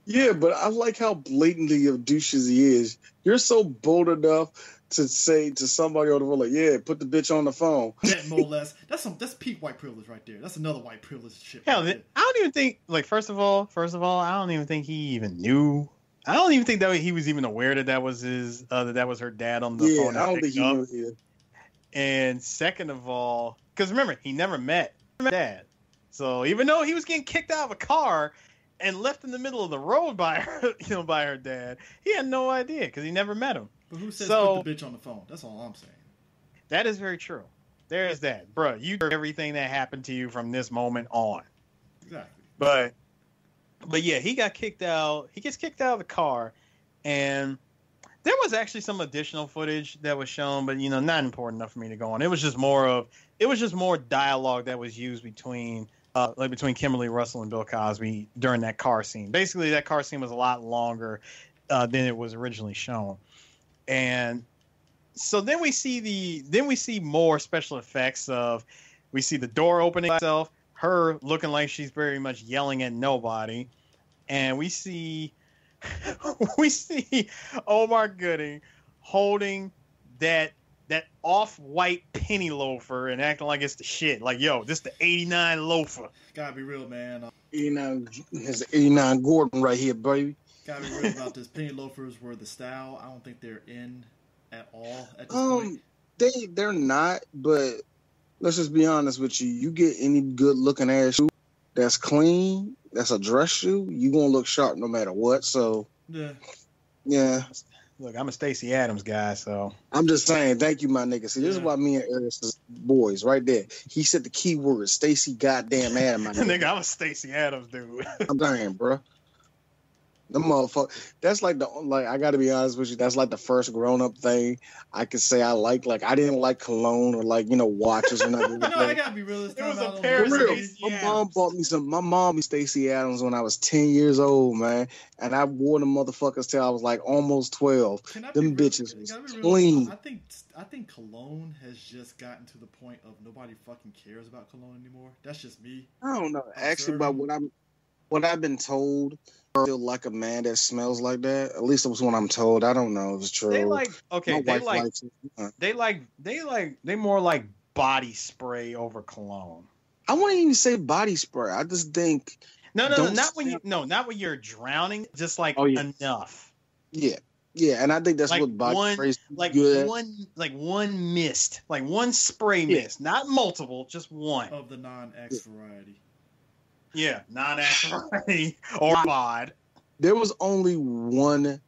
Yeah, but I like how blatantly of douches he is. You're so bold enough to say to somebody on the phone, like, yeah, put the bitch on the phone. That more or less. That's peak white privilege right there. That's another white privilege shit. Hell, right I don't even think, like, first of all, I don't even think he even knew. I don't even think that he was even aware that was his, that was her dad on the phone. Yeah, I don't think he knew either. And second of all, because remember, he never met dad. So even though he was getting kicked out of a car and left in the middle of the road by her, by her dad, he had no idea because he never met him. But who says put the bitch on the phone? That's all I'm saying. That is very true. There's that, bro. You heard everything that happened to you from this moment on. Exactly. But yeah, he got kicked out. He gets kicked out of the car, and there was actually some additional footage that was shown, but not important enough for me to go on. It was just more dialogue that was used between Kimberly Russell and Bill Cosby during that car scene. Basically, that car scene was a lot longer than it was originally shown, and so then we see more special effects of we see the door opening itself, her looking like she's very much yelling at nobody, and we see Omar Gooding holding that off-white penny loafer and acting like it's the shit. Like, yo, this the 89 loafer. Gotta be real, man. 89, it's 89 Gordon right here, baby. Gotta be real about this. Penny loafers were the style. I don't think they're in at all at this point. They're not, but let's just be honest with you. You get any good-looking ass shoe that's clean, that's a dress shoe, you gonna look sharp no matter what. So yeah. Look, I'm a Stacey Adams guy, so I'm just saying. Thank you, my nigga. See, this is why me and Eris is boys right there. He said the key word, Stacey goddamn Adams. My nigga, I'm a Stacey Adams dude. I'm dying, bro. The motherfucker. That's like I got to be honest with you. That's like the first grown up thing I could say I like. Like I didn't like cologne or watches or nothing. No, I gotta be real. It was a pair of My mom bought me some. My mom Stacey Adams when I was 10 years old, man, and I wore the motherfuckers till I was like almost 12. Them bitches was clean. I think cologne has just gotten to the point of nobody fucking cares about cologne anymore. That's just me. I don't know. Actually, about what I've been told. I feel like a man that smells like that. At least it was what I'm told. I don't know if it's true. They more like body spray over cologne. I wouldn't even say body spray. I just think not when you're drowning. Just like enough. Yeah, and I think that's what body spray is good. One mist, like one spray mist, not multiple, just one of the non-X variety. Yeah, non-X variety or bod. There was only one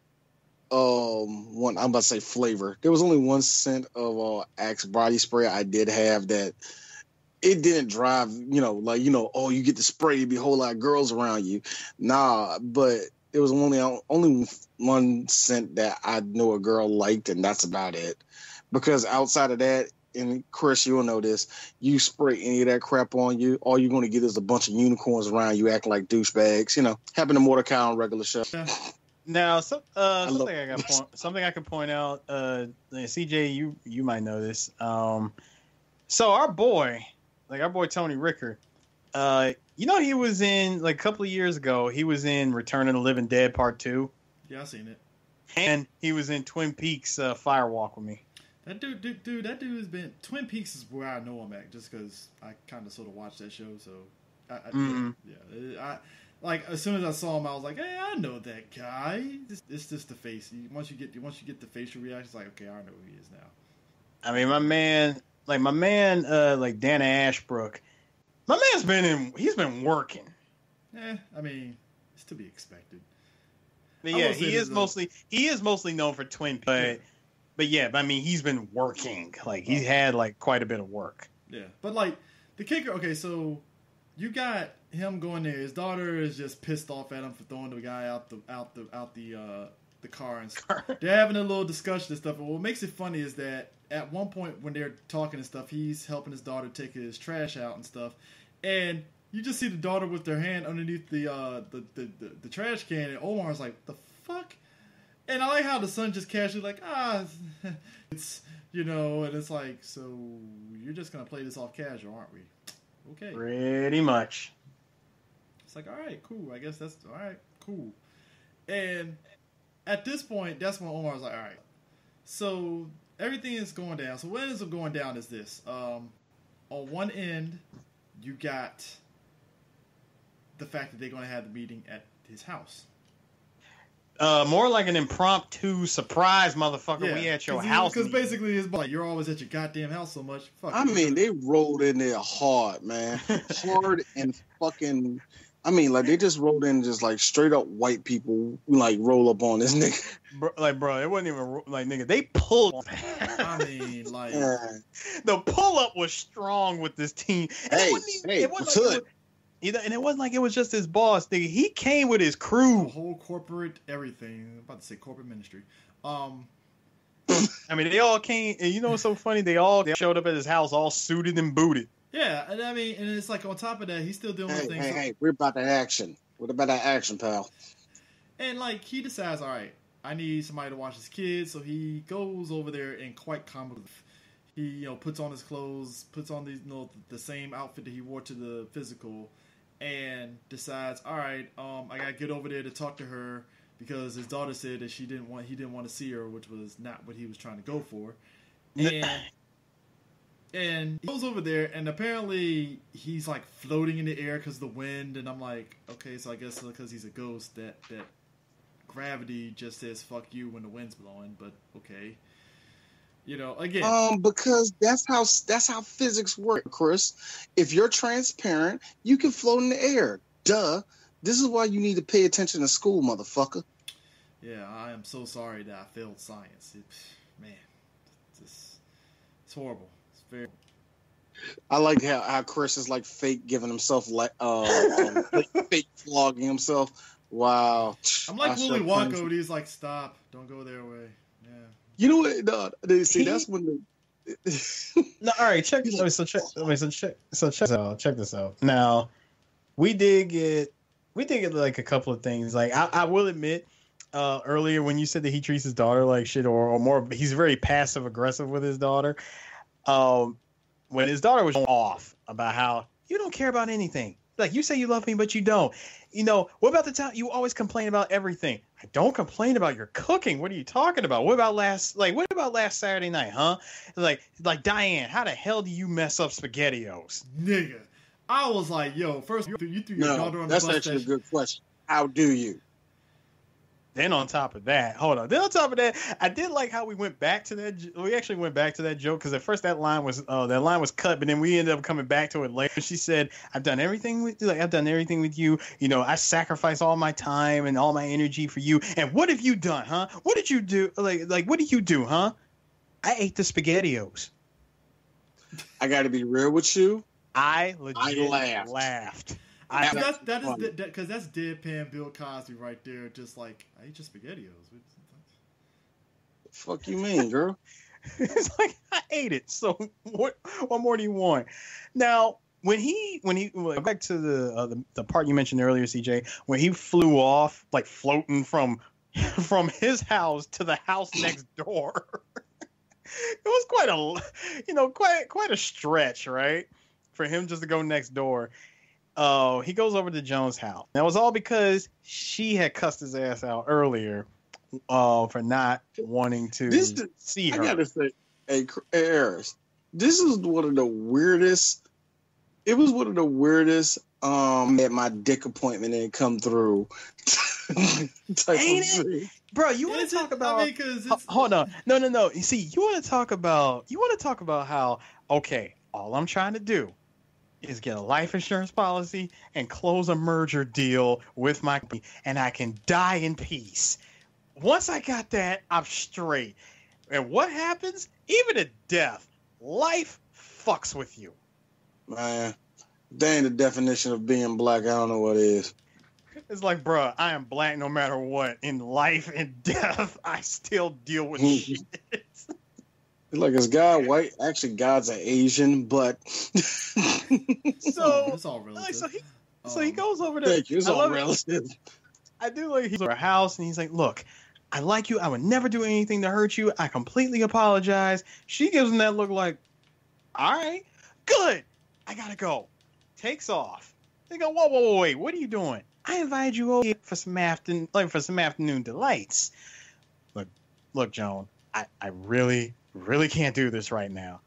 I'm about to say flavor. There was only one scent of Axe body spray I did have that it didn't drive, oh, you get the spray, it'd be a whole lot of girls around you. Nah, but there was only one scent that I know a girl liked, and that's about it. Because outside of that, and Chris, you'll know this, you spray any of that crap on you, all you're going to get is a bunch of unicorns around you acting like douchebags. Happened to Mordecai on regular show. Now, something I can point out, CJ, you might know this. So our boy Tony Rickard, he was in, like a couple of years ago, he was in Return of the Living Dead Part 2. Yeah, I've seen it. And he was in Twin Peaks Firewalk with Me. That dude has been... Twin Peaks is where I know him at, just because I kind of sort of watched that show, so... as soon as I saw him, I was like, hey, I know that guy. It's just the face. Once you get the facial reaction, it's like, okay, I know who he is now. I mean, my man, Dana Ashbrook, he's been working. I mean, it's to be expected. But yeah, he is mostly known for Twin Peaks. But yeah, I mean, he's been working. Like, he had like quite a bit of work. Yeah, but like the kicker. Okay, so you got him going there. His daughter is just pissed off at him for throwing the guy out the car and stuff. They're having a little discussion and stuff. And what makes it funny is that at one point when they're talking and stuff, he's helping his daughter take his trash out and stuff, and you just see the daughter with her hand underneath the trash can, and Omar's like, "The fuck." And I like how the son just casually like, it's, you know, and it's like, so you're just going to play this off casual, aren't we? Okay. Pretty much. It's like, all right, cool. I guess that's, all right, cool. And at this point, that's when Omar's like, all right. So everything is going down. So what ends up going down is this. On one end, you got the fact that they're going to have the meeting at his house. More like an impromptu surprise, motherfucker. Yeah, we at your house. Because basically, it's like, you're always at your goddamn house so much. Fuck I mean, they rolled in there hard, man. Hard and fucking. I mean, like, they just rolled in just like straight up white people, like, roll up on this nigga. Bro, it wasn't even like, nigga. They pulled. I mean, like. The pull up was strong with this team. And it wasn't like it was just his boss, nigga. He came with his crew. The whole corporate everything. I'm about to say corporate ministry. I mean, they all came, and you know what's so funny? They all showed up at his house all suited and booted. Yeah, and I mean, and it's like on top of that, he's still doing things. Hey, we're about that action. What about that action, pal? And like, he decides, all right, I need somebody to watch his kids, so he goes over there and quite comical. He, you know, puts on his clothes, puts on these, you know, the same outfit that he wore to the physical, and decides, all right, I gotta get over there to talk to her because his daughter said that he didn't want to see her, which was not what he was trying to go for. And he goes over there, and apparently he's like floating in the air because of the wind. And I'm like, okay, so I guess because he's a ghost, that gravity just says "fuck you" when the wind's blowing. But okay, you know, again, because that's how physics work, Chris. If you're transparent, you can float in the air. Duh. This is why you need to pay attention to school, motherfucker. Yeah, I am so sorry that I failed science. It's horrible. Very... I like how Chris is like fake giving himself fake flogging himself. Wow. I'm like Willy Wonka when he's like, stop, don't go their way. Yeah. You know what? No, see, that's when the. No, all right. Check this out. Check this out. Now, we did get like a couple of things. Like I will admit, earlier when you said that he treats his daughter like shit, or more, he's very passive aggressive with his daughter. When his daughter was off about how you don't care about anything, like you say you love me, but you don't. You know, what about the time you always complain about everything? I don't complain about your cooking. What are you talking about? What about last Saturday night, huh? Like Diane, how the hell do you mess up SpaghettiOs? Nigga, I was like, yo, first you threw your daughter on the bus. That's actually a good question. How do you? Then on top of that, I did like how we went back to that. We actually went back to that joke because at first that line was cut, but then we ended up coming back to it later. She said, "I've done everything with you. You know, I sacrifice all my time and all my energy for you. And what have you done, huh? What did you do? Like what did you do, huh? I ate the SpaghettiOs. I got to be real with you. I laughed. That's deadpan Bill Cosby right there. Just like, I ate your SpaghettiOs. Fuck you mean, girl? It's like, I ate it. So what more do you want? Now, when he back to the part you mentioned earlier, CJ, when he flew off, like floating from his house to the house next door. It was quite a stretch, right? For him just to go next door. Oh, he goes over to Joan's house. That was all because she had cussed his ass out earlier for not wanting to see her. I gotta say, hey, Harris, this is one of the weirdest. It was one of the weirdest. At my dick appointment didn't come through. Ain't it? Bro, you want to talk about? Hold on, no. You see, you want to talk about how okay, all I'm trying to do is get a life insurance policy and close a merger deal with my company, and I can die in peace. Once I got that, I'm straight. And what happens? Even at death, life fucks with you. Man, that ain't the definition of being black. I don't know what it is. It's like, bruh, I am black no matter what. In life and death, I still deal with shit. It's like, is God white? Actually, God's an Asian, but It's all relative. So he goes over to. thank you. It's all relative. I do like he's at our house and he's like, look, I like you. I would never do anything to hurt you. I completely apologize. She gives him that look like, all right, good. I gotta go. Takes off. They go, whoa, wait. What are you doing? I invited you over here for some afternoon delights. Look, Joan, I really can't do this right now.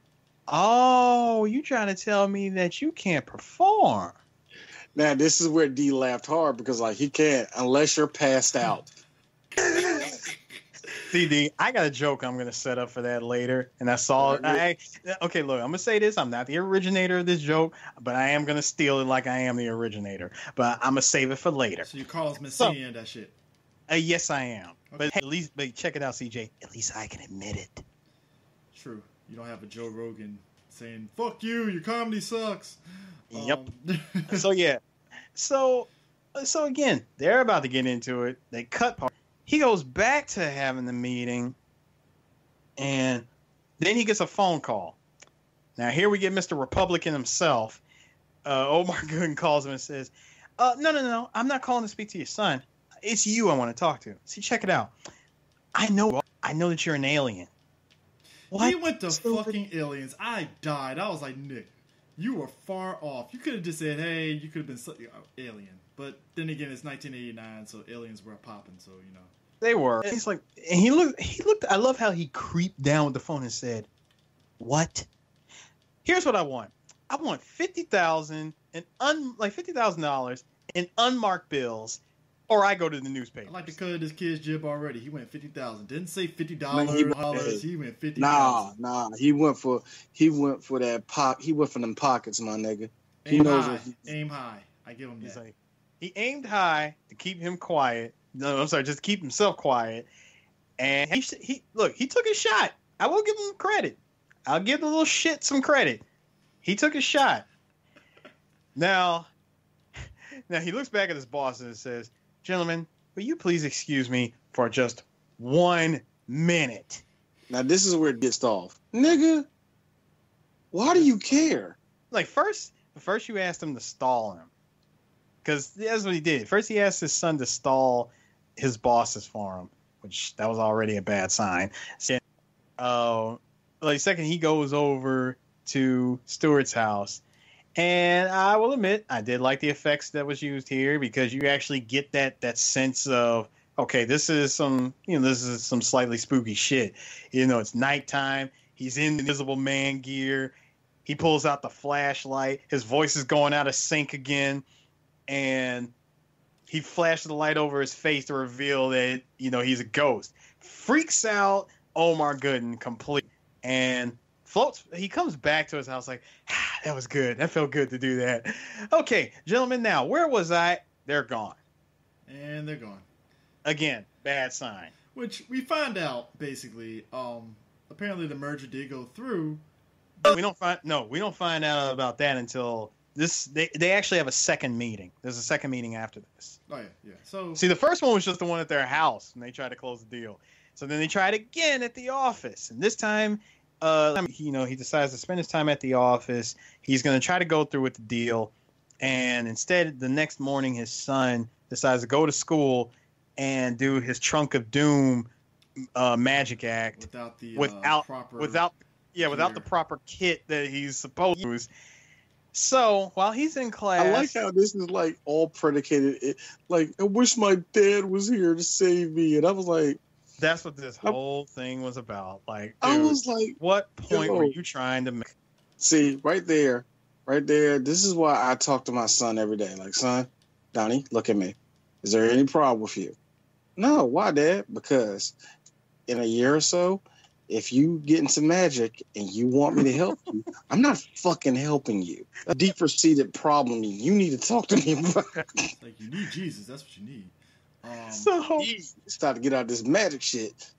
Oh, you trying to tell me that you can't perform? Now, this is where D laughed hard because, like, he can't unless you're passed out. CD, I got a joke I'm going to set up for that later. And I saw it. Okay, look, I'm going to say this. I'm not the originator of this joke, but I am going to steal it like I am the originator. But I'm going to save it for later. So you Carlos Mencia and that shit. Yes, I am. Okay. But check it out, CJ. At least I can admit it. True. You don't have a Joe Rogan saying, fuck you, your comedy sucks. Yep. So, yeah. So again, they're about to get into it. They cut part. He goes back to having the meeting, and then he gets a phone call. Now, here we get Mr. Republican himself. Omar Gooden calls him and says, no, I'm not calling to speak to your son. It's you I want to talk to. See, check it out. I know that you're an alien. What? He went to fucking aliens. I died. I was like, Nick, you were far off. You could have just said, hey, you could have been alien. But then again, it's 1989, so aliens were popping, so, you know. They were. And he's like, and he looked, I love how he creeped down with the phone and said, what? Here's what I want. I want $50,000 in unmarked bills, or I go to the newspaper. I like to cut his kid's jib already. He went $50,000. Didn't say $50. He went $50,000. Nah. He went for that pop. He went for them pockets, my nigga. Aim high. I give him that. He's like, he aimed high to keep him quiet. No, I'm sorry, just to keep himself quiet. And he took a shot. I will give him credit. I'll give the little shit some credit. He took a shot. Now he looks back at his boss and says, gentlemen, will you please excuse me for just 1 minute? Now, this is where it gets off. Nigga, why do you care? Like, first you asked him to stall him. Because that's what he did. First he asked his son to stall his bosses for him, which that was already a bad sign. Second, he goes over to Stewart's house. And I will admit, I did like the effects that was used here because you actually get that sense of, okay, this is some slightly spooky shit. You know, it's nighttime. He's in Invisible Man gear. He pulls out the flashlight. His voice is going out of sync again. And he flashes the light over his face to reveal that, you know, he's a ghost. Freaks out Omar Gooden completely. And he comes back to his house like, that was good. That felt good to do that. Okay, gentlemen, now, where was I? They're gone. And they're gone. Again, bad sign. Which we find out, basically, apparently the merger did go through. We don't find out about that until they actually have a second meeting. There's a second meeting after this. Oh, yeah. So see, the first one was just the one at their house, and they tried to close the deal. So then they tried again at the office, and this time, he decides to spend his time at the office. He's going to try to go through with the deal, and instead, the next morning, his son decides to go to school and do his Trunk of Doom magic act without the proper kit that he's supposed to use. So while he's in class, I like how this is like all predicated. Like, I wish my dad was here to save me, and I was like, that's what this whole thing was about. Like, dude, I was like, what point were you trying to make? See, right there. This is why I talk to my son every day. Like, son, Donnie, look at me. Is there any problem with you? No. Why, Dad? Because in a year or so, if you get into magic and you want me to help you, I'm not fucking helping you. A deeper seated problem you need to talk to me about. Like, you need Jesus. That's what you need. It's time to get out of this magic shit.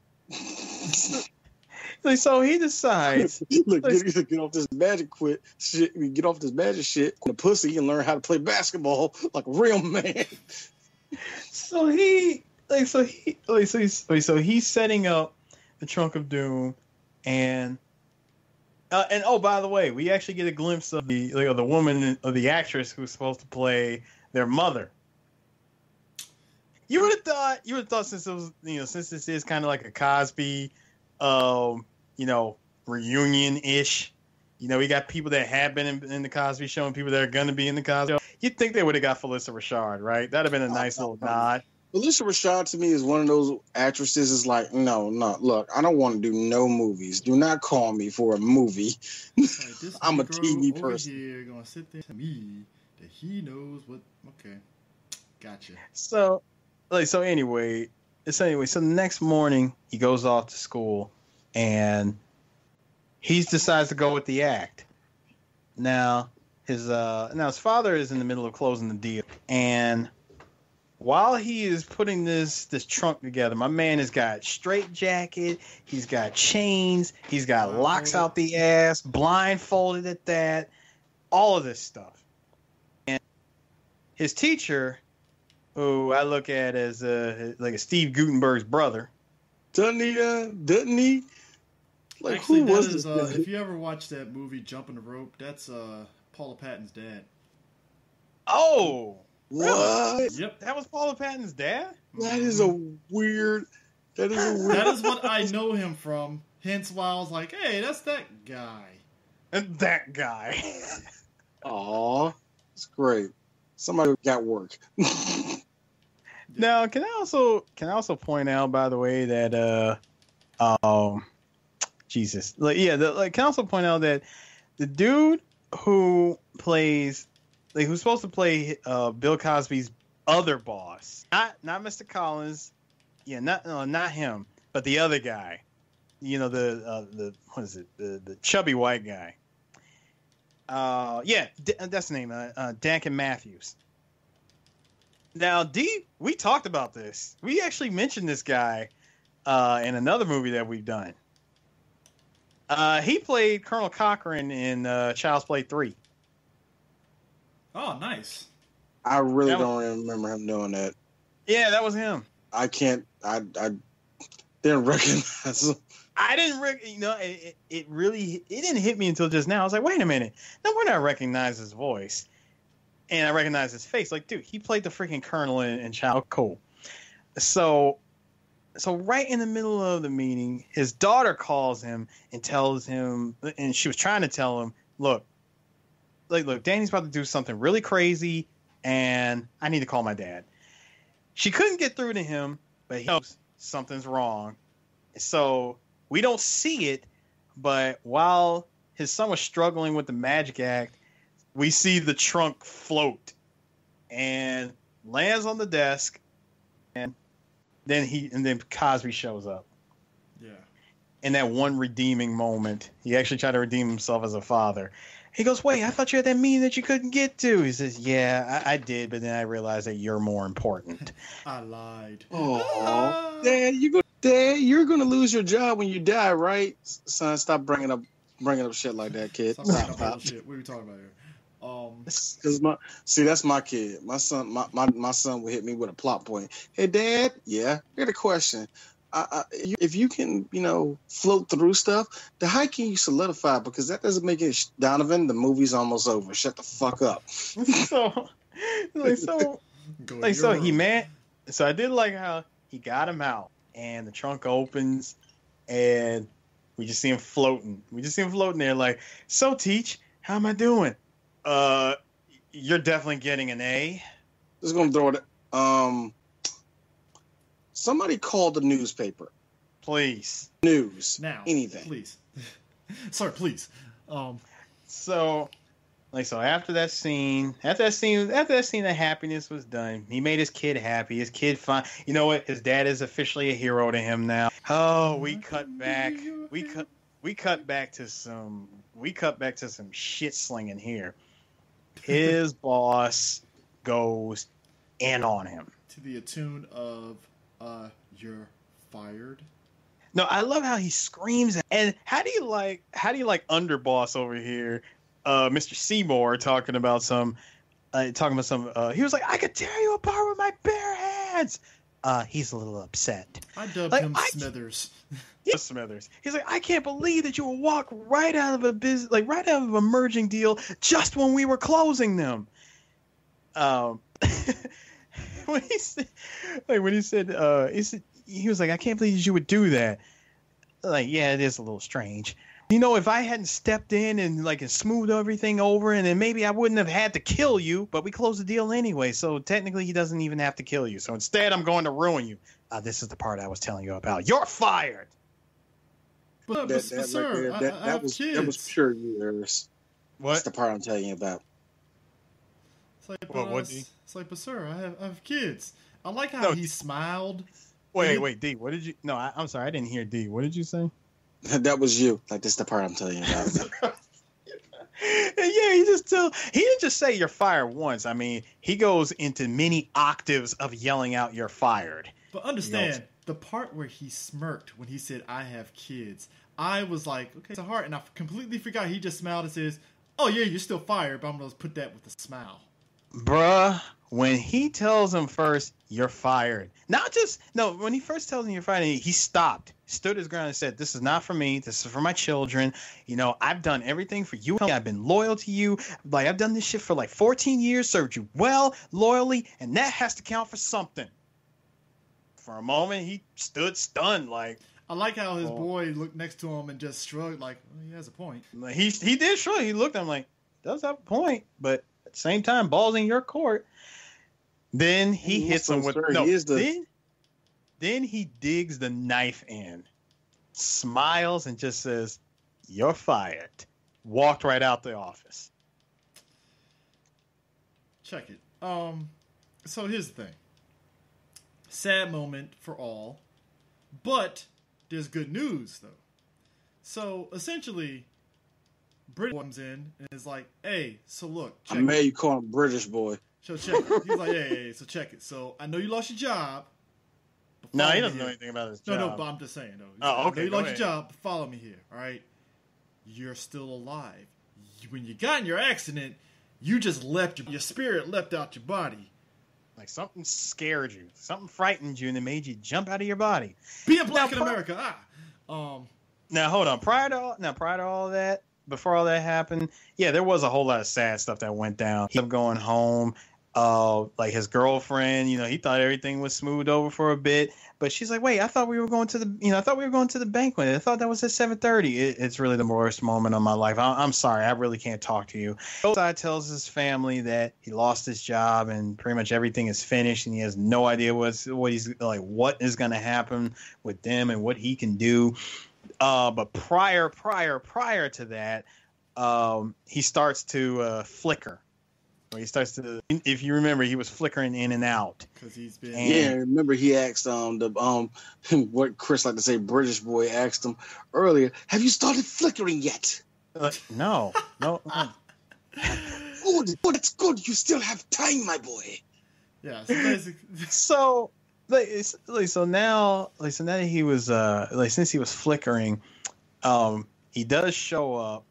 So he decides. Look, get off this magic shit. Get off this magic shit. The pussy and learn how to play basketball like a real man. So he's setting up the Trunk of Doom, and oh, by the way, we actually get a glimpse of the woman, of the actress who's supposed to play their mother. You would have thought since it was, since this is kind of like a Cosby, reunion-ish. We got people that have been in the Cosby Show and people that are going to be in the Cosby Show. You'd think they would have got Phylicia Rashad, right? That'd have been a nice little nod. Phylicia Rashad to me is one of those actresses is like, no, look, I don't want to do no movies. Do not call me for a movie. I'm a TV person. Here gonna sit there and me that he knows what. Okay, gotcha. So the next morning he goes off to school and he decides to go with the act. Now his father is in the middle of closing the deal, and while he is putting this trunk together, my man has got straight jacket, he's got chains, he's got locks out the ass, blindfolded at that, all of this stuff. And his teacher, who I look at as like a Steve Guttenberg's brother, doesn't he? Like, actually, who was this? If you ever watched that movie Jumping the Rope, that's Paula Patton's dad. Oh. What? Yep. That was Paula Patton's dad? That is weird. That is what I know him from. Hence why I was like, hey, that's that guy. And that guy. Aw. It's great. Somebody got work. Now, can I also point out, by the way, that Jesus. Can I also point out that the dude who plays, who's supposed to play Bill Cosby's other boss, not Mr. Collins, not him, but the other guy, the what is it, the chubby white guy. That's the name, Duncan Matthews. Now, we talked about this. We actually mentioned this guy in another movie that we've done. He played Colonel Cochran in Child's Play 3. Oh, nice. I really don't remember him doing that. Yeah, that was him. I didn't recognize him. I didn't it didn't hit me until just now. I was like, wait a minute. No wonder I recognize his voice. And I recognize his face. Like, dude, he played the freaking Colonel in Child. Cool. So right in the middle of the meeting, his daughter calls him and tells him, and she was trying to tell him, look, Danny's about to do something really crazy, and I need to call my dad. She couldn't get through to him, but he knows something's wrong. So we don't see it, but while his son was struggling with the magic act, we see the trunk float and lands on the desk, and then Cosby shows up. Yeah. In that one redeeming moment, he actually tried to redeem himself as a father. He goes, wait, I thought you had that meeting that you couldn't get to. He says, yeah, I did, but then I realized that you're more important. I lied. Oh, Dad, you're gonna lose your job when you die, right? Son, stop bringing up shit like that, kid. Stop. Shit. What are we talking about here? Because that's my kid. My son will hit me with a plot point. Hey, Dad, I got a question. If you can, float through stuff, then how can you solidify? Because that doesn't make it. Donovan, the movie's almost over. Shut the fuck up. So I did like how he got him out, and the trunk opens, and we just see him floating. There, like, so Teach, how am I doing? You're definitely getting an A. Just gonna throw it. Somebody called the newspaper. Please. News. Now. Anything. Please. Sir, please. So after that scene, the happiness was done. He made his kid happy. His kid fine. You know what? His dad is officially a hero to him now. Oh, we cut back. We cut back to some shit slinging here. His boss goes in on him to the tune of "You're fired." No, I love how he screams. And how do you like underboss over here, Mr. Seymour talking about some. He was like, I could tear you apart with my bare hands. He's a little upset. I dubbed him Smithers. Yeah, Smithers. He's like, I can't believe that you will walk right out of right out of a merging deal just when we were closing them. When he said, he was like, I can't believe you would do that. Like, yeah, it is a little strange. You know, if I hadn't stepped in and smoothed everything over, and then maybe I wouldn't have had to kill you, but we closed the deal anyway, so technically he doesn't even have to kill you. So instead, I'm going to ruin you. This is the part I was telling you about. You're fired. But sir, I have kids. That was pure years. What? That's the part I'm telling you about. It's like, but sir, I have kids. I like how he smiled. Wait, D, what did you? No, I'm sorry, I didn't hear D. What did you say? That was you. Like, this is the part I'm telling you about. Yeah, he didn't just say you're fired once. I mean, he goes into many octaves of yelling out you're fired. But understand, the part where he smirked when he said, I have kids, I was like, okay, it's a heart. And I completely forgot he just smiled and says, oh yeah, you're still fired, but I'm going to put that with a smile. Bruh, when he tells him first, you're fired. When he first tells him you're fired, he stopped, stood his ground and said, this is not for me. This is for my children. You know, I've done everything for you. I've been loyal to you. Like, I've done this shit for 14 years, served you well, loyally, and that has to count for something. For a moment, he stood stunned, like. I like how his boy looked next to him and just shrugged, like, he has a point. He did shrug. He looked at him like, does have a point, but at the same time, ball's in your court. Then he hits him with Then he digs the knife in, smiles, and just says, "You're fired." Walked right out the office. Check it. So here's the thing. Sad moment for all, but there's good news though. So essentially, British comes in and is like, "Hey, so look, I made you call him British boy." So check it. He's like, hey, so check it. So I know you lost your job. No, he doesn't know anything about his job. No, but I'm just saying though. Oh, okay. I know you lost your job, but follow me here, all right? You're still alive. When you got in your accident, you just left your spirit leapt out your body. Like something scared you, something frightened you, and it made you jump out of your body. Being black in America, Now hold on. Prior to all that, before all that happened, yeah, there was a whole lot of sad stuff that went down. Him going home. Like his girlfriend, he thought everything was smoothed over for a bit, but she's like, "Wait, I thought we were going to the banquet. I thought that was at 7:30." It's really the worst moment of my life. I'm sorry, I really can't talk to you. Both side tells his family that he lost his job and pretty much everything is finished, and he has no idea what is going to happen with them and what he can do. But prior to that, he starts to flicker. He starts to, if you remember, he was flickering in and out. Because he's been. Yeah, remember he asked what Chris like to say, British boy asked him earlier. Have you started flickering yet? No. Good, that's good. You still have time, my boy. Yeah. So basically. So now that he was since he was flickering, he does show up,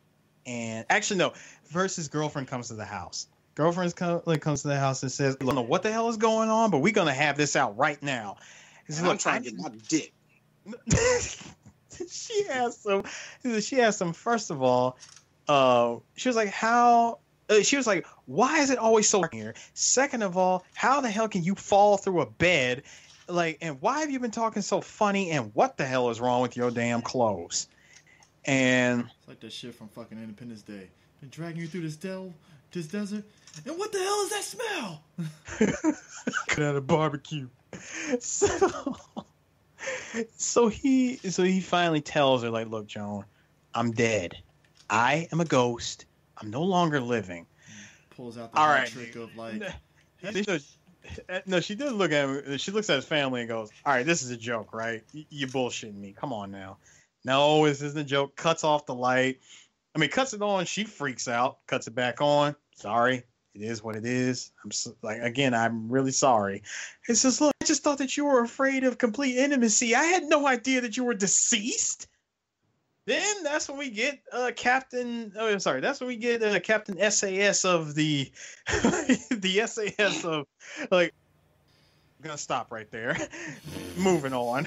and actually no. First, his girlfriend comes to the house. Comes to the house and says, "I don't know what the hell is going on, but we're gonna have this out right now." I'm trying to get my dick. She asked him. First of all, she was like, "How?" She was like, "Why is it always so dark here?" Second of all, how the hell can you fall through a bed? And why have you been talking so funny? And what the hell is wrong with your damn clothes? And it's like that shit from fucking Independence Day. Been dragging you through this desert. And what the hell is that smell? Cut out a barbecue. So he finally tells her, like, "Look, Joan, I'm dead. I am a ghost. I'm no longer living." Pulls out the trick of like. No, she does look at him. She looks at his family and goes, "All right, this is a joke, right? You bullshitting me. Come on now." No, this isn't a joke. Cuts off the light. Cuts it on. She freaks out. Cuts it back on. Sorry. It is what it is. I'm really sorry. It says, look, I just thought that you were afraid of complete intimacy. I had no idea that you were deceased. Then that's when we get Captain. Oh, sorry. That's when we get Captain SAS of the the SAS of like. I'm gonna stop right there. Moving on.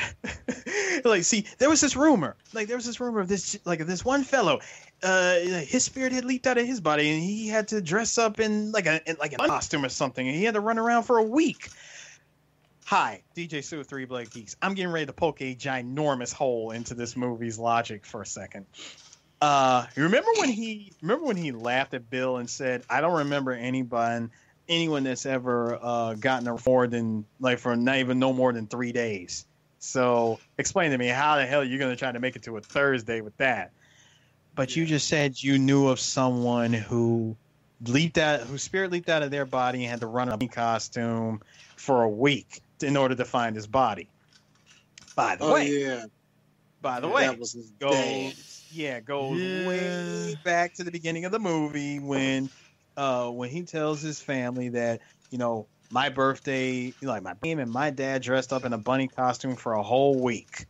Like, see, there was this rumor of this one fellow. His spirit had leaped out of his body, and he had to dress up in a costume or something, and he had to run around for a week. Hi, DJ Sue of Three Black Geeks. I'm getting ready to poke a ginormous hole into this movie's logic for a second. Remember when he laughed at Bill and said, "I don't remember anyone that's ever gotten more than for not even no more than 3 days." So explain to me, how the hell are you going to try to make it to a Thursday with that? But you just said you knew of someone whose spirit leaped out of their body and had to run a costume for a week in order to find his body. By the way, that was his dad. Goes way back to the beginning of the movie when he tells his family that, my birthday, my mom and my dad dressed up in a bunny costume for a whole week.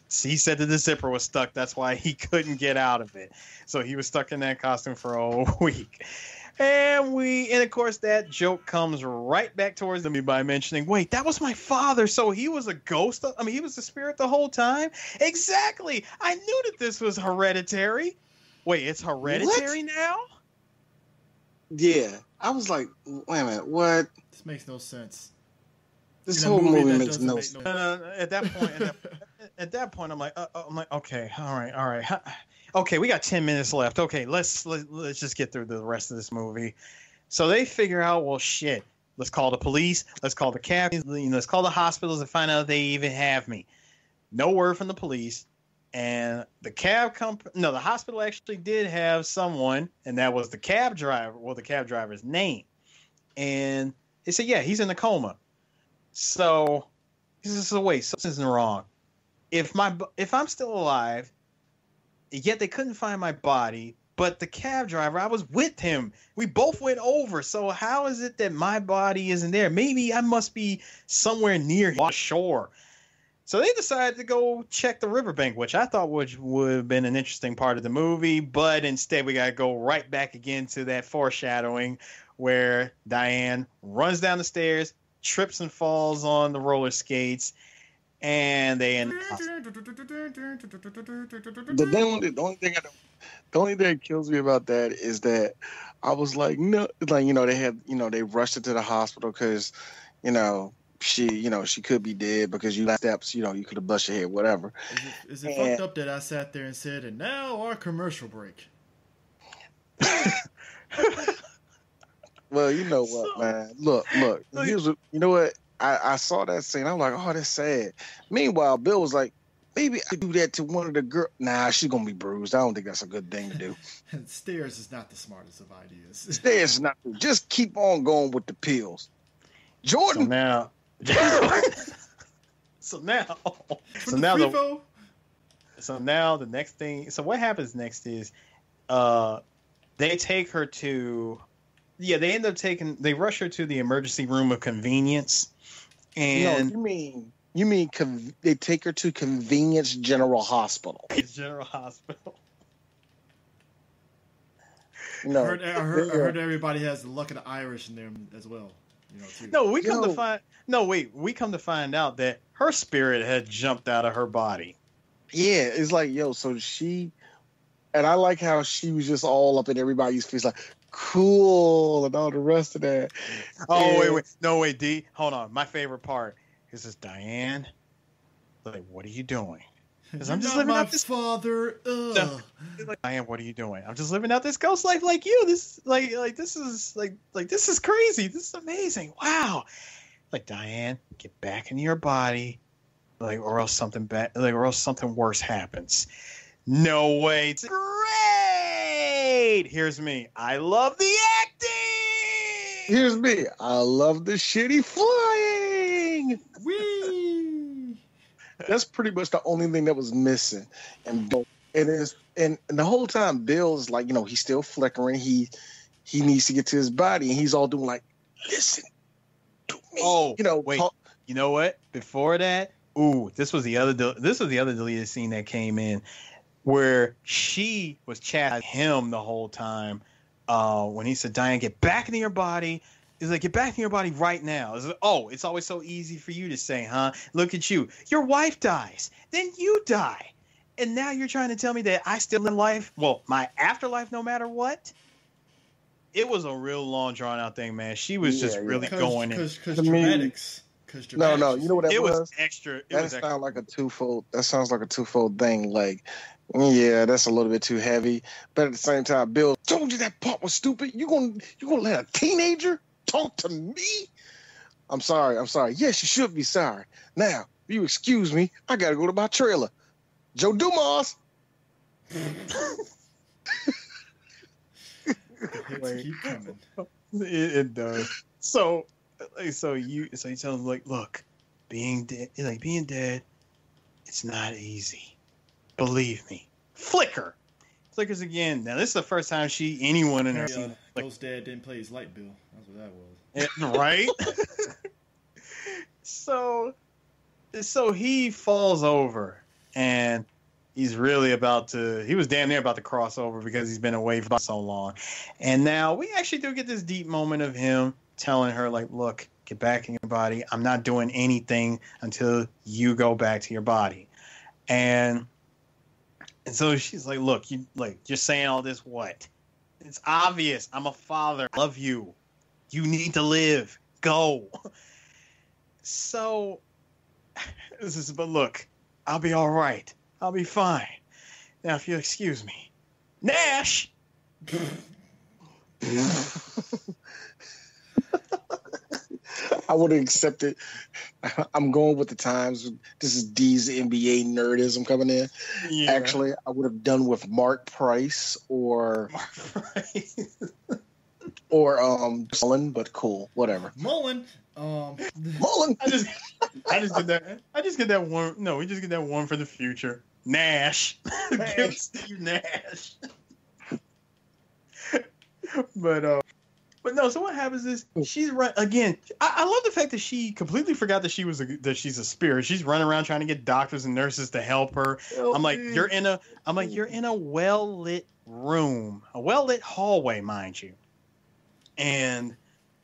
He said that the zipper was stuck. That's why he couldn't get out of it. So he was stuck in that costume for a whole week. And of course, that joke comes right back towards me by mentioning, wait, that was my father. So he was a ghost. He was a spirit the whole time. Exactly. I knew that this was Hereditary. Wait, it's Hereditary now? Yeah. I was like, wait a minute, what? This makes no sense. This whole movie makes no sense. At that point, I'm like, okay, all right. Okay, we got 10 minutes left. Okay, let's just get through the rest of this movie. So they figure out, well, shit, let's call the police, let's call the cab, let's call the hospitals and find out if they even have me. No word from the police. And the the hospital actually did have someone, and that was the cab driver, the cab driver's name. And they said, yeah, he's in a coma. So he says, so wait, something's wrong. If I'm still alive, yet they couldn't find my body, but the cab driver, I was with him. We both went over. So how is it that my body isn't there? Maybe I must be somewhere near shore. So they decided to go check the riverbank, which I thought would have been an interesting part of the movie. But instead, we got to go right back again to that foreshadowing where Diane runs down the stairs, trips and falls on the roller skates, and they end up. The only thing that kills me about that is that I was like, no, they had, they rushed her to the hospital because, she could be dead because you steps, you could have bust your head, whatever. Is it fucked up that I sat there and said, and now our commercial break? Well, you know what, man? Look. Here's what, you know what? I saw that scene. I'm like, oh, that's sad. Meanwhile, Bill was like, maybe I do that to one of the girls. Nah, she's going to be bruised. I don't think that's a good thing to do. Stairs is not the smartest of ideas. Stairs is not. Just keep on going with the pills. Jordan. So now the next thing. So what happens next is, they take her to, they rush her to the emergency room of convenience. And no, you mean they take her to Convenience General Hospital. General Hospital. No, I heard everybody has the luck of the Irish in there as well. Too. No, we come to find out that her spirit had jumped out of her body. Yeah, it's like, so she, and I like how she was just all up in everybody's face, like, cool, and all the rest of that. Oh, wait, D, hold on. My favorite part is this, Diane, like, what are you doing? Because I'm just living out this father. Diane, what are you doing? I'm just living out this ghost life like you. This this is crazy. This is amazing. Wow. Like, Diane, get back into your body, or else something bad, or else something worse happens. No way. It's great. Here's me. I love the acting. Here's me. I love the shitty flying. Whee! That's pretty much the only thing that was missing. And the whole time Bill's like, he's still flickering. He he needs to get to his body, and he's all doing like, listen to me. Oh, you know, wait. You know what? Before that, this was the other deleted scene that came in where she was chatting him the whole time. When he said, "Diane, get back into your body." He's like, "Get back in your body right now." It's like, oh, it's always so easy for you to say, huh? Look at you. Your wife dies, then you die, and now you're trying to tell me that I still in life? Well, my afterlife, no matter what. It was a real long, drawn out thing, man. She was just really going in. Because dramatics. No, you know what that it was? Was extra. That sounds like a twofold. That sounds like a twofold thing. Like, yeah, that's a little bit too heavy. But at the same time, Bill told you that part was stupid. You gonna let a teenager talk to me? I'm sorry. Yes, you should be sorry. Now, if you excuse me, I gotta go to my trailer. Joe Dumas. Keep coming. It does. So he tells him, like, look, being dead, it's not easy. Believe me. Flickers again. Now this is the first time anyone in her scene. Ghost Dad didn't play his light bill. That's what that was. Right? So he falls over, and he was damn near about to cross over because he's been away for so long. And now we actually do get this deep moment of him telling her, like, look, get back in your body. I'm not doing anything until you go back to your body. And so she's like, look, you're saying all this, what? It's obvious. I'm a father. I love you. You need to live. Go. So, but look, I'll be all right. I'll be fine. Now, if you'll excuse me. Nash! I would have accepted. I'm going with the times. This is D's NBA nerdism coming in. Yeah. Actually, I would have done with Mark Price or Mullen, but cool, whatever. Mullen. Mullen. I just get that. I just get that one. No, we just get that one for the future. Nash. Give Steve Nash. But no. So what happens is she's right again. I love the fact that she completely forgot that she's a spirit. She's running around trying to get doctors and nurses to help her. I'm like, you're in a well lit room, a well lit hallway, mind you, and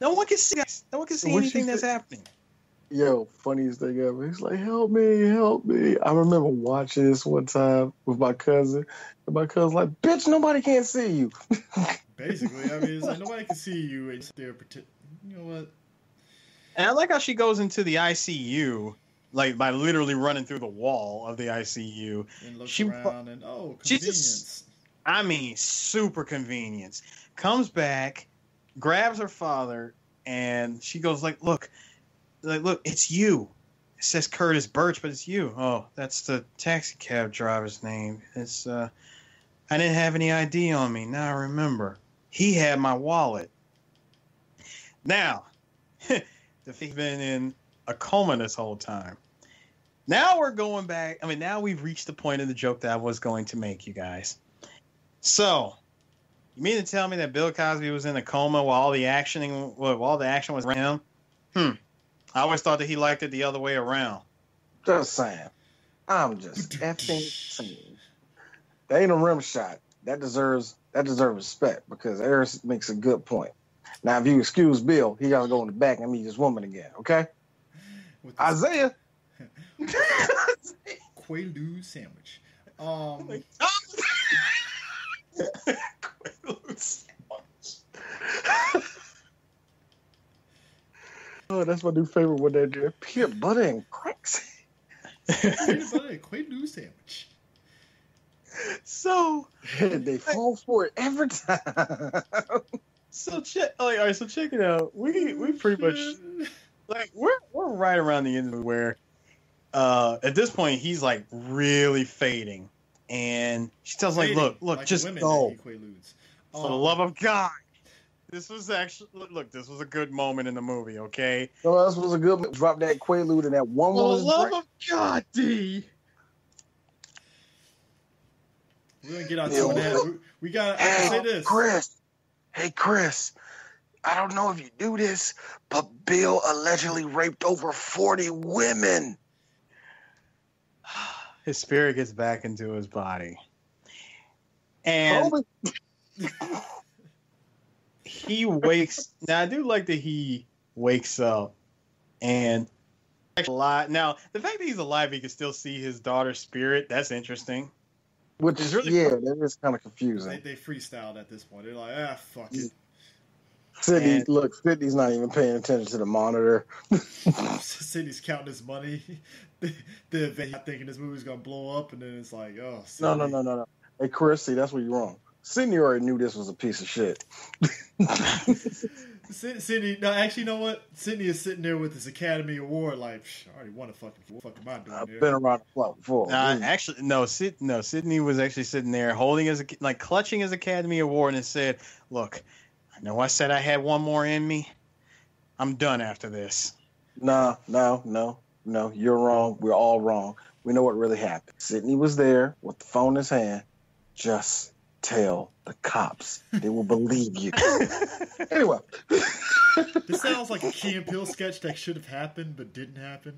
no one can see us. No one can see anything that's happening. Yo, funniest thing ever. He's like, help me. I remember watching this one time with my cousin. And my cousin's like, bitch, nobody can see you. Basically, I mean, it's like nobody can see you. And they're you know what? And I like how she goes into the ICU, like by literally running through the wall of the ICU. And looks around and, convenience. Super convenience. Comes back, grabs her father, and she goes like, look, it's you. It says Curtis Birch, but it's you. Oh, that's the taxi cab driver's name. It's I didn't have any ID on me. Now I remember. He had my wallet. Now, he's been in a coma this whole time. Now we're going back. I mean, now we've reached the point of the joke that I was going to make, you guys. So, you mean to tell me that Bill Cosby was in a coma while all the action was around him? I always thought that he liked it the other way around. Just saying. I'm just effing saying. That ain't a rim shot. That deserves respect because Eric makes a good point. Now, if you excuse Bill, he got to go in the back and meet this woman again, okay? Isaiah. Quaalude sandwich. Quaalude sandwich. Oh, that's my new favorite one there, dude. Peanut butter and cracks. Peanut butter and Quaalude sandwich. So they fall for it every time. So check it out. We pretty much like we're right around the end of where at this point he's like really fading, and she tells him like, look, just go. For the love of God. This was actually this was a good moment in the movie, okay? No, this was a good drop that Quaalude in that one woman's For the love of God, D. We're gonna get out to that. We gotta say this. Chris, Hey, Chris, I don't know if you do this, but Bill allegedly raped over 40 women. His spirit gets back into his body. And he wakes. Now, I do like that he wakes up and a lot. Now, the fact that he's alive, he can still see his daughter's spirit. That's interesting. Which is really that is kind of confusing. They freestyled at this point. They're like, fuck it. Sydney, look, Sydney's not even paying attention to the monitor. Sydney's counting his money. the event thinking this movie's gonna blow up, and then it's like, oh, Sydney. No. Hey, Chris, see, that's where you're wrong. Sydney already knew this was a piece of shit. Sydney, no, actually, you know what? Sydney is sitting there with his Academy Award, like, I already won a fucking. What am I doing? I've been around the block before. Actually, no. Sydney was actually sitting there holding clutching his Academy Award, and said, "Look, I know I said I had one more in me. I'm done after this." No. You're wrong. We're all wrong. We know what really happened. Sydney was there with the phone in his hand. Just tell the cops. They will believe you. Anyway. This sounds like a Key and Peele sketch that should have happened but didn't happen.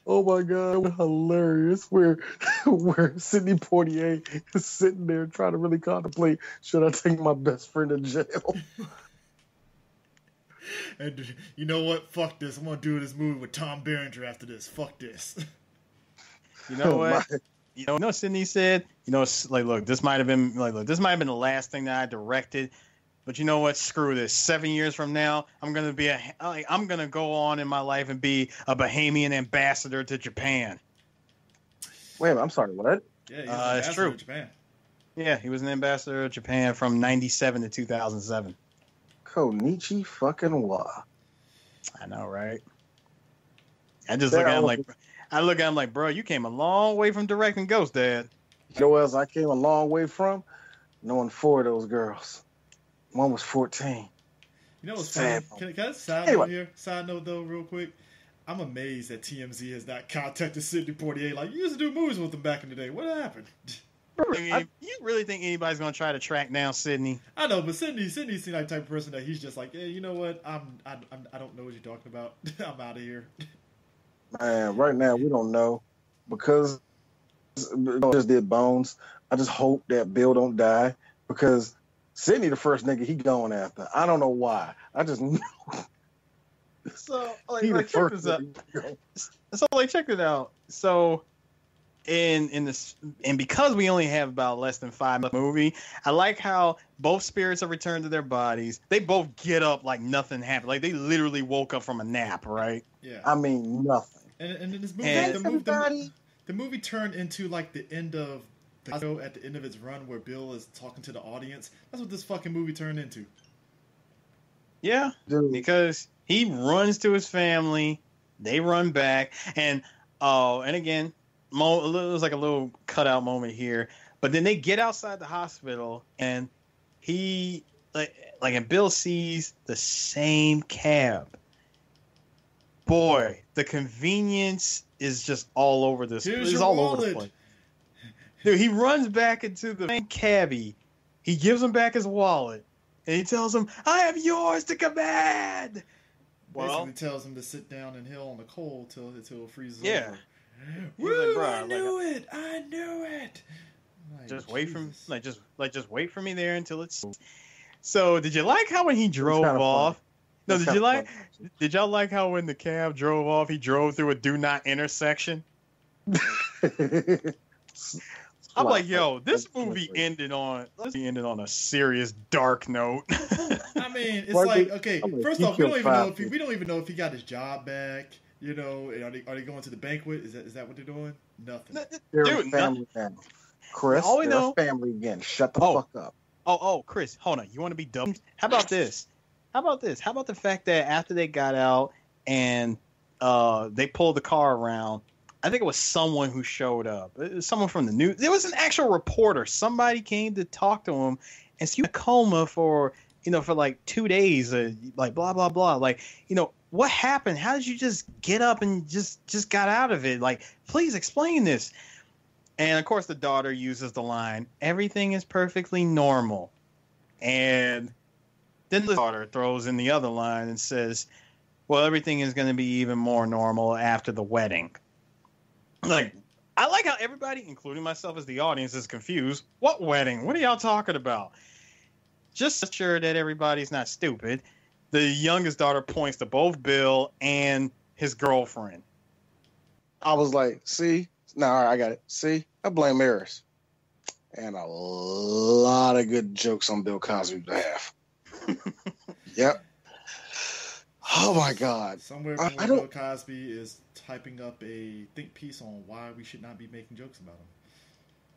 Oh my God, hilarious. Where Sidney Poitier is sitting there trying to really contemplate, should I take my best friend to jail? And you know what? Fuck this. I'm going to do this movie with Tom Berenger after this. Fuck this. You know what? You know, Sydney said, look, this might have been the last thing that I directed, but you know what? Screw this. 7 years from now, I'm gonna go on in my life and be a Bahamian ambassador to Japan. Wait a minute, I'm sorry, what? Yeah, it's true. Japan. Yeah, he was an ambassador to Japan from 97 to 2007. Konichi fucking wa. I know, right? I look at him like, bro, you came a long way from directing Ghost, Dad. You know what else I came a long way from? Knowing 4 of those girls. One was 14. You know what's funny? Can I side note though, real quick? I'm amazed that TMZ has not contacted Sidney Poitier. Like, you used to do movies with him back in the day. What happened? You really think anybody's gonna try to track down Sidney? I know, but Sidney seems like the type of person that he's just like, hey, you know what? I don't know what you're talking about. I'm out of here. Man, right now we don't know because just did Bones. I just hope that Bill don't die because Sidney the first nigga he going after. I don't know why. I just know. So check this out. Check it out. So in this, and because we only have about less than 5 minutes of the movie, I like how both spirits have returned to their bodies. They both get up like nothing happened. Like they literally woke up from a nap, right? Yeah. I mean nothing. And in this movie, the movie turned into like the end of the show at the end of its run where Bill is talking to the audience. That's what this fucking movie turned into. Yeah, because he runs to his family, they run back, and again, it was like a little cutout moment here. But then they get outside the hospital, and he and Bill sees the same cab. Boy, the convenience is just all over this. Here's it's your all wallet. over the place. Dude, he runs back into the same cabbie. He gives him back his wallet, and he tells him, "I have yours to command." Basically tells him to sit down and hill on the coal till it freezes yeah. over. Woo, Like, I knew it. Like, just wait just wait for me there until it's. So, did you like how when he drove off? No, did y'all like how when the cab drove off, he drove through a do not intersection? I'm like, yo, this movie ended on a serious dark note. I mean, it's like, okay, first off, we don't even know if he got his job back. You know, are they going to the banquet? Is that what they're doing? Nothing. They're family now. Chris, all we know, family again. Shut the fuck up. Oh, Chris, hold on. You want to be dumb? How about this? How about the fact that after they got out and they pulled the car around, I think it was someone who showed up. It was someone from the news. There was an actual reporter. Somebody came to talk to him, and he was in a coma for like 2 days. Like blah blah blah. Like, what happened? How did you just get up and just got out of it? Like, please explain this. And of course, the daughter uses the line, "Everything is perfectly normal," and Then the daughter throws in the other line and says, well, everything is going to be even more normal after the wedding. Like, I like how everybody, including myself as the audience, is confused. What wedding? What are y'all talking about? Just to ensure that everybody's not stupid, the youngest daughter points to both Bill and his girlfriend. I was like, see? No, all right, I got it. See? I blame Eris. And a lot of good jokes on Bill Cosby's behalf. Yep. Oh, my God. Somewhere Bill Cosby is typing up a think piece on why we should not be making jokes about him.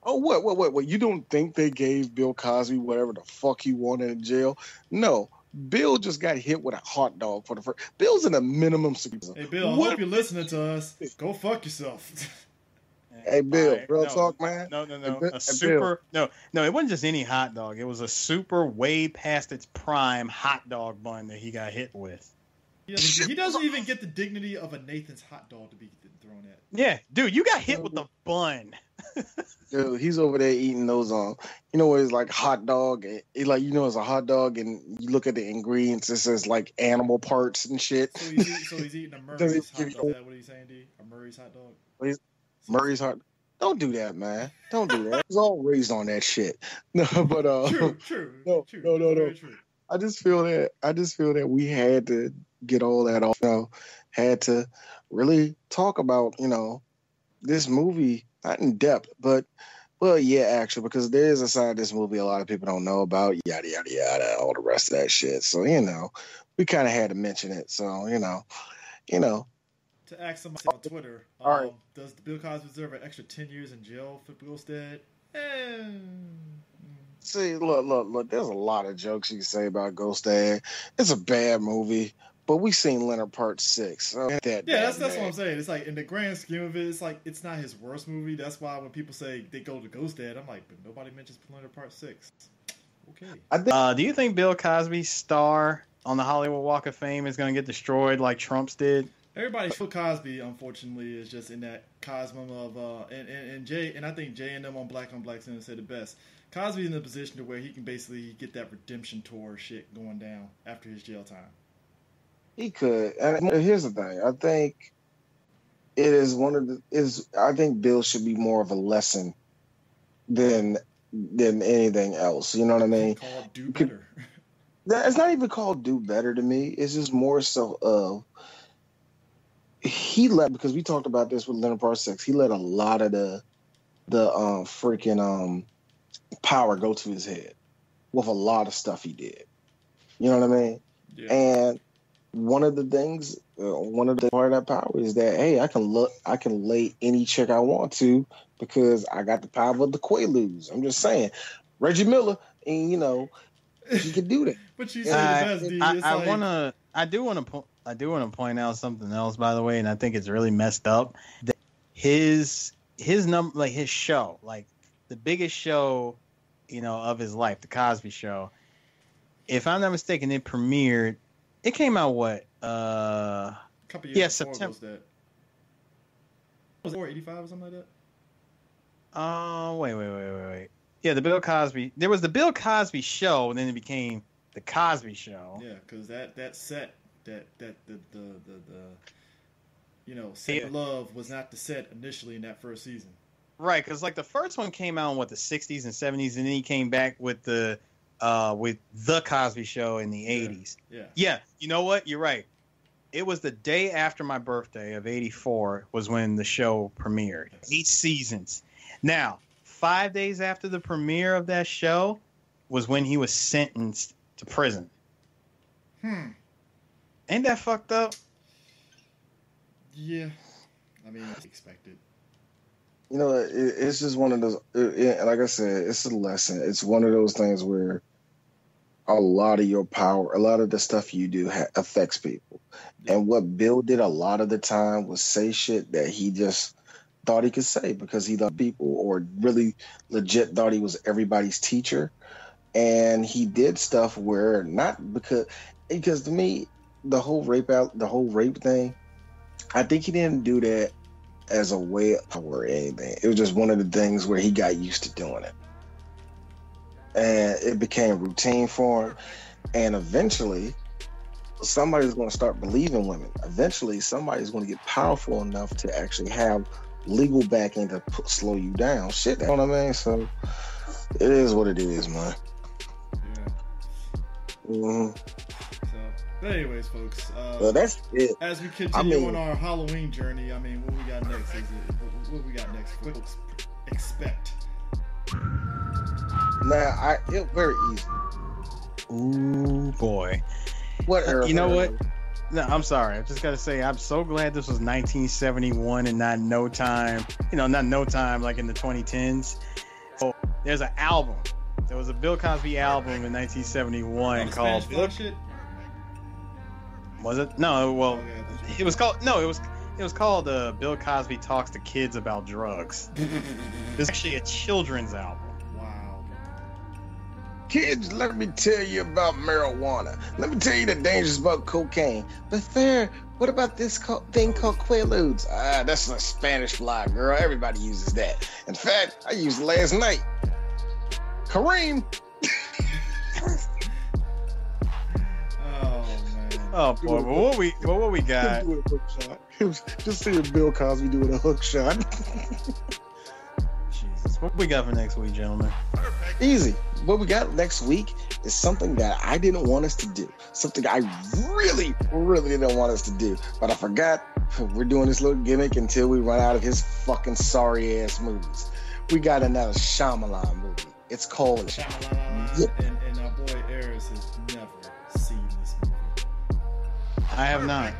Oh, what? You don't think they gave Bill Cosby whatever the fuck he wanted in jail? No. Bill just got hit with a hot dog for the first. Bill's in a minimum. Hey, Bill, I hope you're listening to us. Go fuck yourself. Hey, Bill, real talk, man. No. A super. No, it wasn't just any hot dog. It was a super way past its prime hot dog bun that he got hit with. He doesn't even get the dignity of a Nathan's hot dog to be thrown at. Yeah, dude, you got hit with the bun. Dude, he's over there eating those where it's like hot dog, it's a hot dog, and you look at the ingredients, it says like animal parts and shit. So he's eating a Murray's hot dog. Is that what he's saying, D? A Murray's hot dog? Murray's hot. Don't do that, man. Don't do that. I was all raised on that shit. No, but true. No. True. I just feel that we had to get all that off. Had to really talk about this movie, not in depth, but well, yeah, actually, because there is a side of this movie a lot of people don't know about, yada yada yada, all the rest of that shit. So we kind of had to mention it. So To ask somebody on Twitter, does Bill Cosby deserve an extra 10 years in jail for Ghostdad? See, look. There's a lot of jokes you can say about Ghostdad. It's a bad movie, but we've seen Leonard Part 6. So that's what I'm saying. It's like in the grand scheme of it, it's like it's not his worst movie. That's why when people say they go to Ghostdad, I'm like, but nobody mentions Leonard Part 6. Okay. Do you think Bill Cosby's star on the Hollywood Walk of Fame is going to get destroyed like Trump's did? Bill Cosby, unfortunately, is just in that cosmos of and Jay, and I think Jay and them on Black Center said it best. Cosby's in a position to where he can basically get that redemption tour shit going down after his jail time. He could. And here's the thing. I think it is I think Bill should be more of a lesson than anything else. You know what I mean? Called Do Better. It's not even called Do Better to me. It's just more so of because we talked about this with Leonard Part 6. He let a lot of the freaking power go to his head with a lot of stuff he did. You know what I mean? Yeah. And one of the things, part of that power is that, hey, I can lay any chick I want to because I got the power of the Quaaludes. I'm just saying, Reggie Miller, and he could do that. But you say the best, I do want to point out something else, by the way, and I think it's really messed up. That his number, like his show, like the biggest show, of his life, the Cosby Show. If I'm not mistaken, it premiered. It came out what? A couple years before September. Was it 85 or something like that? Oh, wait. Yeah, the Bill Cosby. There was the Bill Cosby Show, and then it became the Cosby Show. Yeah, because that set the Set Love was not the set initially in that first season. Right, because like the first one came out in the 60s and 70s, and then he came back with the Cosby Show in the 80s. Yeah. You know what? You're right. It was the day after my birthday of 84 was when the show premiered. 8 seasons. Now, 5 days after the premiere of that show was when he was sentenced to prison. Ain't that fucked up? Yeah. I mean, it's expected. It's just one of those, like I said, it's a lesson. It's one of those things where a lot of your power, a lot of the stuff you do affects people. Yeah. And what Bill did a lot of the time was say shit that he just thought he could say because he loved people or really legit thought he was everybody's teacher. And he did stuff where because to me, the whole rape thing, I think he didn't do that as a way of power or anything. It was just one of the things where he got used to doing it. And it became routine for him. And eventually, somebody's going to start believing women. Eventually, somebody's going to get powerful enough to actually have legal backing to slow you down. Shit, you know what I mean? So it is what it is, man. Yeah. Mm-hmm. So, but anyways, folks. Well, that's it. As we continue on our Halloween journey, I mean, what we got next? What we got next? Folks, expect. Now, it's very easy. Ooh boy. What era? You know what? No, I'm sorry. I just gotta say, I'm so glad this was 1971 and not No Time. You know, not No Time like in the 2010s. So there's an album. There was a Bill Cosby album in 1971 called. Shit? Was it? No. Well, it was called. No, it was called Bill Cosby Talks to Kids About Drugs. It's actually a children's album. Wow. Kids, let me tell you about marijuana. Let me tell you the dangers about cocaine. But fair, what about this thing called Quaaludes? That's a Spanish fly, girl. Everybody uses that. In fact, I used it last night. Kareem. Oh man. Oh boy, but what we got? It was just seeing Bill Cosby doing a hook shot. Jesus, what we got for next week, gentlemen? Easy. What we got next week is something that I didn't want us to do. Something I really, really didn't want us to do. But I forgot we're doing this little gimmick until we run out of his fucking sorry ass movies. We got another Shyamalan movie. It's called Shyamalan. Yeah. And our boy Eris has never seen this movie. I have not.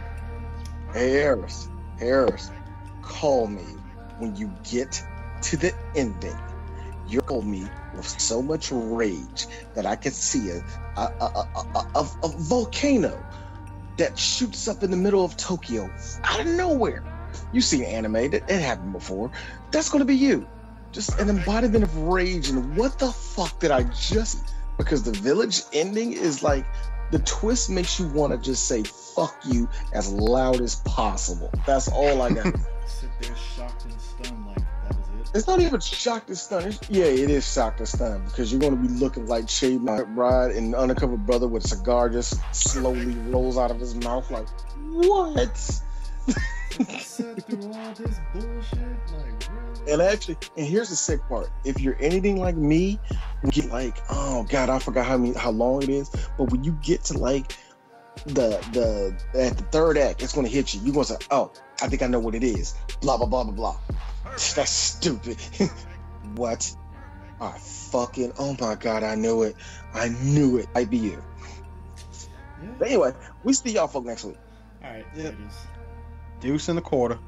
Hey, Harris, call me when you get to the ending. You call me with so much rage that I can see a volcano that shoots up in the middle of Tokyo out of nowhere. You see anime, it happened before. That's going to be you. Just an embodiment of rage and what the fuck did I just... Because the Village ending is like, the twist makes you want to just say fuck you as loud as possible. That's all I got. Sit there shocked and stunned like that is it. It's not even shocked and stunned. Yeah, it is shocked and stunned because you're going to be looking like Shaved Bride and Undercover Brother with a cigar just slowly rolls out of his mouth like, what? I sat through all this bullshit, like really? And here's the sick part. If you're anything like me, you get like, oh god, I forgot how long it is. But when you get to like the at the third act, it's gonna hit you. You're gonna say, oh, I think I know what it is. Blah blah blah blah blah. That's stupid. What? Oh my god, I knew it. Might be you. Yeah. But anyway, we see y'all folk next week. All right, Yep. ladies. Deuce in the quarter.